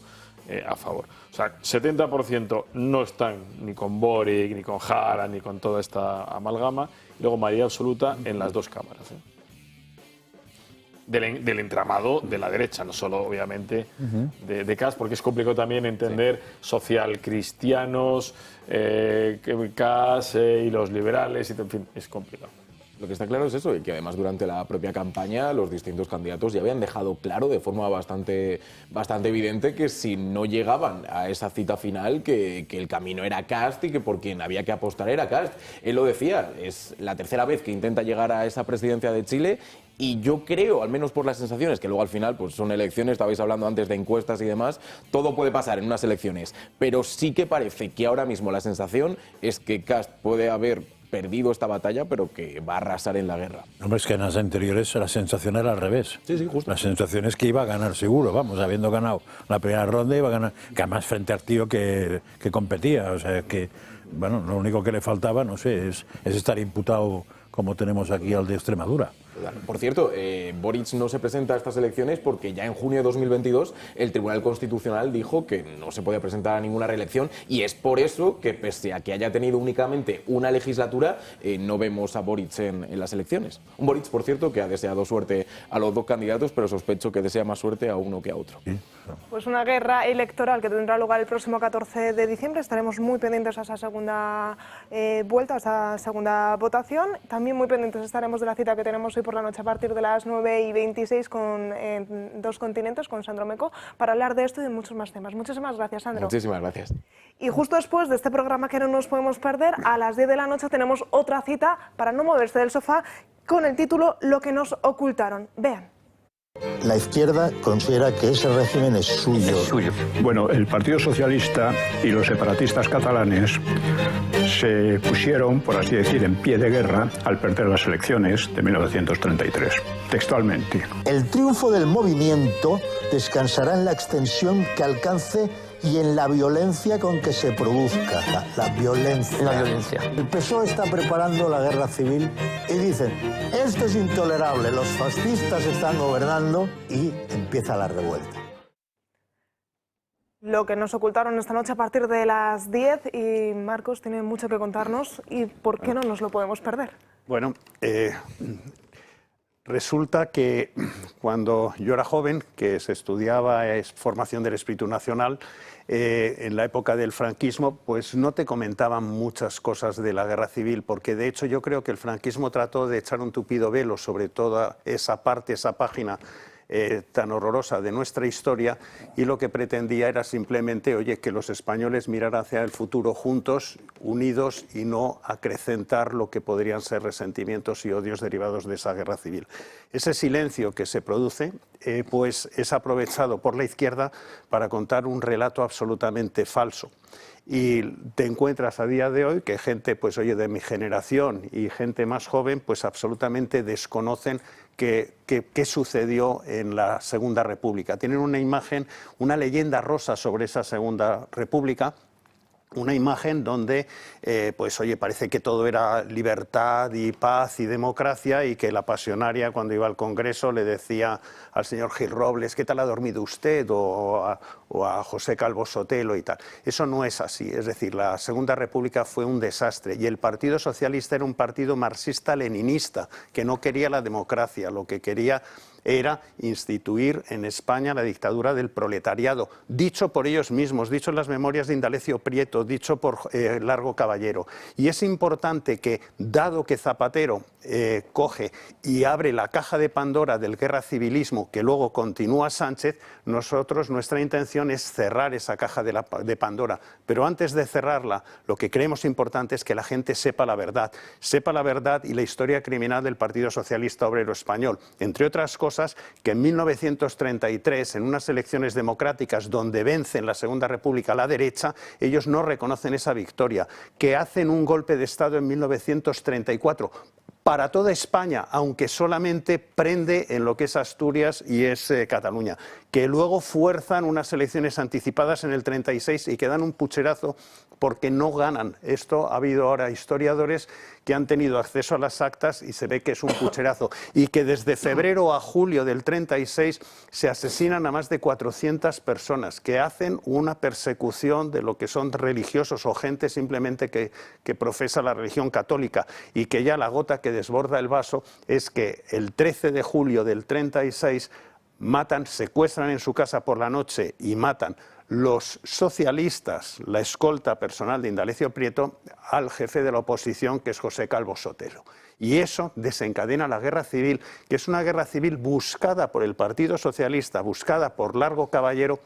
a favor. O sea, 70% no están ni con Boric, ni con Jara, ni con toda esta amalgama. Y luego mayoría absoluta en las dos cámaras. Del entramado de la derecha, no solo obviamente de Cas, porque es complicado también entender socialcristianos, Cas y los liberales, en fin, es complicado. Lo que está claro es eso, y que además durante la propia campaña los distintos candidatos ya habían dejado claro de forma bastante evidente que si no llegaban a esa cita final, que el camino era Cast y que por quien había que apostar era Cast. Él lo decía, es la tercera vez que intenta llegar a esa presidencia de Chile. Y yo creo, al menos por las sensaciones, que luego al final pues son elecciones, estabais hablando antes de encuestas y demás, todo puede pasar en unas elecciones, pero sí que parece que ahora mismo la sensación es que Cast puede haber perdido esta batalla, pero que va a arrasar en la guerra. Hombre, es que en las anteriores la sensación era al revés. Sí, justo. La sensación es que iba a ganar seguro, vamos, habiendo ganado la primera ronda iba a ganar, que además frente al tío que competía, o sea que, bueno, lo único que le faltaba, no sé, es estar imputado como tenemos aquí al de Extremadura. Por cierto, Boric no se presenta a estas elecciones porque ya en junio de 2022 el Tribunal Constitucional dijo que no se podía presentar a ninguna reelección y es por eso que, pese a que haya tenido únicamente una legislatura, no vemos a Boric en las elecciones. Un Boric, por cierto, que ha deseado suerte a los dos candidatos, pero sospecho que desea más suerte a uno que a otro. Pues una guerra electoral que tendrá lugar el próximo 14 de diciembre. Estaremos muy pendientes a esa segunda vuelta, a esa segunda votación. También muy pendientes estaremos de la cita que tenemos hoy por la noche a partir de las 9:26 con Dos Continentes, con Sandro Meco, para hablar de esto y de muchos más temas. Muchísimas gracias, Sandro. Muchísimas gracias. Y justo después de este programa que no nos podemos perder, a las 10 de la noche tenemos otra cita para no moverse del sofá con el título Lo que nos ocultaron. Vean. La izquierda considera que ese régimen es suyo. Bueno, el Partido Socialista y los separatistas catalanes se pusieron, por así decir, en pie de guerra al perder las elecciones de 1933, textualmente. El triunfo del movimiento descansará en la extensión que alcance y en la violencia con que se produzca. La violencia. El PSOE está preparando la guerra civil y dicen, esto es intolerable, los fascistas están gobernando y empieza la revuelta. Lo que nos ocultaron esta noche a partir de las 10 y Marcos tiene mucho que contarnos y ¿por qué no nos lo podemos perder? Bueno, resulta que cuando yo era joven, que se estudiaba formación del espíritu nacional, en la época del franquismo, pues no te comentaban muchas cosas de la guerra civil, porque de hecho yo creo que el franquismo trató de echar un tupido velo sobre toda esa parte, esa página tan horrorosa de nuestra historia, y lo que pretendía era simplemente, oye, que los españoles miraran hacia el futuro juntos, unidos, y no acrecentar lo que podrían ser resentimientos y odios derivados de esa guerra civil. Ese silencio que se produce pues es aprovechado por la izquierda para contar un relato absolutamente falso. Y te encuentras a día de hoy que gente, pues oye, de mi generación y gente más joven, pues absolutamente desconocen qué sucedió en la Segunda República. Tienen una imagen, una leyenda rosa sobre esa Segunda República, una imagen donde, pues oye, parece que todo era libertad y paz y democracia, y que la pasionaria cuando iba al Congreso le decía al señor Gil Robles, ¿qué tal ha dormido usted? O a José Calvo Sotelo y tal. Eso no es así, es decir, la Segunda República fue un desastre y el Partido Socialista era un partido marxista-leninista que no quería la democracia, lo que quería era instituir en España la dictadura del proletariado, dicho por ellos mismos, dicho en las memorias de Indalecio Prieto, dicho por Largo Caballero. Y es importante que, dado que Zapatero coge y abre la caja de Pandora del guerra civilismo, que luego continúa Sánchez, nuestra intención es cerrar esa caja de Pandora. Pero antes de cerrarla, lo que creemos importante es que la gente sepa la verdad y la historia criminal del Partido Socialista Obrero Español. Entre otras cosas, que en 1933, en unas elecciones democráticas donde vence en la Segunda República la derecha, ellos no reconocen esa victoria, que hacen un golpe de Estado en 1934, para toda España, aunque solamente prende en lo que es Asturias y es Cataluña, que luego fuerzan unas elecciones anticipadas en el 36 y que dan un pucherazo porque no ganan. Esto ha habido ahora historiadores que han tenido acceso a las actas y se ve que es un pucherazo. Y que desde febrero a julio del 36 se asesinan a más de 400 personas, que hacen una persecución de lo que son religiosos o gente simplemente que profesa la religión católica, y que ya la gota que desborda el vaso es que el 13 de julio del 36 matan, secuestran en su casa por la noche y matan los socialistas, la escolta personal de Indalecio Prieto, al jefe de la oposición, que es José Calvo Sotelo. Y eso desencadena la guerra civil, que es una guerra civil buscada por el Partido Socialista, buscada por Largo Caballero,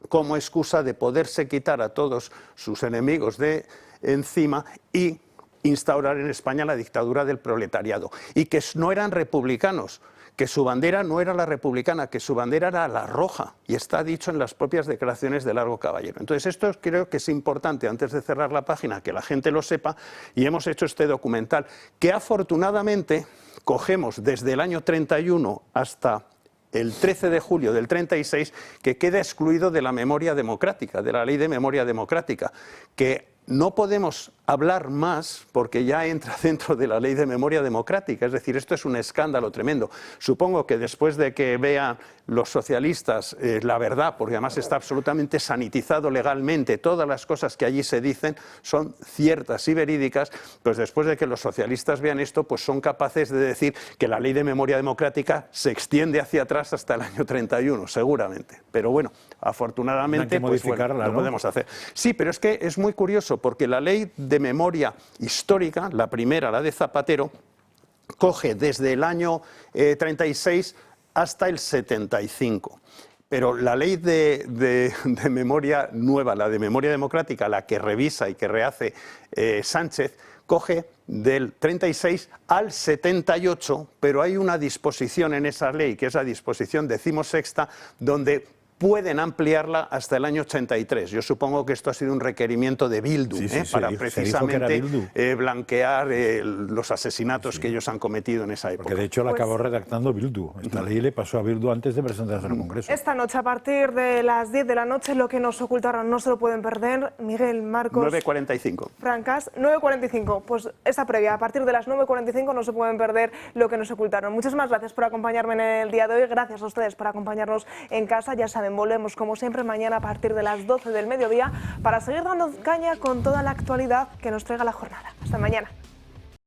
como excusa de poderse quitar a todos sus enemigos de encima y instaurar en España la dictadura del proletariado. Y que no eran republicanos, que su bandera no era la republicana, que su bandera era la roja, y está dicho en las propias declaraciones de Largo Caballero. Entonces esto creo que es importante, antes de cerrar la página, que la gente lo sepa, y hemos hecho este documental, que afortunadamente cogemos desde el año 31 hasta el 13 de julio del 36, que queda excluido de la memoria democrática, de la ley de memoria democrática, que no podemos hablar más porque ya entra dentro de la ley de memoria democrática. Es decir, esto es un escándalo tremendo. Supongo que después de que vean los socialistas la verdad, porque además está absolutamente sanitizado legalmente, todas las cosas que allí se dicen son ciertas y verídicas, pues después de que los socialistas vean esto, pues son capaces de decir que la ley de memoria democrática se extiende hacia atrás hasta el año 31, seguramente. Pero bueno, afortunadamente pues bueno, lo podemos hacer. Sí, pero es que es muy curioso, porque la ley de memoria histórica, la primera, la de Zapatero, coge desde el año 36 hasta el 75. Pero la ley de memoria nueva, la de memoria democrática, la que revisa y que rehace Sánchez, coge del 36 al 78, pero hay una disposición en esa ley, que es la disposición 16ª, donde pueden ampliarla hasta el año 83. Yo supongo que esto ha sido un requerimiento de Bildu, para precisamente blanquear los asesinatos que ellos han cometido en esa época. Porque de hecho la acabó redactando Bildu. Esta ley le pasó a Bildu antes de presentarse al Congreso. Esta noche, a partir de las 10 de la noche, Lo que nos ocultaron, no se lo pueden perder. Miguel, Marcos... 9:45. Francas, 9:45. Pues esa previa, a partir de las 9:45 no se pueden perder Lo que nos ocultaron. Muchísimas gracias por acompañarme en el día de hoy. Gracias a ustedes por acompañarnos en casa. Ya saben, volvemos como siempre mañana a partir de las 12 del mediodía para seguir dando caña con toda la actualidad que nos traiga la jornada. Hasta mañana.